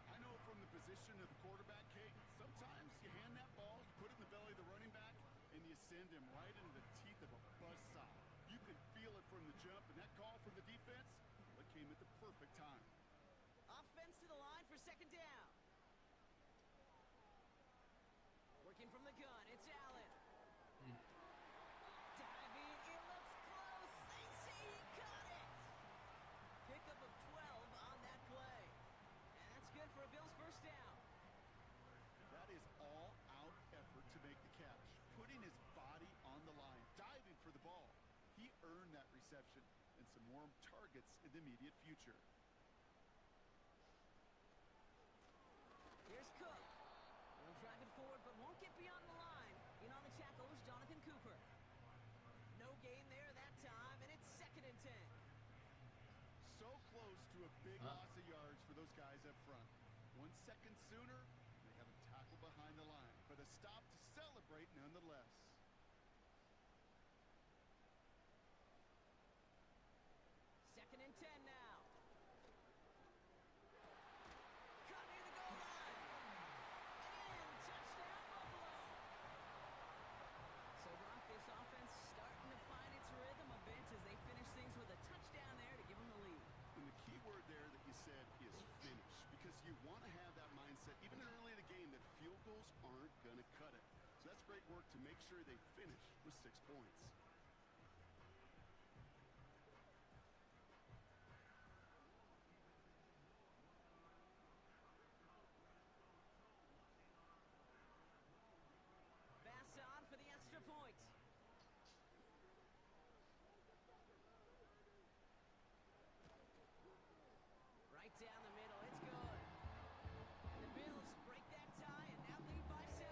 I know from the position of the quarterback, Kate, sometimes you hand that ball, you put it in the belly of the running back, and you send him right into the teeth of a buzzsaw. You can feel it from the jump, and that call from the defense, it came at the perfect time. Offense to the line for 2nd down. Working from the gun, it's Allen. Diving, it looks close. They say he caught it. Pickup of 12 on that play. And that's good for a Bills 1st down. That is all-out effort to make the catch, putting his body on the line, diving for the ball. He earned that reception and some more targets in the immediate future. Here's Cook. He'll drive it forward, but won't get beyond the line. In on the tackle is Jonathan Cooper. No gain there that time, and it's 2nd and 10. So close to a big loss of yards for those guys up front. 1 second sooner, they have a tackle behind the line, but a stop to celebrate nonetheless. Second and 10 now. Cut near the goal line. And in, touchdown Buffalo. So Brock, this offense starting to find its rhythm a bit as they finish things with a touchdown there to give them the lead. And the key word there that you said is finish, because you want to have that mindset, even early in the game, that field goals aren't going to cut it. So that's great work to make sure they finish with 6 points. Pass on for the extra point. Right down the middle, it's good. And the Bills break that tie and now lead by 7.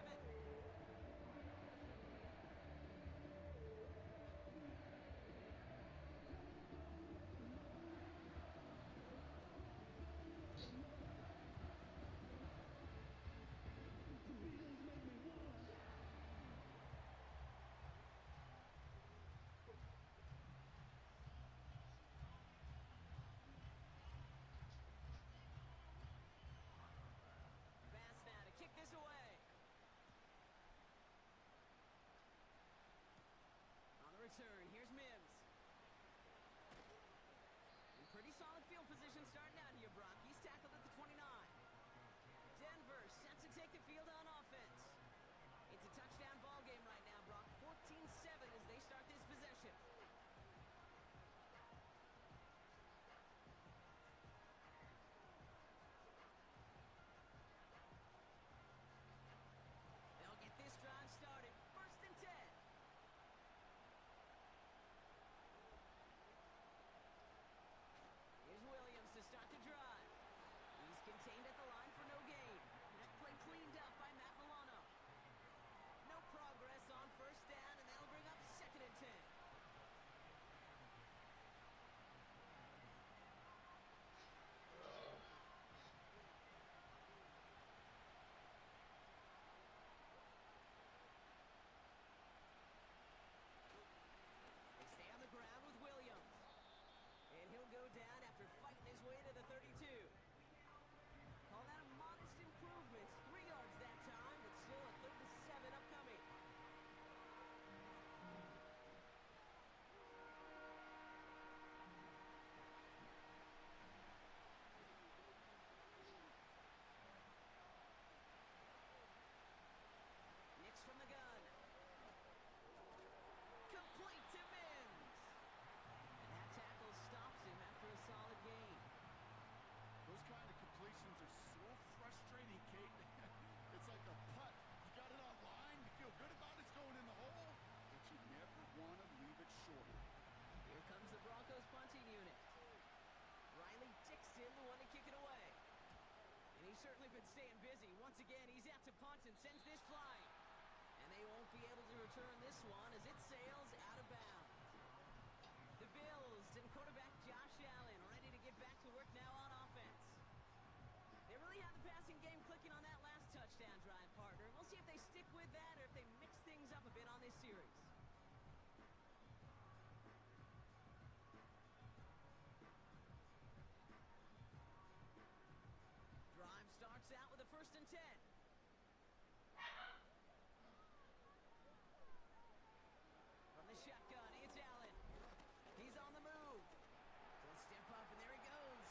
staying busy. Once again, he's out to punt and sends this flying. And they won't be able to return this one as it sails out of bounds. The Bills and quarterback Josh Allen ready to get back to work now on offense. They really have the passing game clicking on that last touchdown drive, partner. We'll see if they stick with that or if they mix things up a bit on this series. Drive starts out with a 1st and 10. From the shotgun, it's Allen. He's on the move. He'll step up, and there he goes.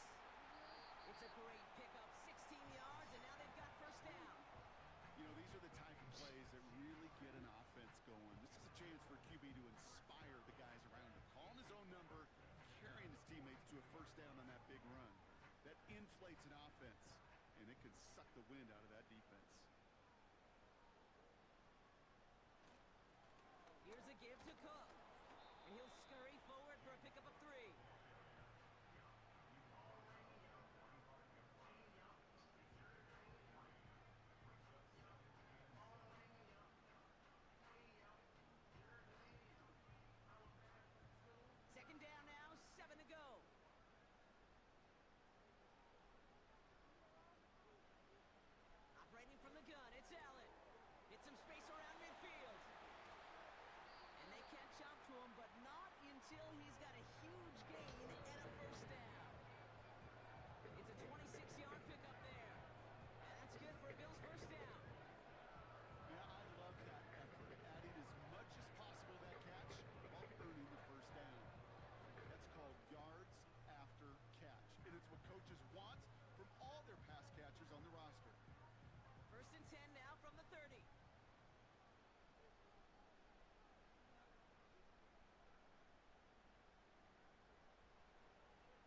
It's a great pickup, 16 yards, and now they've got 1st down. You know, these are the type of plays that really get an offense going. This is a chance for QB to inspire the guys around him. Calling his own number, carrying his teammates to a 1st down on that big run. That inflates an offense, and it can suck the wind out of that defense. Here's a give to Cook, and he'll scurry forward for a pickup of 3. Second down now, 7 to go. Operating from the gun, it's Allen. Hits some space around midfield. And they catch up to him, but not until he's got a huge gain and a 1st down. It's a 26-yard pickup there. And that's good for a Bills 1st down. Yeah, I love that effort, adding as much as possible to that catch while earning the 1st down. That's called yards after catch, and it's what coaches want from all their pass catchers on the roster. 1st and 10 now from the 30.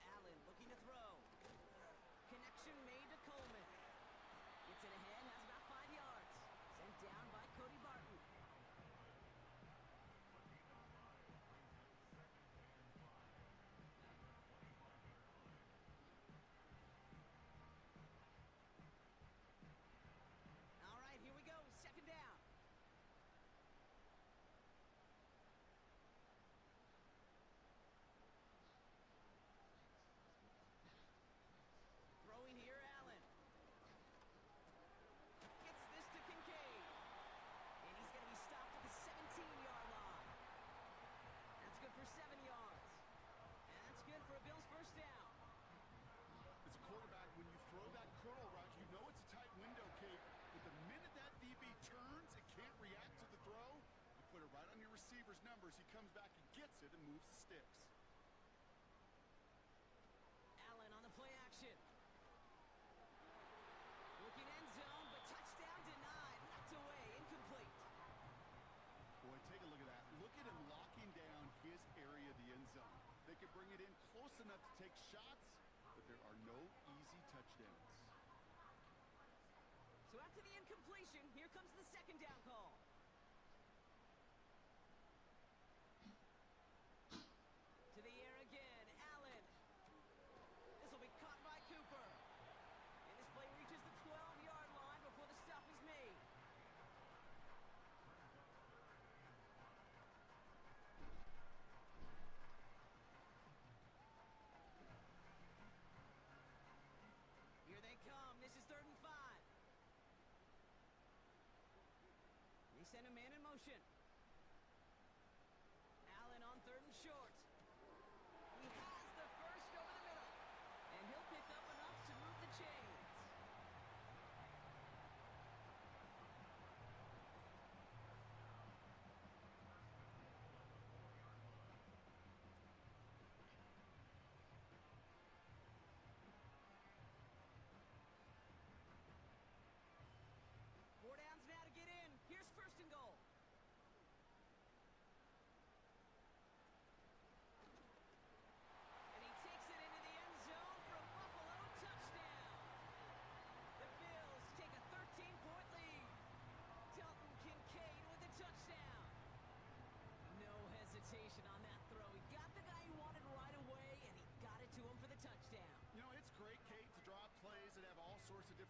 Allen looking to throw. Connection made to Coleman. Gets it ahead, has about 5 yards. Sent down by Cody Barton. All right, here we go. 2nd down. Throwing here, Allen. Gets this to Kincaid. And he's going to be stopped at the 17-yard line. That's good for 7 yards. And that's good for a Bills 1st down. As a quarterback, when you throw that curl route, you know it's a tight window, Kate. But the minute that DB turns and can't react to the throw, you put it right on your receiver's numbers. He comes back and gets it and moves the sticks. Allen on the play action. Looking end zone, but touchdown denied. Knocked away, incomplete. Boy, take a look at that. Look at him locking down his area of the end zone. They could bring it in close enough to take shots, but there are no easy touchdowns. So after the incompletion, here comes the 2nd down call. To the air again, Allen. This will be caught by Cooper. And this play reaches the 12-yard line before the stop is made. Here they come. This is 3rd and 5. They send a man in motion. Allen on 3rd and short. He has the 1st over the middle. And he'll pick up enough to move the chains. Four downs now to get in. Here's 1st and goal.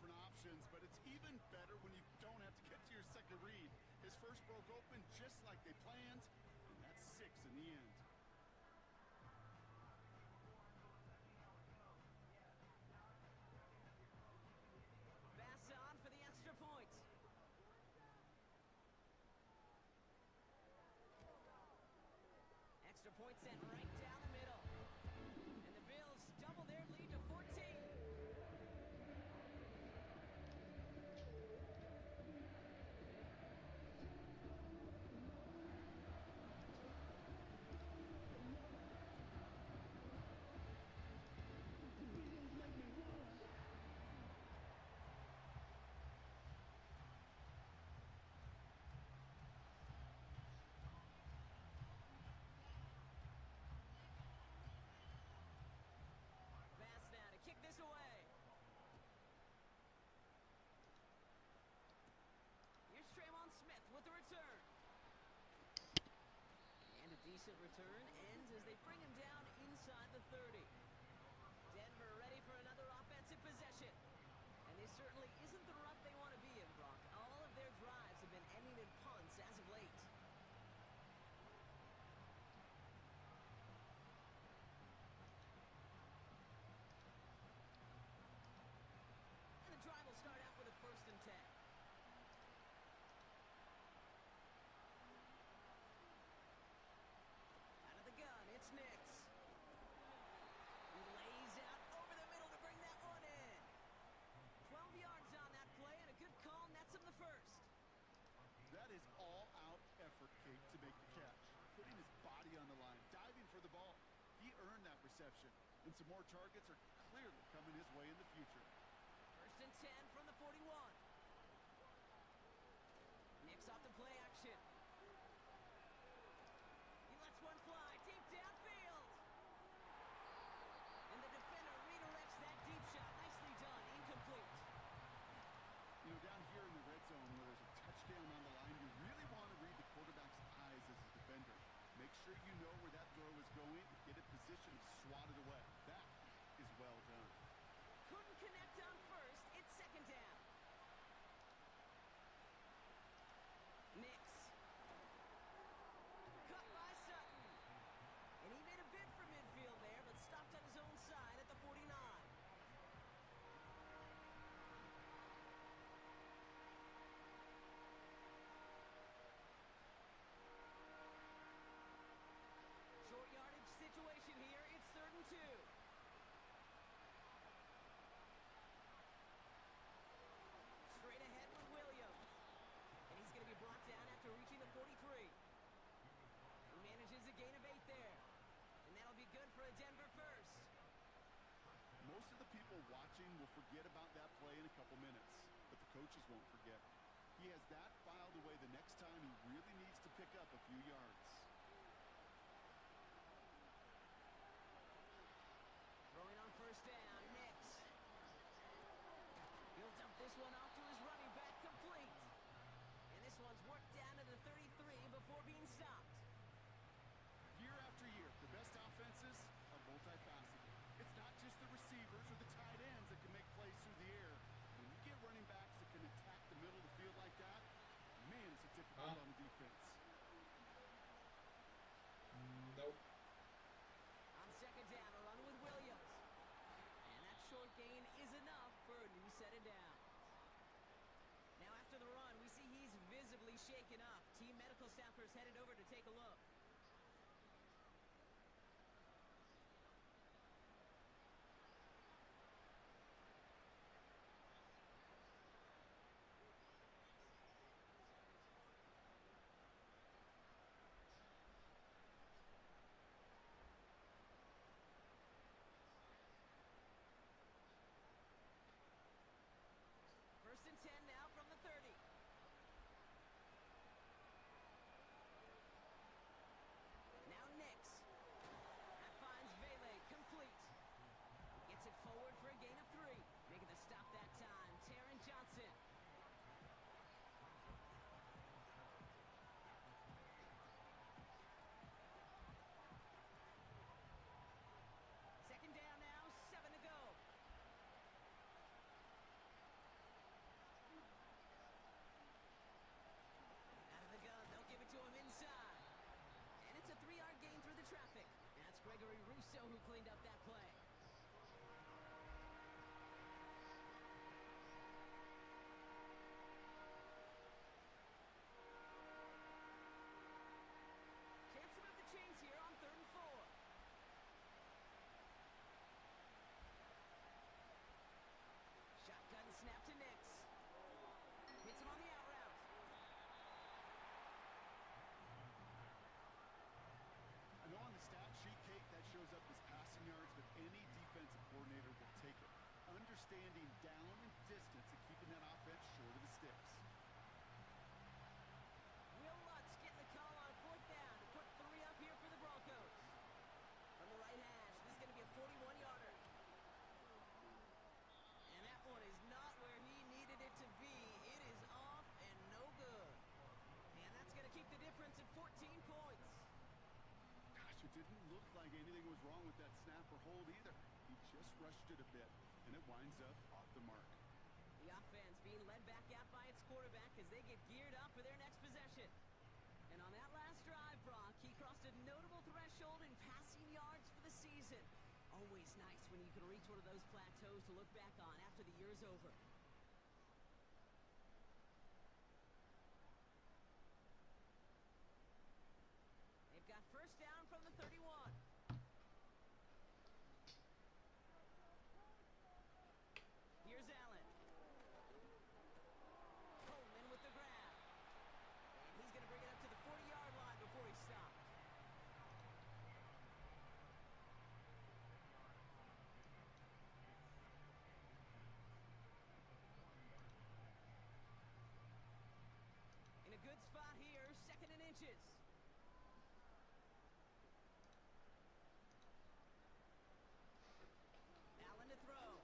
different options, but it's even better when you don't have to get to your second read. His first broke open just like they planned, and that's 6 in the end. Pass on for the extra point. Extra point sent right down the middle. And the Bills double their lead to 14. Pass now to kick this away. Here's Smith with the return. And a decent return ends as they bring him down inside the 30. Denver ready for another offensive possession. And this certainly isn't the rut they want to be in, Brock. All of their drives have been ending in punts as of late. And the drive will start out with a 1st and 10. Out of the gun, it's Nix. He lays out over the middle to bring that one in. 12 yards on that play, and a good call nets him the first. That is all-out effort, Kate, to make the catch. Putting his body on the line, diving for the ball. He earned that reception, and some more targets are clearly coming his way in the future. 1st and 10 from the 41. Nix off the play action. He lets one fly deep downfield. And the defender redirects that deep shot. Nicely done. Incomplete. You know, down here in the red zone where there's a touchdown on the line, you really want to read the quarterback's eyes as a defender. Make sure you know where that throw is going, get it positioned, swat it away. That is well done. Couldn't connect on 1st. It's 2nd down. Nix. Cut by Sutton. And he made a bid for midfield there, but stopped on his own side at the 49. Short yardage situation here. It's 3rd and 2. Straight ahead with Williams. And he's going to be brought down after reaching the 43. He manages a gain of 8 there. And that'll be good for a Denver first. Most of the people watching will forget about that play in a couple minutes, but the coaches won't forget. He has that filed away the next time he really needs to pick up a few yards. Throwing on 1st down, Nix. He'll dump this one off to his running back, complete. And this one's worked down to the 33 before being stopped. Year after year, the best offenses are multifaceted. It's not just the receivers or the tight ends that can make plays through the air. When you get running backs that can attack the middle of the field like that, man, it's a difficult on the defense. Nope. On 2nd down, a run with Williams. And that short gain is enough for a new set of downs. Now after the run, we see he's visibly shaken up. Team medical staffers headed over to take a look. First and 10 now from the 30. didn't look like anything was wrong with that snap or hold either. He just rushed it a bit, and it winds up off the mark. The offense being led back out by its quarterback as they get geared up for their next possession. And on that last drive, Brock, he crossed a notable threshold in passing yards for the season. Always nice when you can reach one of those plateaus to look back on after the year's over. They've got first down from the 31. Here's Allen. Coleman with the grab. And he's going to bring it up to the 40-yard line before he stops. In a good spot here, 2nd and inches. Allen to throw.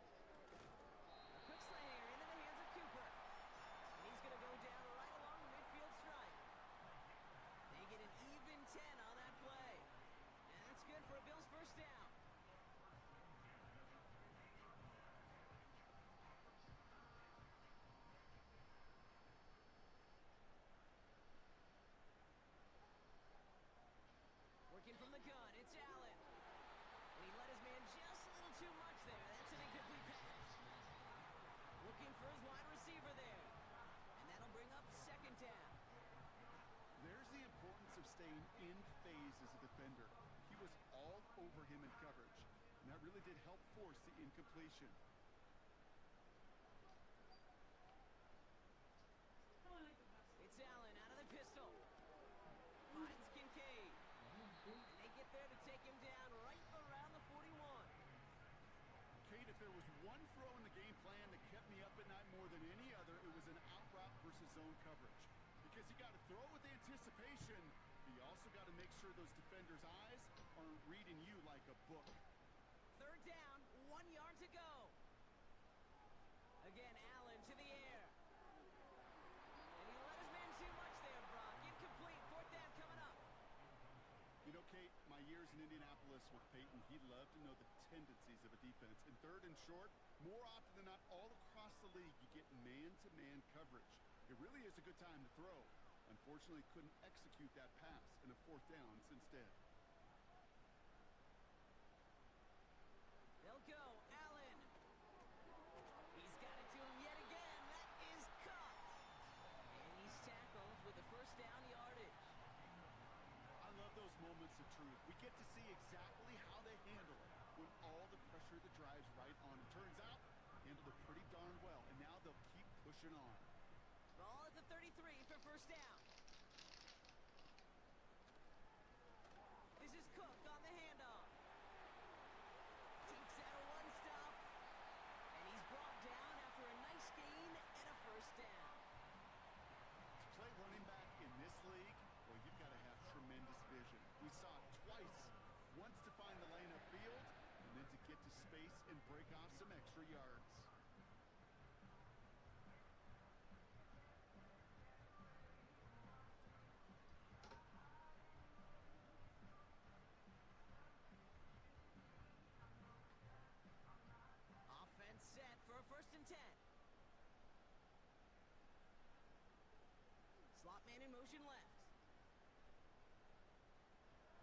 A quick slant here into the hands of Cooper. And he's going to go down right along the midfield stripe. They get an even 10 on that play. And that's good for a Bills first down. Working from the gun, it's Allen. And he let his man just a little too much there. That's an incomplete pass. Looking for his wide receiver there. And that'll bring up 2nd down. There's the importance of staying in phase as a defender. He was all over him in coverage, and that really did help force the incompletion. It's Allen out of the pistol. Finds Kincaid. And they get there to take him down right around the 41. Kate, if there was one throw in the game plan that kept me up at night more than any other, it was an out route versus zone coverage. Because you got to throw with anticipation, but you also got to make sure those defenders' eyes aren't reading you like a book. 3rd down, 1 yard to go. Again, Allen to the air. And he let his man too much there, Brock. Incomplete, 4th down coming up. You know, Kate, my years in Indianapolis with Peyton, he loved to know the tendencies of a defense. In 3rd and short, more often than not, all across the league, you get man-to-man coverage. It really is a good time to throw. Unfortunately, couldn't execute that pass in a 4th downs instead. They'll go, Allen. He's got it to him yet again. That is caught. And he's tackled with the first down yardage. I love those moments of truth. We get to see exactly how they handle it when all the pressure that drives right on. It turns out, handled it pretty darn well, and now they'll keep pushing on. Ball at the 33 for first down. This is Cook on the handoff. Takes out a one-stop, and he's brought down after a nice gain and a first down. To play running back in this league, well, you've got to have tremendous vision. We saw it twice. Once to find the lane upfield, and then to get to space and break off some extra yards. Offense set for a 1st and 10. Slot man in motion left.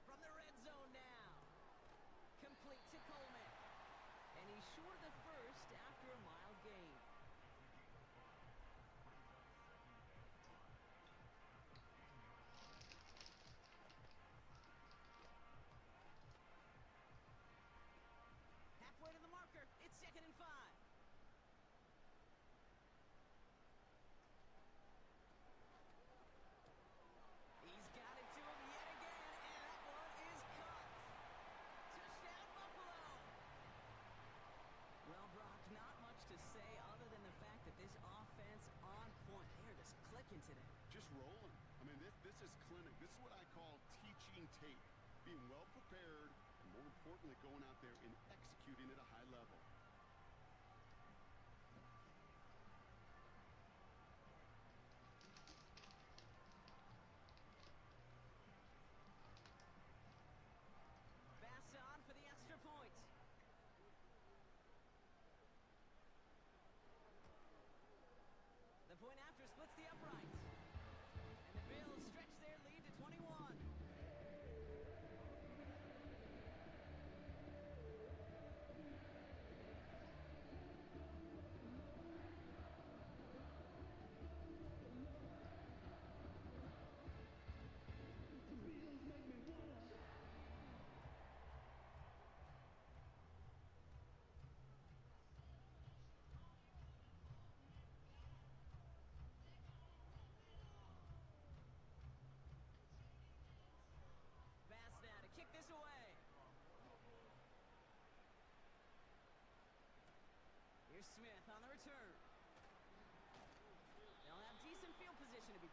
From the red zone now. Complete to Coleman. And he's short of the first after a mild gain. Halfway to the marker. It's 2nd and 5. He's got it to him yet again, and that one is caught. Touchdown, Buffalo. Well, Brock, not much to say other than the fact that this offense on point. They're just clicking today. Just rolling. I mean, this is clinic. This is what I call teaching tape. Being well prepared, and more importantly, going out there and executing at a high level.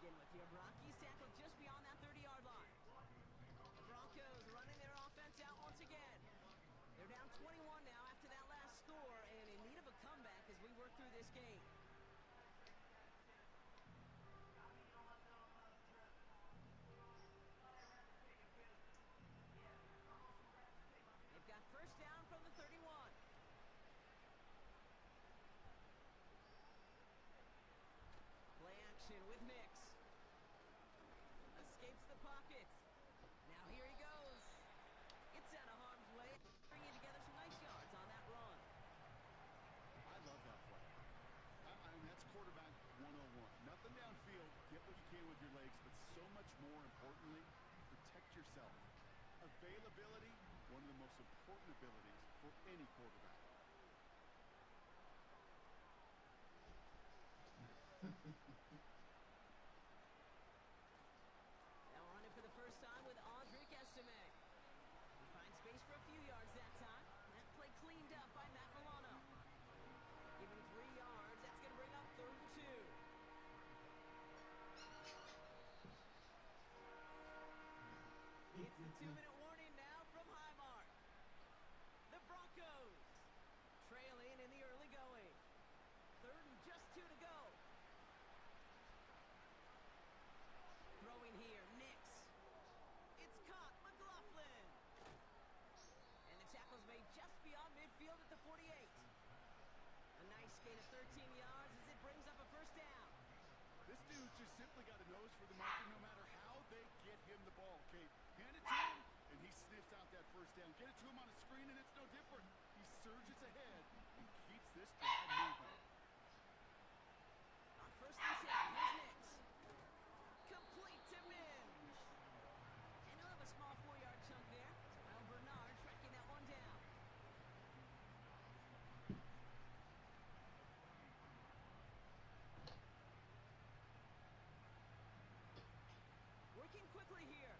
begin with here, Brock. He's tackled just beyond that 30-yard line. The Broncos running their offense out once again. They're down 21 now after that last score and in need of a comeback as we work through this game. They've got first down from the 31. Play action with Nix. Escapes the pocket. Now here he goes. Gets out of harm's way, bringing together some nice yards on that run. I love that play. I mean, that's quarterback 101. Nothing downfield, get what you can with your legs, but so much more importantly, protect yourself. Availability, one of the most important abilities for any quarterback. Now running for the first time with Audric Estime. He finds space for a few yards that time. That play cleaned up by Matt Milano. Given 3 yards, that's going to bring up 3rd and 2. It's the 2-minute warning now from Highmark. The Broncos trailing in the early going. 3rd and just 2 to go. Throwing here, Nix. It's caught, McLaughlin. And the tackle's made just beyond midfield at the 48. A nice gain of 13 yards as it brings up a first down. This dude just simply got a nose for the marker no matter how they get him the ball, Kate. Hand it to him, and he sniffs out that first down. Get it to him on a screen, and it's no different. He surges ahead and keeps this drive moving. On 1st and 10, here's Nix. Complete to Mims. And he'll have a small 4-yard chunk there. Terrell Bernard tracking that one down. Working quickly here.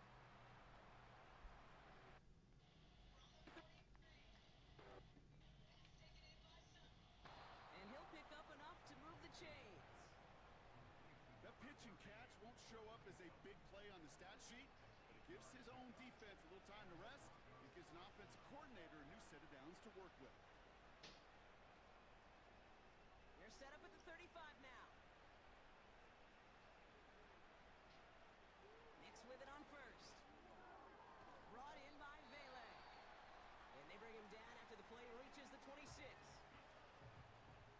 And he'll pick up enough to move the chains. That pitch and catch won't show up as a big play on the stat sheet, but it gives his own defense a little time to rest. It gives an offensive coordinator a new set of downs to work with. They're set up at the 35 now. Nix with it on 1st. Brought in by Vele. And they bring him down after the play reaches the 26.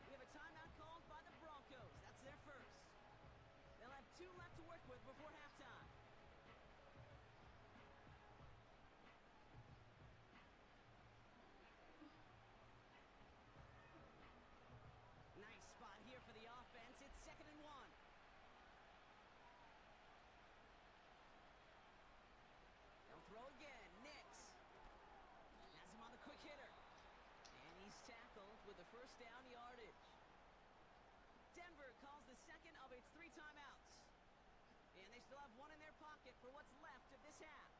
We have a timeout called by the Broncos. That's their first. They'll have 2 left to work with before halftime. Nice spot here for the offense. It's 2nd and 1. They'll throw again. Nix has him on the quick hitter. And he's tackled with the first down yardage. Denver calls the second of its 3 timeouts. And they still have 1 in their pocket for what's left of this half.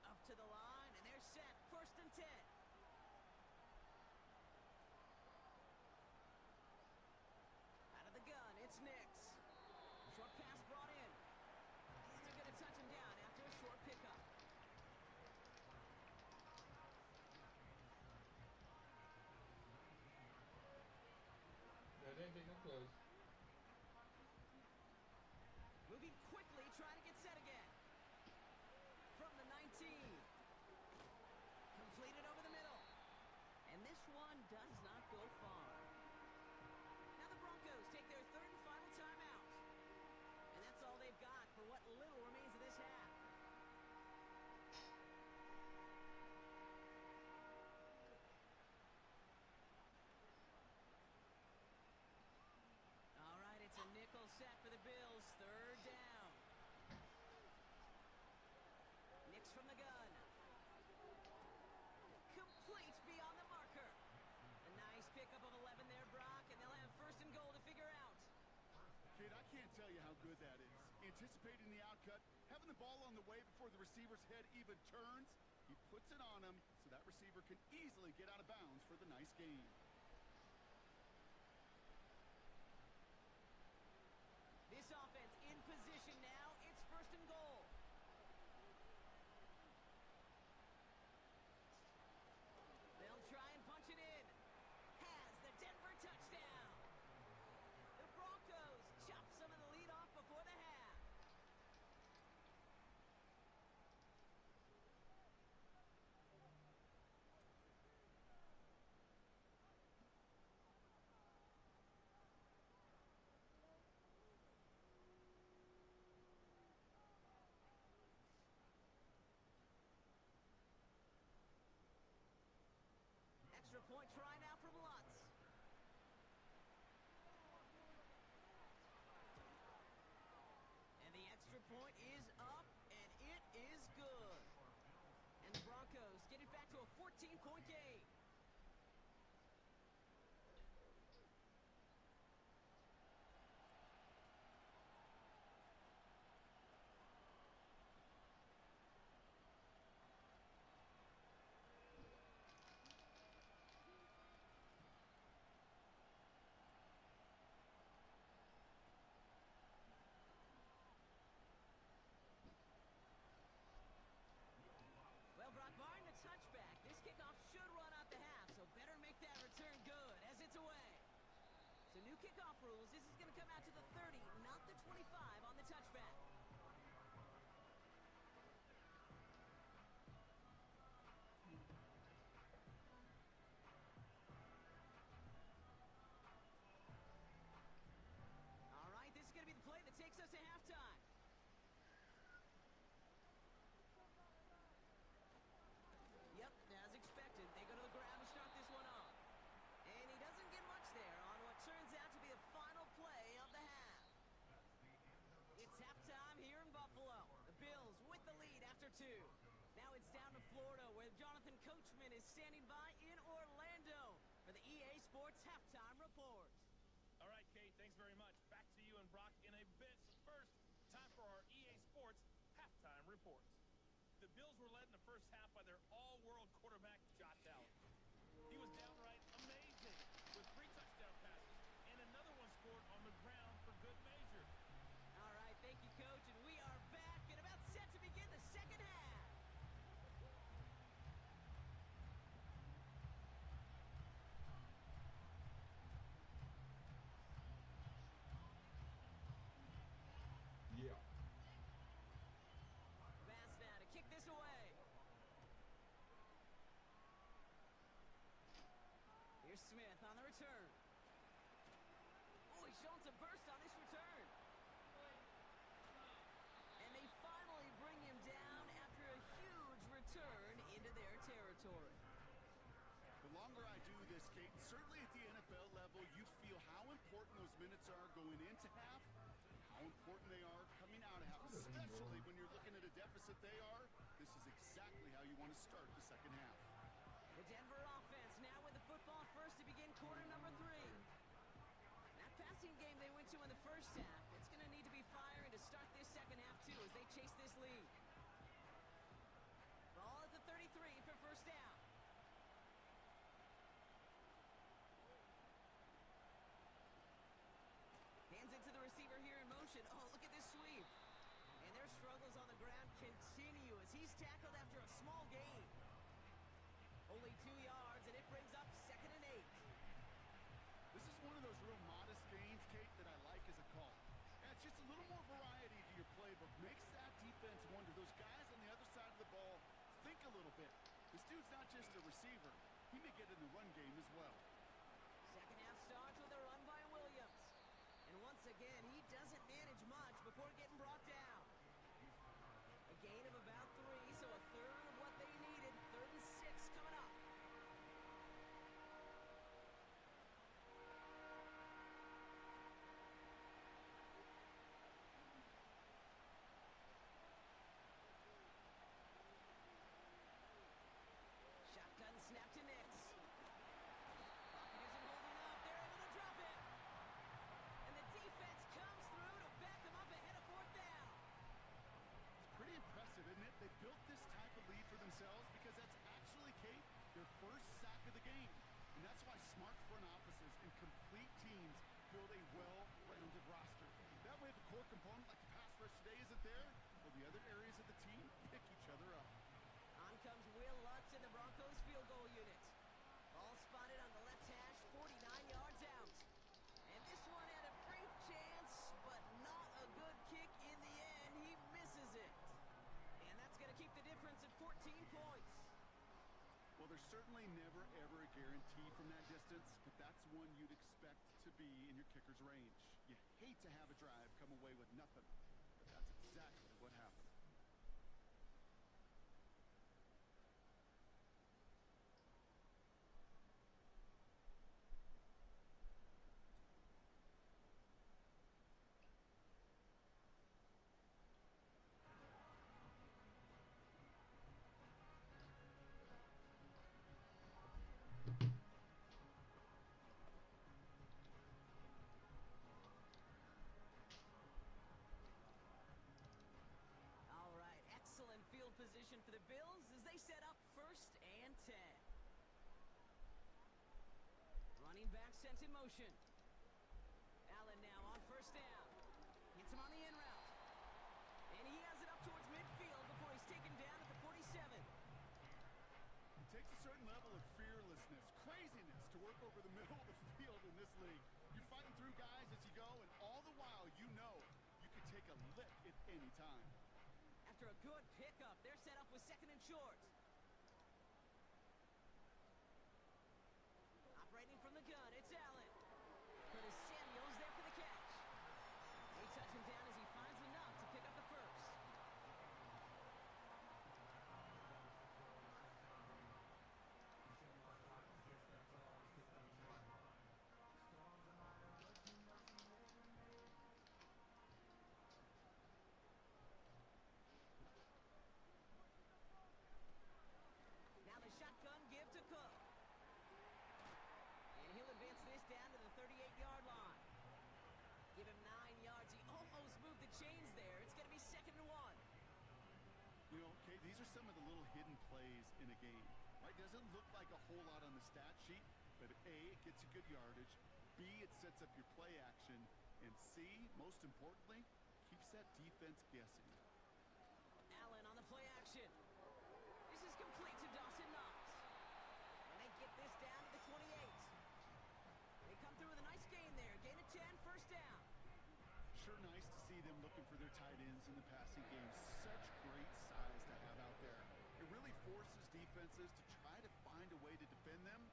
Up to the line, and they're set. 1st and 10. Out of the gun, it's Nix. Short pass brought in. And they're going to touch him down after a short pickup. That didn't take no close. Moving quickly, trying to get set again. From the 19. Completed over the middle. And this one does not go far. Now the Broncos take their 3rd and final timeout. And that's all they've got for what little remains of this half. All right, it's a nickel set for the Bills. 3rd down. Nix from the gun. Complete beyond the marker. A nice pickup of 11 there, Brock, and they'll have 1st and goal to figure out. Kid, I can't tell you how good that is. Anticipating the outcut, having the ball on the way before the receiver's head even turns, he puts it on him so that receiver can easily get out of bounds for the nice gain. This offense in position now. It's 1st and goal. They'll try and punch it in. Has the Denver touchdown. The Broncos chop some of the lead off before the half. Extra point try now from Lutz. And the extra point is up, and it is good. And the Broncos get it back to a 14-point game. Well, Brock Martin, a touchback. This kickoff should run out the half, so better make that return good as it's away. So new kickoff rules. This is going to come out to the 30, not the 25 on the touchback. All right, this is going to be the play that takes us to halftime. Yep, as expected, they go to the ground to start this one off. And he doesn't get much there on what turns out to be the final play of the half. It's halftime here in Buffalo. The Bills with the lead after 2. Now it's down to Florida, where Jonathan Coachman is standing by in Orlando for the EA Sports Halftime Report. All right, Kate, thanks very much. Back to you and Brock in a bit. But first, time for our EA Sports Halftime Reports. The Bills were led in the first half by their all-world quarterback, Josh Allen. He was downright amazing with 3 touchdown passes and another one scored on the ground for good measure. All right, thank you, Coach, and we are back and about set to begin the second half. Yeah. Pass now to kick this away. Here's Smith on the return. Oh, he's showing some burst on this return. And they finally bring him down after a huge return into their territory. The longer I do this, Kate, certainly at the NFL level, you feel how important those minutes are going into half, how important they are coming out of half, especially when you're looking at a deficit they are. This is exactly how you want to start the second half. The Denver offense now with the football first to begin quarter number 3. That passing game they went to in the first half, it's going to need to be firing to start this second half too as they chase this lead. Ball at the 33 for first down. Hands it to the receiver here in motion. Oh, look at this sweep. And their struggles on the ground continue as he's tackled after a small gain. Only 2 yards, and it brings up 2nd and 8. This is one of those real modest gains, Kate, that I like as a call. And it's just a little more variety to your playbook. Makes that defense wonder. Those guys on the other side of the ball think a little bit. This dude's not just a receiver. He may get in the run game as well. Second half starts with a run by Williams. And once again, he doesn't manage much before getting brought down. A gain of about 3, so a third of what they needed. 3rd and 6 coming up. Shotgun snap to Nix. Pocket isn't holding up. They're able to drop it. And the defense comes through to back them up ahead of 4th down. That's why smart front offices and complete teams build a well-rounded roster. That way, if a core component like the pass rush today isn't there, well, the other areas of the team pick each other up. On comes Will Lutz in the Broncos field goal unit. Ball spotted on the left hash, 49 yards out. And this one had a brief chance, but not a good kick in the end. He misses it. And that's going to keep the difference at 14 points. Well, there's certainly never, ever a guarantee from that distance, but that's one you'd expect to be in your kicker's range. You hate to have a drive come away with nothing, but that's exactly what happened. All right, excellent field position for the Bills as they set up 1st and 10. Running back sent in motion. Allen now on 1st down. Hits him on the in route. And he has it up towards midfield before he's taken down at the 47. It takes a certain level of fearlessness, craziness to work over the middle of the field in this league. You're fighting through guys as you go, and all the while you know you can take a lick at any time. After a good pickup, they're set up with 2nd and short. Operating from the gun, it's Allen. Curtis Samuel's there for the catch. They touch him down as he finds enough to pick up the 1st. Now the shotgun give to Cook. And he'll advance this down to the 38-yard line. Give him 9 yards. He almost moved the chains there. It's going to be 2nd and 1. You know, Kate, these are some of the little hidden plays in a game, right? Doesn't look like a whole lot on the stat sheet, but A, it gets you good yardage, B, it sets up your play action, and C, most importantly, keeps that defense guessing. Allen on the play action. This is complete to Dawson Knox. And they get this down to the 28. They come through with a nice gain there. Gain of 10, 1st down. Sure nice to see them looking for their tight ends in the passing game. Such great size to have out there. It really forces defenses to try to find a way to defend them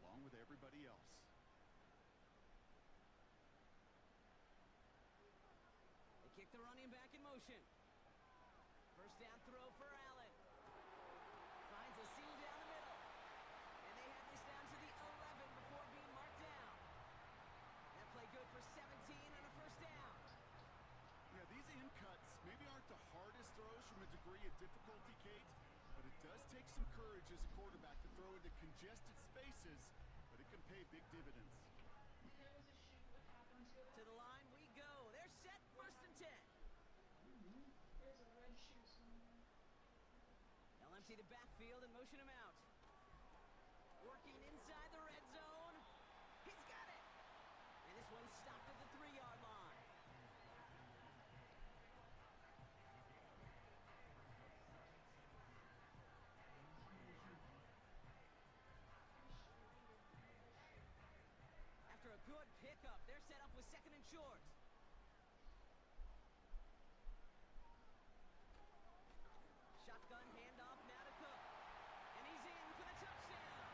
along with everybody else. They kick the running back in motion. 1st down throw for Allen. Finds a seam down the middle. And they have this down to the 11 before being marked down. That play good for 17 and a 1st down. Yeah, these in cuts maybe aren't the hardest throws from a degree of difficulty, Kate, but it does take some courage as a quarterback to throw into congested spaces, but it can pay big dividends. To the line we go. They're set, 1st and 10. There's a red shoe somewhere. They'll empty the backfield and motion him out. Working inside the red zone. He's got it. And this one's stopped at the 3-yard line. After a good pickup, they're set up with 2nd and short. Shotgun handoff now to Cook. And he's in for the touchdown.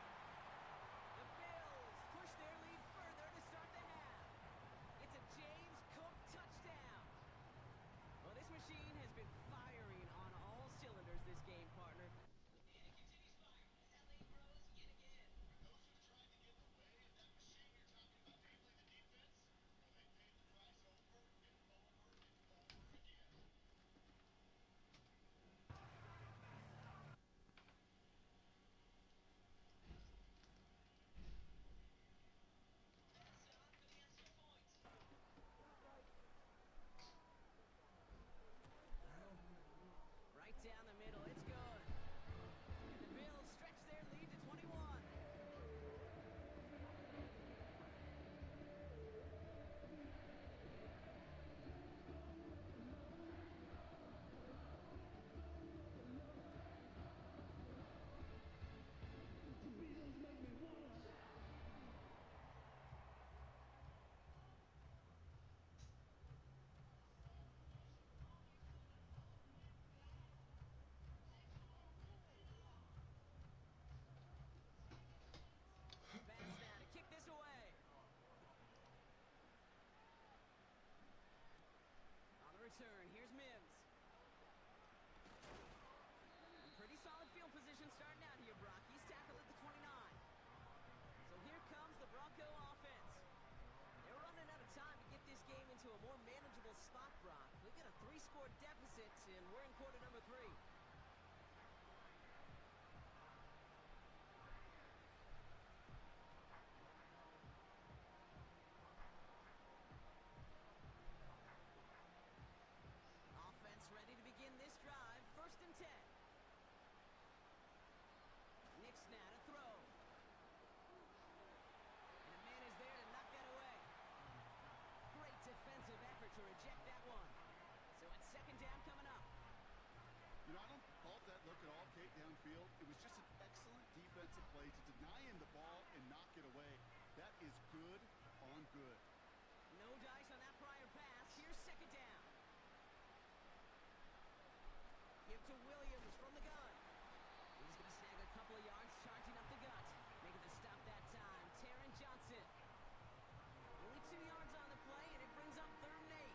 The Bills push their lead further to start the half. It's a James Cook touchdown. Well, this machine has been firing on all cylinders this game, partner. 3-score deficit, and we're in quarter number 3. Offense ready to begin this drive. 1st and 10. Nick's now to throw. And a man is there to knock that away. Great defensive effort to reject that one. So it's 2nd down coming up. You know, I don't fault that look at all, Kate, downfield. It was just an excellent defensive play to deny him the ball and knock it away. That is good on good. No dice on that prior pass. Here's 2nd down. Give to Williams from the gun. He's going to snag a couple of yards, charging up the gut. Making the stop that time, Taron Johnson. Only 2 yards on the play, and it brings up 3rd and 8.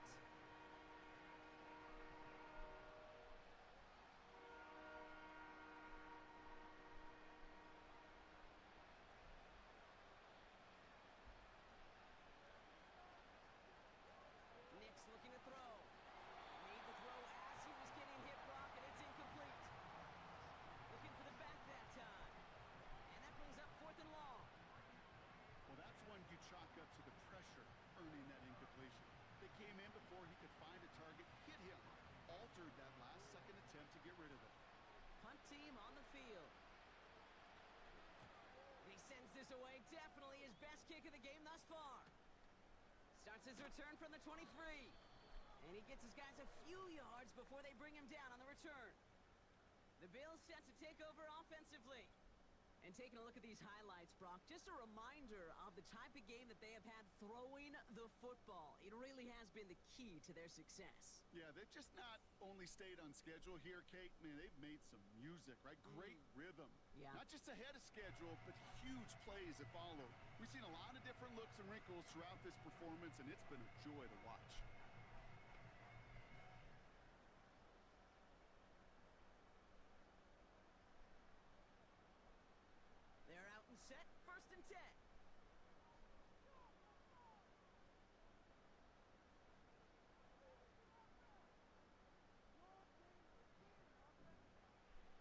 Nick's looking to throw. Made the throw as he was getting hit, Brock, and it's incomplete. Looking for the back that time. And that brings up 4th and long. Well, that's one you chalk up to the pressure earning that incompletion. They came in before he could find a target, hit him, altered that last-second attempt to get rid of it. Punt team on the field. And he sends this away. Definitely his best kick of the game thus far. Starts his return from the 23. And he gets his guys a few yards before they bring him down on the return. The Bills set to take over offensively. And taking a look at these highlights, Brock, just a reminder of the type of game that they have had throwing the football. It really has been the key to their success. Yeah, they've just not only stayed on schedule here, Kate. Man, they've made some music, right? Great rhythm. Yeah. Not just ahead of schedule, but huge plays that followed. We've seen a lot of different looks and wrinkles throughout this performance, and it's been a joy to watch. They're out and set. 1st and 10.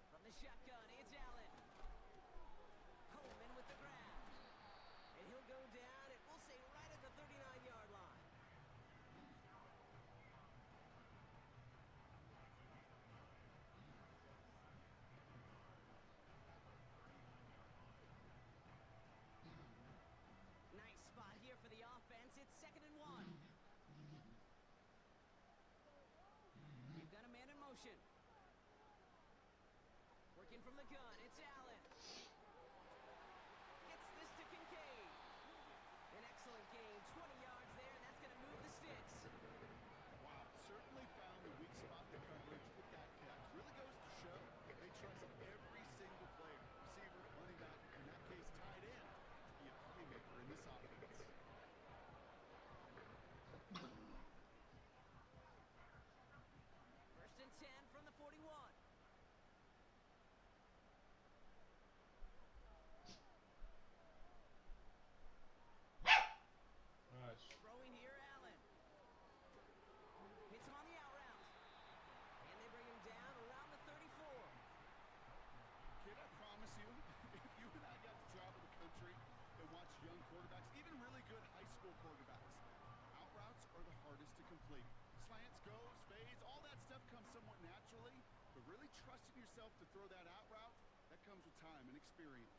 From the shotgun, it's Allen. Coleman with the grab. And he'll go down, and we'll say right at the 39-yard line. Nice spot here for the offense. It's 2nd and 1. You've got a man in motion. Working from the gun, it's Allen. Gets this to Kincaid. An excellent gain, 20 yards there, and that's going to move the sticks. Wow, certainly found the weak spot in the coverage with that catch. Really goes to show they trust every single player, receiver, running back, in that case tight end, to be a playmaker in this offense. 1st and 10 from the 41. Nice. Throwing here, Allen. Hits him on the out route. And they bring him down around the 34. Kid, I promise you, if you and I got to travel the country and watch young quarterbacks, even really good high school quarterbacks, out routes are the hardest to complete. Slants, goes, fades, all that stuff comes somewhat naturally, but really trusting yourself to throw that out route, that comes with time and experience.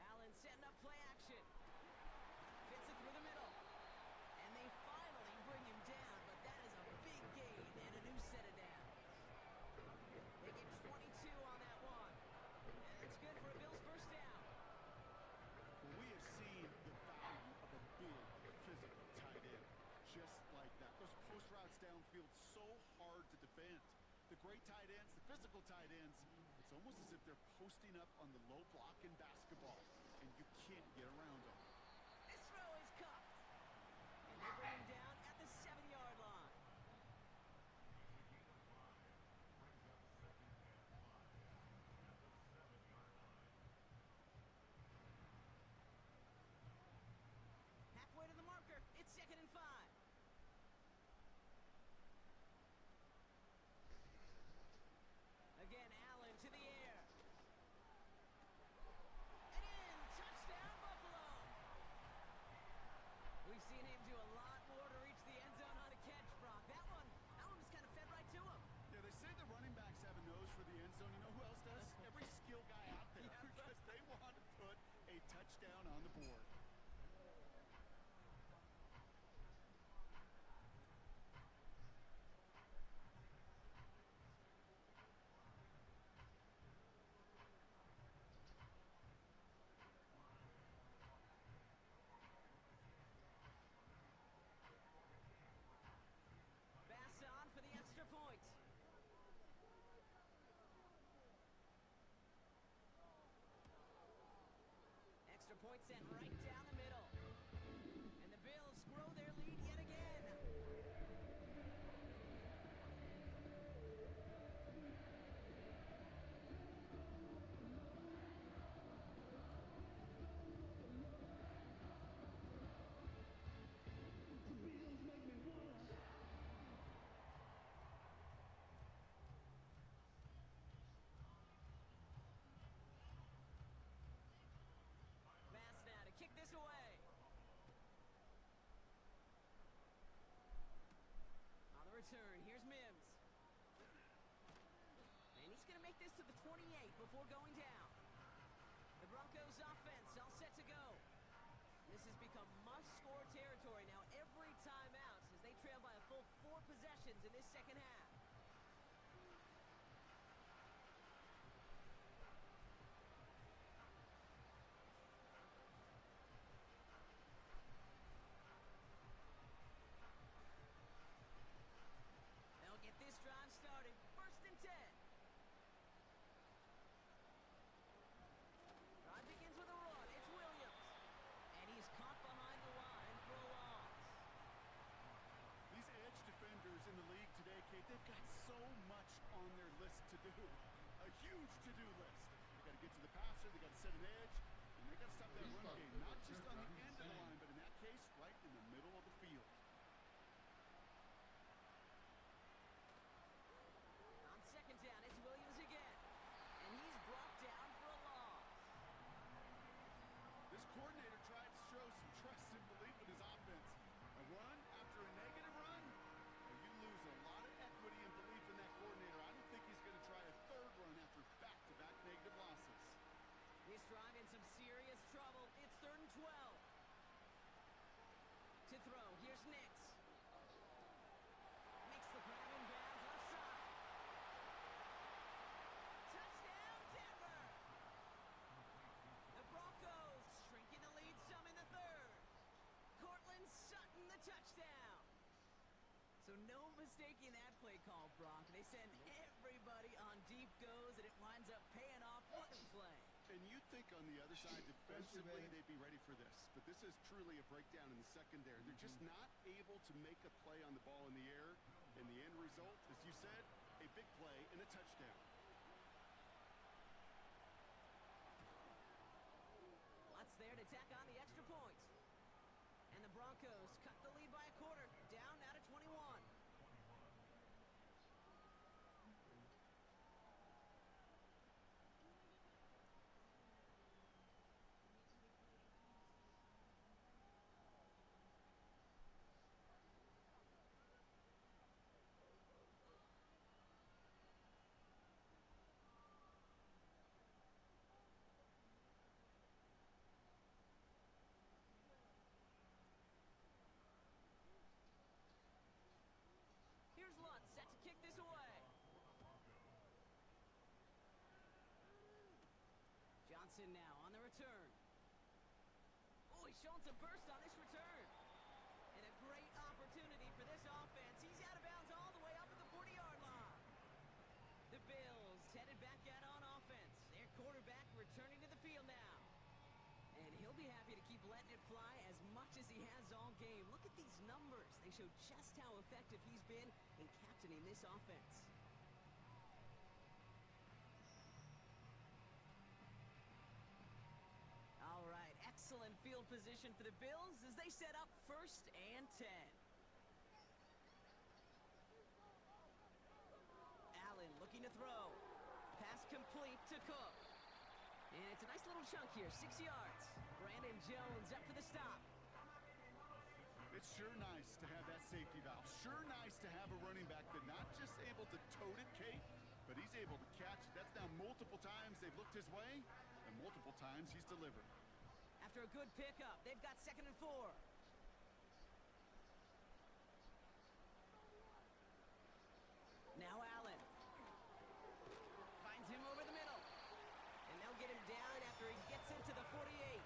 Allen setting up play action. Fits it through the middle. And they finally bring him down, but that is a big gain and a new set of downs. They get 22 on that one. And it's good for a Bills 1st down. Well, we have seen the value of a big physical tight end. Just like that. Those post routes downfield so hard to defend. The great tight ends, the physical tight ends, it's almost as if they're posting up on the low block in basketball, and you can't get around them. This throw is cuffed. And they bring him down at the 7-yard line. Halfway to the mark. point sent right down the middle. And the Bills grow their lead yet again. Pass now to kick this away. On the return, here's Mims. And he's going to make this to the 28 before going down. The Broncos offense all set to go. This has become must-score territory now every time out as they trail by a full 4 possessions in this second half. They'll get this drive started. 1st and 10. Drive begins with a run. It's Williams. And he's caught behind the line for a loss. These edge defenders in the league today, Kate, they've got so much on their list to do. A huge to-do list. They got to get to the passer, they got to set an edge, and they got to stop that run game, not just on the end of the line, but in that case, right in the middle of the field. On 2nd down, it's Williams again. And he's brought down for a loss. This coordinator tried to show some trust and belief in his offense. A run after a negative run, well, you lose a lot of equity and belief in that coordinator. I don't think he's going to try a 3rd run after back-to-back negative losses. This drive in some serious trouble. It's 3rd and 12. To throw, here's Nix. Makes the grab in bounds left side. Touchdown, Denver! The Broncos shrinking the lead some in the 3rd. Cortland Sutton, the touchdown. So no mistaking that play call, Brock. They send everybody on deep goes, and it winds up paying off. What a play. And you'd think on the other side, defensively, they'd be ready for this. But this is truly a breakdown in the secondary. They're just not able to make a play on the ball in the air. And the end result, as you said, a big play and a touchdown. Lots there to tack on the extra point. And the Broncos cut the lead by a quarter, down now to 21. Here's Lutz set to kick this away. Johnson now on the return. Oh, he's showing some burst on this return. And a great opportunity for this offense. He's out of bounds all the way up at the 40-yard line. The Bills headed back out on offense. Their quarterback returning to the field now. And he'll be happy to keep letting it fly as much as he has all game. Look at these numbers. They show just how effective he's been in captaining this offense. All right, excellent field position for the Bills as they set up 1st and 10. Allen looking to throw. Pass complete to Cook. And it's a nice little chunk here, 6 yards. Brandon Jones up for the stop. It's sure nice to have that safety valve. Sure nice to have a running back that not just able to tote it, Kate, but he's able to catch it. That's now multiple times they've looked his way, and multiple times he's delivered. After a good pickup, they've got 2nd and 4. Now Allen. Finds him over the middle. And they'll get him down after he gets into the 48.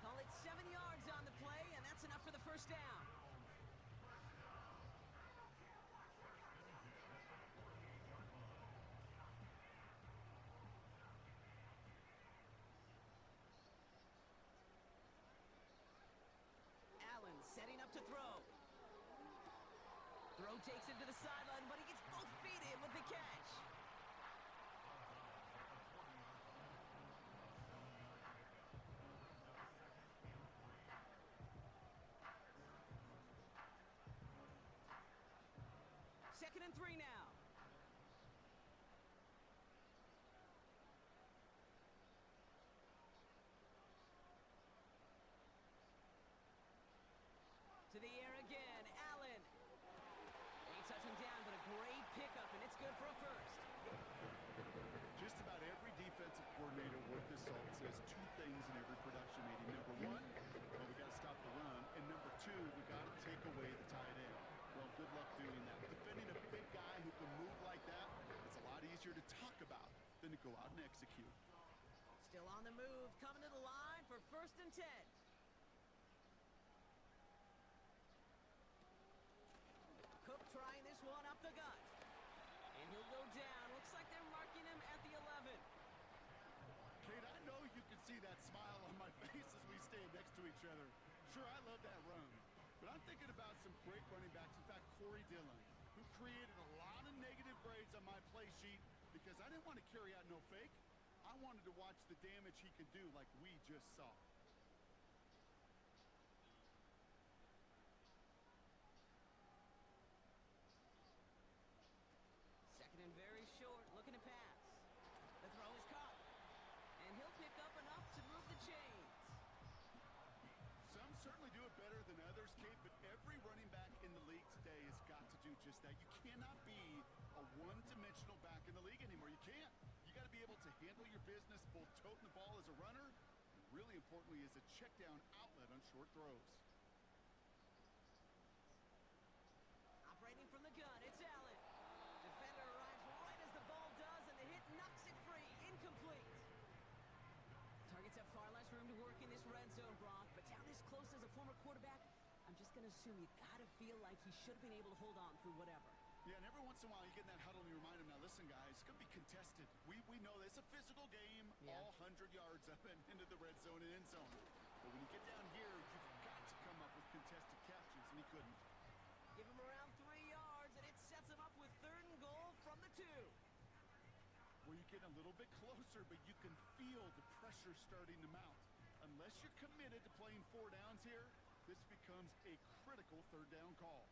Call it 7 yards on the play, and that's enough for the 1st down. to throw. Throw takes him to the sideline, but he gets both feet in with the catch. Second and 3 now. To the air again, Allen. They touch him down, but a great pickup, and it's good for a first. Just about every defensive coordinator worth his salt says two things in every production meeting. Number one, well, we got to stop the run. And number two, we got to take away the tight end. Well, good luck doing that. Defending a big guy who can move like that, it's a lot easier to talk about than to go out and execute. Still on the move, coming to the line for first and 10. Cook trying this one up the gut. And he'll go down. Looks like they're marking him at the 11. Kate, I know you can see that smile on my face as we stand next to each other. Sure, I love that run. But I'm thinking about some great running backs. In fact, Corey Dillon, who created a lot of negative grades on my play sheet because I didn't want to carry out no fake. I wanted to watch the damage he could do like we just saw. Second and very short, looking to pass. The throw is caught. And he'll pick up enough to move the chains. Some certainly do it better than others, Kate, but every running back in the league today has got to do just that. You cannot be a one-dimensional back in the league anymore. You can't. You got to be able to handle your business, both toting the ball as a runner, and really importantly as a check-down outlet on short throws. Operating from the gun, it's Allen. Defender arrives right as the ball does, and the hit knocks it free. Incomplete. Targets have far less room to work in this red zone, Brock, but down this close as a former quarterback, I'm just going to assume you got to feel like he should have been able to hold on through whatever. Yeah, and every once in a while you get in that huddle and you remind him, now listen, guys, it's going to be contested. We know this. It's a physical game, all 100 yards up and into the red zone and end zone. But when you get down here, you've got to come up with contested catches, and he couldn't. Give him around 3 yards, and it sets him up with third and goal from the 2. Well, you get a little bit closer, but you can feel the pressure starting to mount. Unless you're committed to playing 4 downs here, this becomes a critical third down call.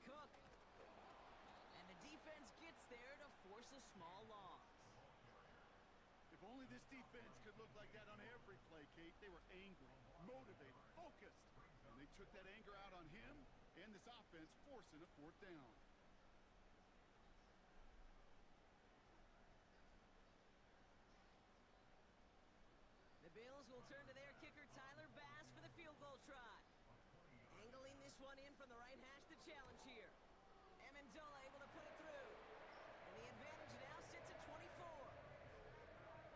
Cook. And the defense gets there to force a small loss. If only this defense could look like that on every play, Kate. They were angry, motivated, focused. And they took that anger out on him and this offense, forcing a 4th down. The Bills will turn to their kicker, Tyler Bass, for the field goal try. Angling this one in from the right hash, the challenge here. Amendola able to put it through. And the advantage now sits at 24.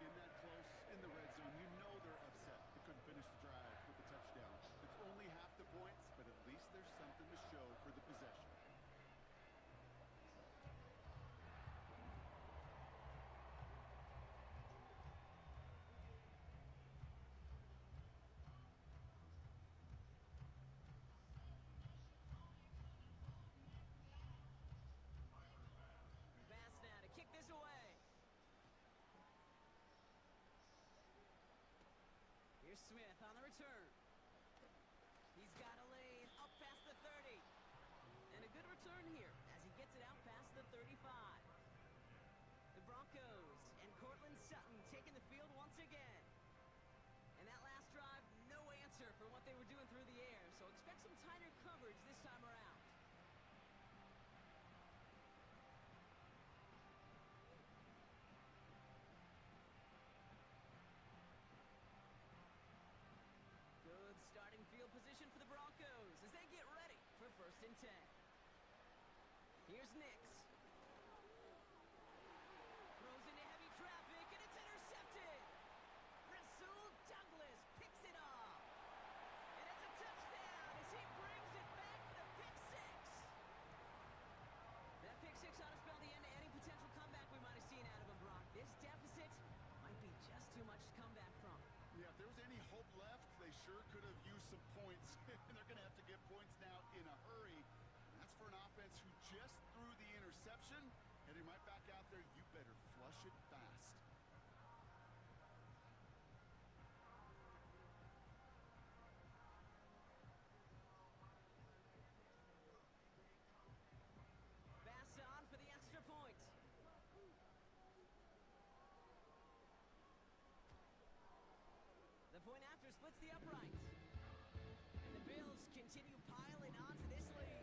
In that close, in the red zone, you know they're upset. They couldn't finish the drive with a touchdown. It's only half the points, but at least there's something to show for the possession. Bass now to kick this away. Here's Smith on the return. He's got a lane up past the 30. And a good return here as he gets it out past the 35. The Broncos and Cortland Sutton taking the field once again. And that last drive, no answer for what they were doing through the air. So expect some tighter coverage this time around. Good starting field position for the Broncos as they get ready for first and 10. Here's Nix. Throws into heavy traffic, and it's intercepted. Rasul Douglas picks it off. And it's a touchdown as he brings it back for the pick 6. That pick 6 ought to spell the end to any potential comeback we might have seen out of him, Brock. This deficit might be just too much to come back from. Yeah, if there was any hope left, just threw the interception. Heading right back out there, you better flush it fast. Pass on for the extra point. The point after splits the uprights. And the Bills continue piling onto this lead.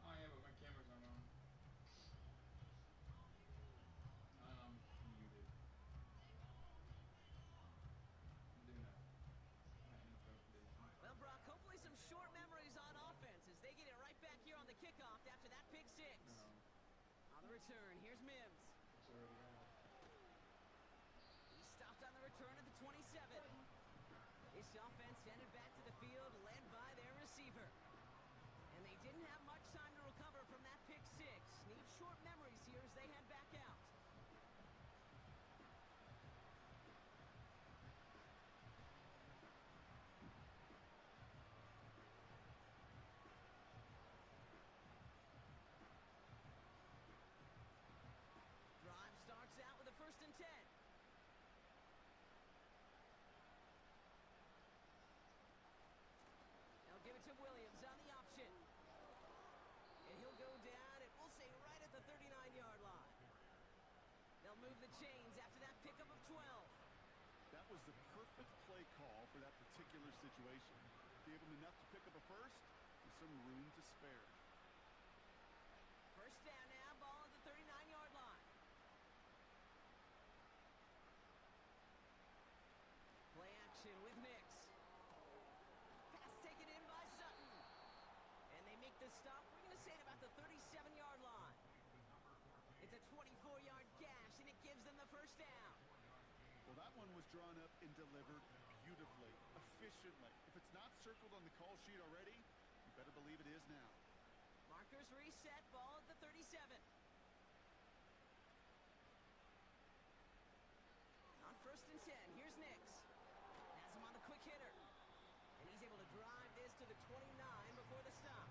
Oh yeah, but my camera's not on. Muted. I'm doing my NFL prediction. Well, Brock, hopefully some short memories on offense as they get it right back here on the kickoff after that pick six. No, On the return, here's Mims. it's already out. He stopped on the return at the 27. This offense headed back to the field, led by their receiver. And they didn't have much time to recover from that pick six. Need short memories here as they head back out. Drive starts out with a 1st and 10. They'll give it to Williams on the option. And he'll go down, and we'll say right at the 39-yard line. They'll move the chains after that pickup of 12. That was the perfect play call for that particular situation. Gave him enough to pick up a first with some room to spare. First down now, ball at the 39-yard line. Play action with Nix. Pass taken in by Sutton. And they make the stop, we're going to say at about the 37-yard line. It's a 24-yard gash, and it gives them the first down. Well, that one was drawn up and delivered beautifully, efficiently. If it's not circled on the call sheet already, you better believe it is now. Markers reset, ball at the 37. On 1st and 10, here's Nix. Has him on the quick hitter. And he's able to drive this to the 29 before the stop.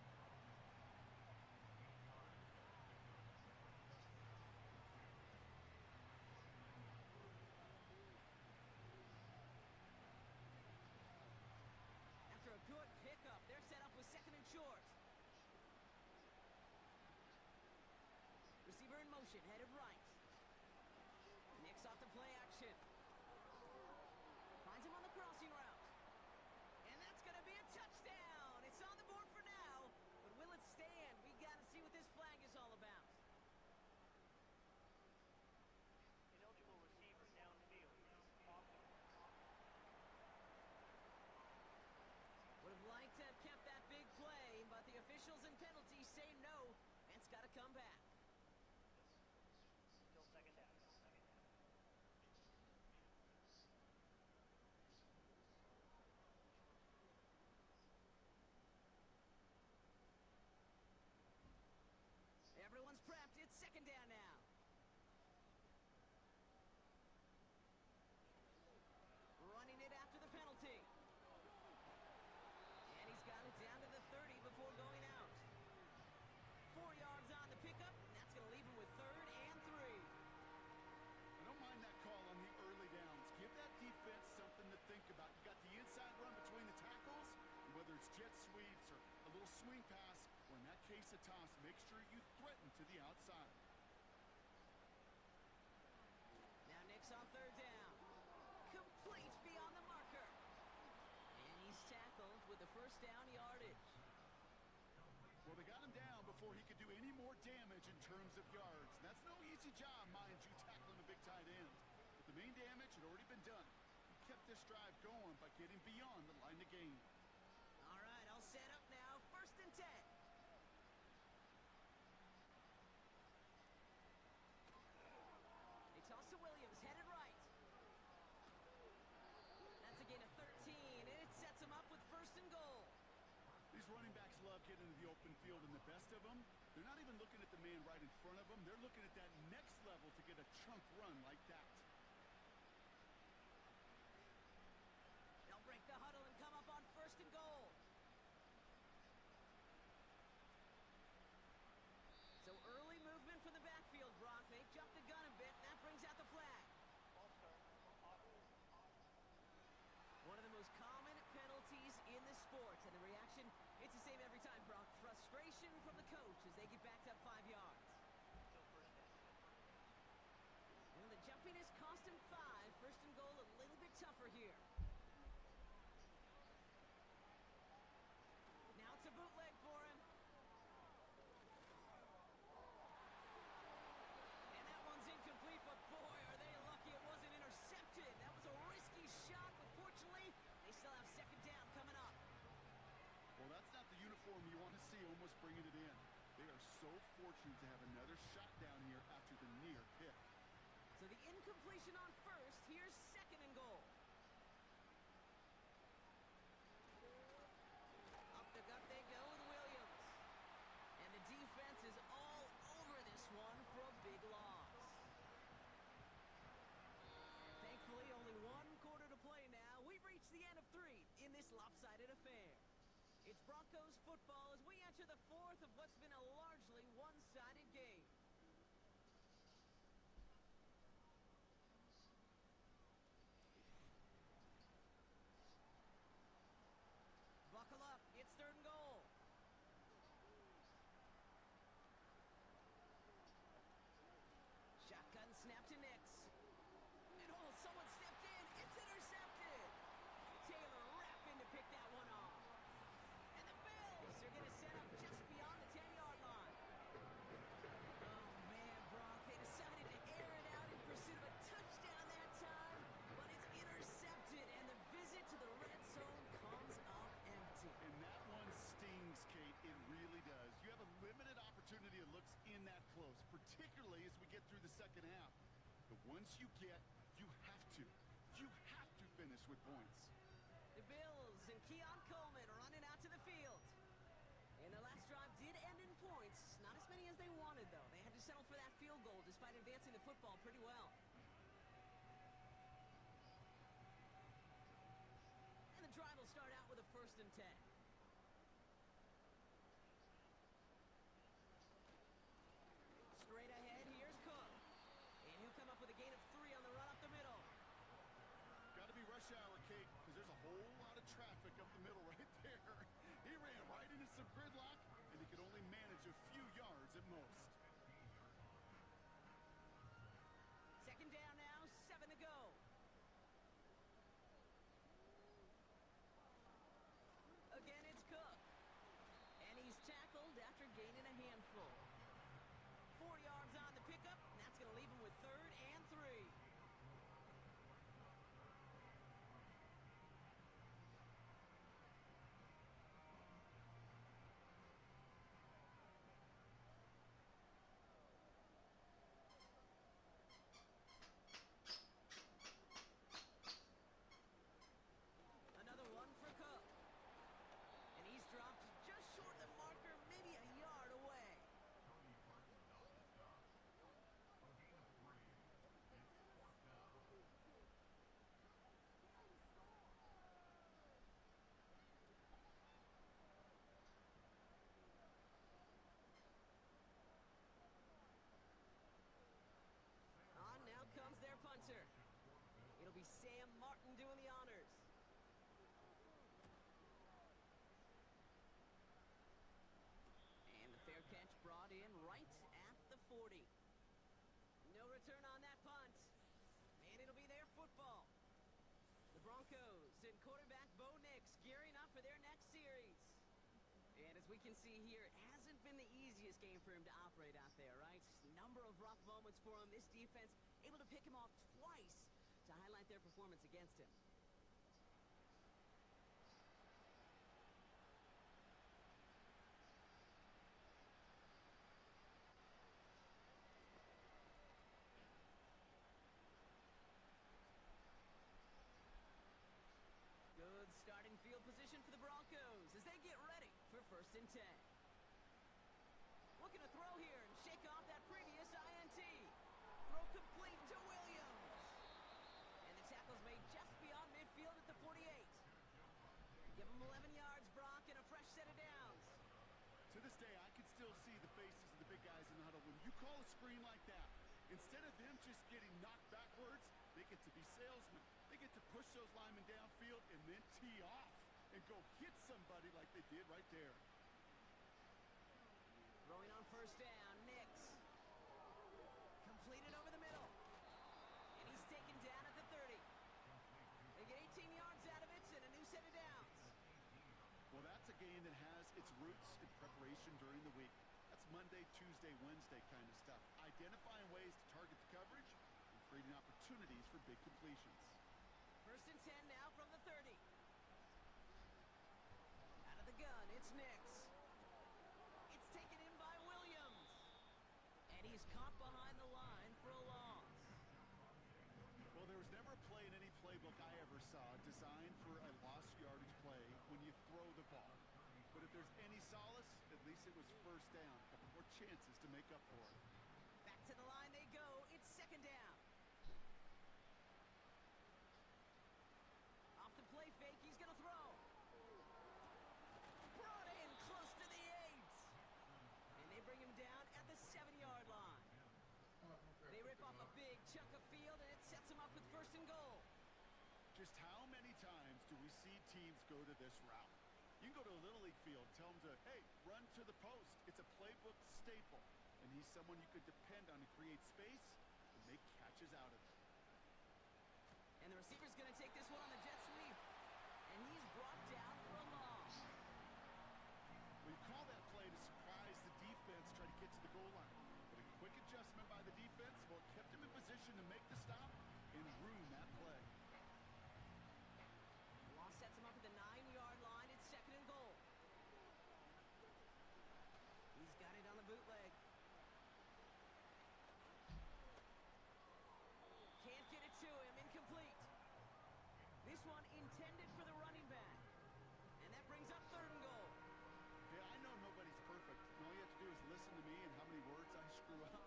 After a good pickup, they're set up with 2nd and short. Receiver in motion, headed right. Nix off the play action. Finds him on the crossing route. And that's going to be a touchdown. It's on the board for now. But will it stand? We got to see what this flag is all about. Ineligible receiver downfield. Offense. Would have liked to have kept that big play, but the officials and penalties say no. And it's got to come back. Still second down. Everyone's prepped. It's 2nd down now. Running it after the penalty. And he's got it down to the 30 before going out. 4 yards on the pickup, and that's going to leave him with 3rd and 3. I don't mind that call on the early downs. Give that defense something to think about. You got the inside run between the tackles, and whether it's jet sweeps or a little swing pass, or in that case a toss, make sure you threaten to the outside. Now Nix on 3rd down. Complete beyond the marker. And he's tackled with the 1st down yardage. Well, they got him down before he could do any more damage in terms of yards. And that's no easy job, mind you, tackling a big tight end. But the main damage had already been done. He kept this drive going by getting beyond the line of game. All right, all set up now. 1st and 10. They toss to Williams, headed right. That's a gain of 13, and it sets him up with 1st and goal. get into the open field, and the best of them, they're not even looking at the man right in front of them. They're looking at that next level to get a chunk run like that. They'll break the huddle and come up on 1st and goal. So early movement from the backfield, Brock. They jumped the gun a bit, and that brings out the flag. Ball start. One of the most common penalties in the sport, and the reaction, it's the same every time, Brock. Frustration from the coach as they get backed up 5 yards. Still first down. And the jumpiness cost him 5. 1st and goal a little bit tougher here. Now it's a bootleg for him. And that one's incomplete, but boy, are they lucky it wasn't intercepted. That was a risky shot, but fortunately, they still have 2nd down coming up. Well, that's not the uniform you want to see almost bringing it in. They are so fortunate to have another shot down here after the near pick. So the incompletion on 1st. Here's 2nd and goal. Up the gut they go with Williams. And the defense is all over this one for a big loss. Thankfully, only 1 quarter to play now. We've reached the end of 3 in this lopsided affair. It's Broncos football as we enter the 4th of what's been a largely one-sided game. Buckle up. It's 3rd and goal. Shotgun snap to Nix. And oh, someone stepped in. It's intercepted. Taylor rapping to pick that one off. And the Bills are going to set up just beyond the 10-yard line. Oh, man, Brock. They decided to air it out in pursuit of a touchdown that time, but it's intercepted, and the visit to the red zone comes up empty. And that one stings, Kate. It really does. You have a limited opportunity that looks in that close, particularly as we get through the 2nd half. But once you get, you have to finish with points. The Bills and Keon Coleman running out to the field. And their last drive did end in points. Not as many as they wanted, though. They had to settle for that field goal despite advancing the football pretty well. And the drive will start out with a 1st and 10. Straight ahead, here's Cook. And he'll come up with a gain of 3 on the run up the middle. Got to be rush hour, Kate, because there's a whole lot of traffic up the middle right there. He ran right into some gridlock, and he could only manage a few yards at most. 2nd down now, 7 to go. Again, it's Cook. And he's tackled after gaining a handful. 4 yards on the pickup, and that's going to leave him with 3rd and 3. Another one for Cook. And he's dropped just short of the marker, maybe a yard away. Tony Parton off the stop. A gain of 3. It's 4th down. On now comes their punter. It'll be Sam Martin doing the honors. And the fair catch brought in right at the 40. No return on that punt. And it'll be their football. The Broncos and quarterback Bo Nix gearing up for their next series. And as we can see here, it hasn't been the easiest game for him to operate out there, right? Number of rough moments for him. This defense able to pick him off twice to highlight their performance against him. Good starting field position for the Broncos as they get ready for 1st and 10. Looking to throw here and shake off that previous INT. Throw complete to Williams. And the tackle's made just beyond midfield at the 48. Give him 11 yards, Brock, and a fresh set of downs. To this day, I can still see the faces of the big guys in the huddle. When you call a screen like that, instead of them just getting knocked backwards, they get to be salesmen. They get to push those linemen downfield and then tee off and go hit somebody like they did right there. Throwing on 1st down, Nix. Completed over the middle. And he's taken down at the 30. They get 18 yards out of it and a new set of downs. Well, that's a game that has its roots in preparation during the week. That's Monday, Tuesday, Wednesday kind of stuff. Identifying ways to target the coverage and creating opportunities for big completions. 1st and 10 now from the 30. Out of the gun, it's Nix. It's taken in by Williams. And he's caught behind the line for a loss. Well, there was never a play in any playbook I ever saw designed for a lost yardage play when you throw the ball. But if there's any solace, at least it was 1st down. A couple more chances to make up for it. Back to the line they go. It's 2nd down. Off the play fake, he's going to throw. Brought in close to the 8. And they bring him down at the 7-yard line. They rip off a big chunk of field, and it sets them up with 1st and goal. Just how many times do we see teams go to this route? You can go to a Little League field, tell them to, hey, run to the post. It's a playbook staple. And he's someone you could depend on to create space and make catches out of it. And the receiver's going to take this one on the jet sweep. And he's brought down for a loss. We call that play to surprise the defense, try to get to the goal line. But a quick adjustment by the defense, well, kept him in position to make the stop and ruin that play. Loss sets him up at the 9-yard line. It's 2nd and goal. He's got it on the bootleg. Can't get it to him. Incomplete. This one intended for the running back. And that brings up 3rd and goal. Hey, I know nobody's perfect. And all you have to do is listen to me and how many words I screw up.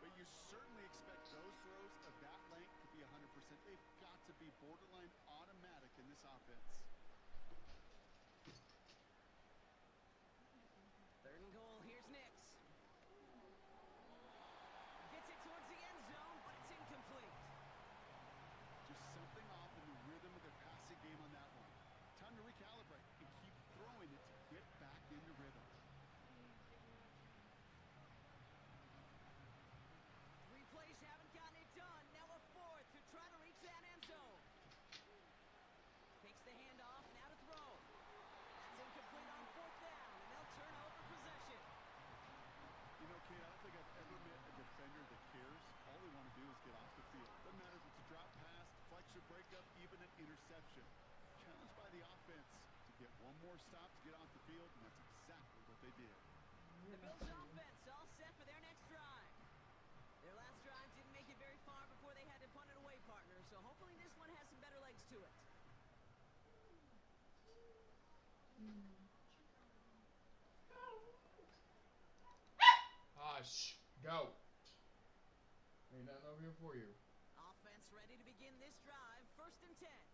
But you certainly expect those throws of that length to be 100%. They've got to be borderline automatic in this offense. 3rd and goal. Here's Nix. Gets it towards the end zone, but it's incomplete. Just something off in the rhythm of their passing game on that one. Time to recalibrate and keep throwing it to get back into rhythm. 3 plays haven't gotten it done. Now a 4th to try to reach that end zone. Takes the handoff, now to throw. That's incomplete on 4th down, and they'll turn over possession. You know, Kate, I don't think I've ever met a defender that cares. All they want to do is get off the field. Doesn't matter if it's a drop pass, deflection, breakup, even an interception. Challenged by the offense to get one more stop to get off the field, and that's exactly what they did. The Bills offense all set for their next drive. Their last drive didn't make it very far before they had to punt it away, partner, so hopefully this one has some better legs to it. Hush. Go. Ain't nothing over here for you. Offense ready to begin this drive. 1st and 10.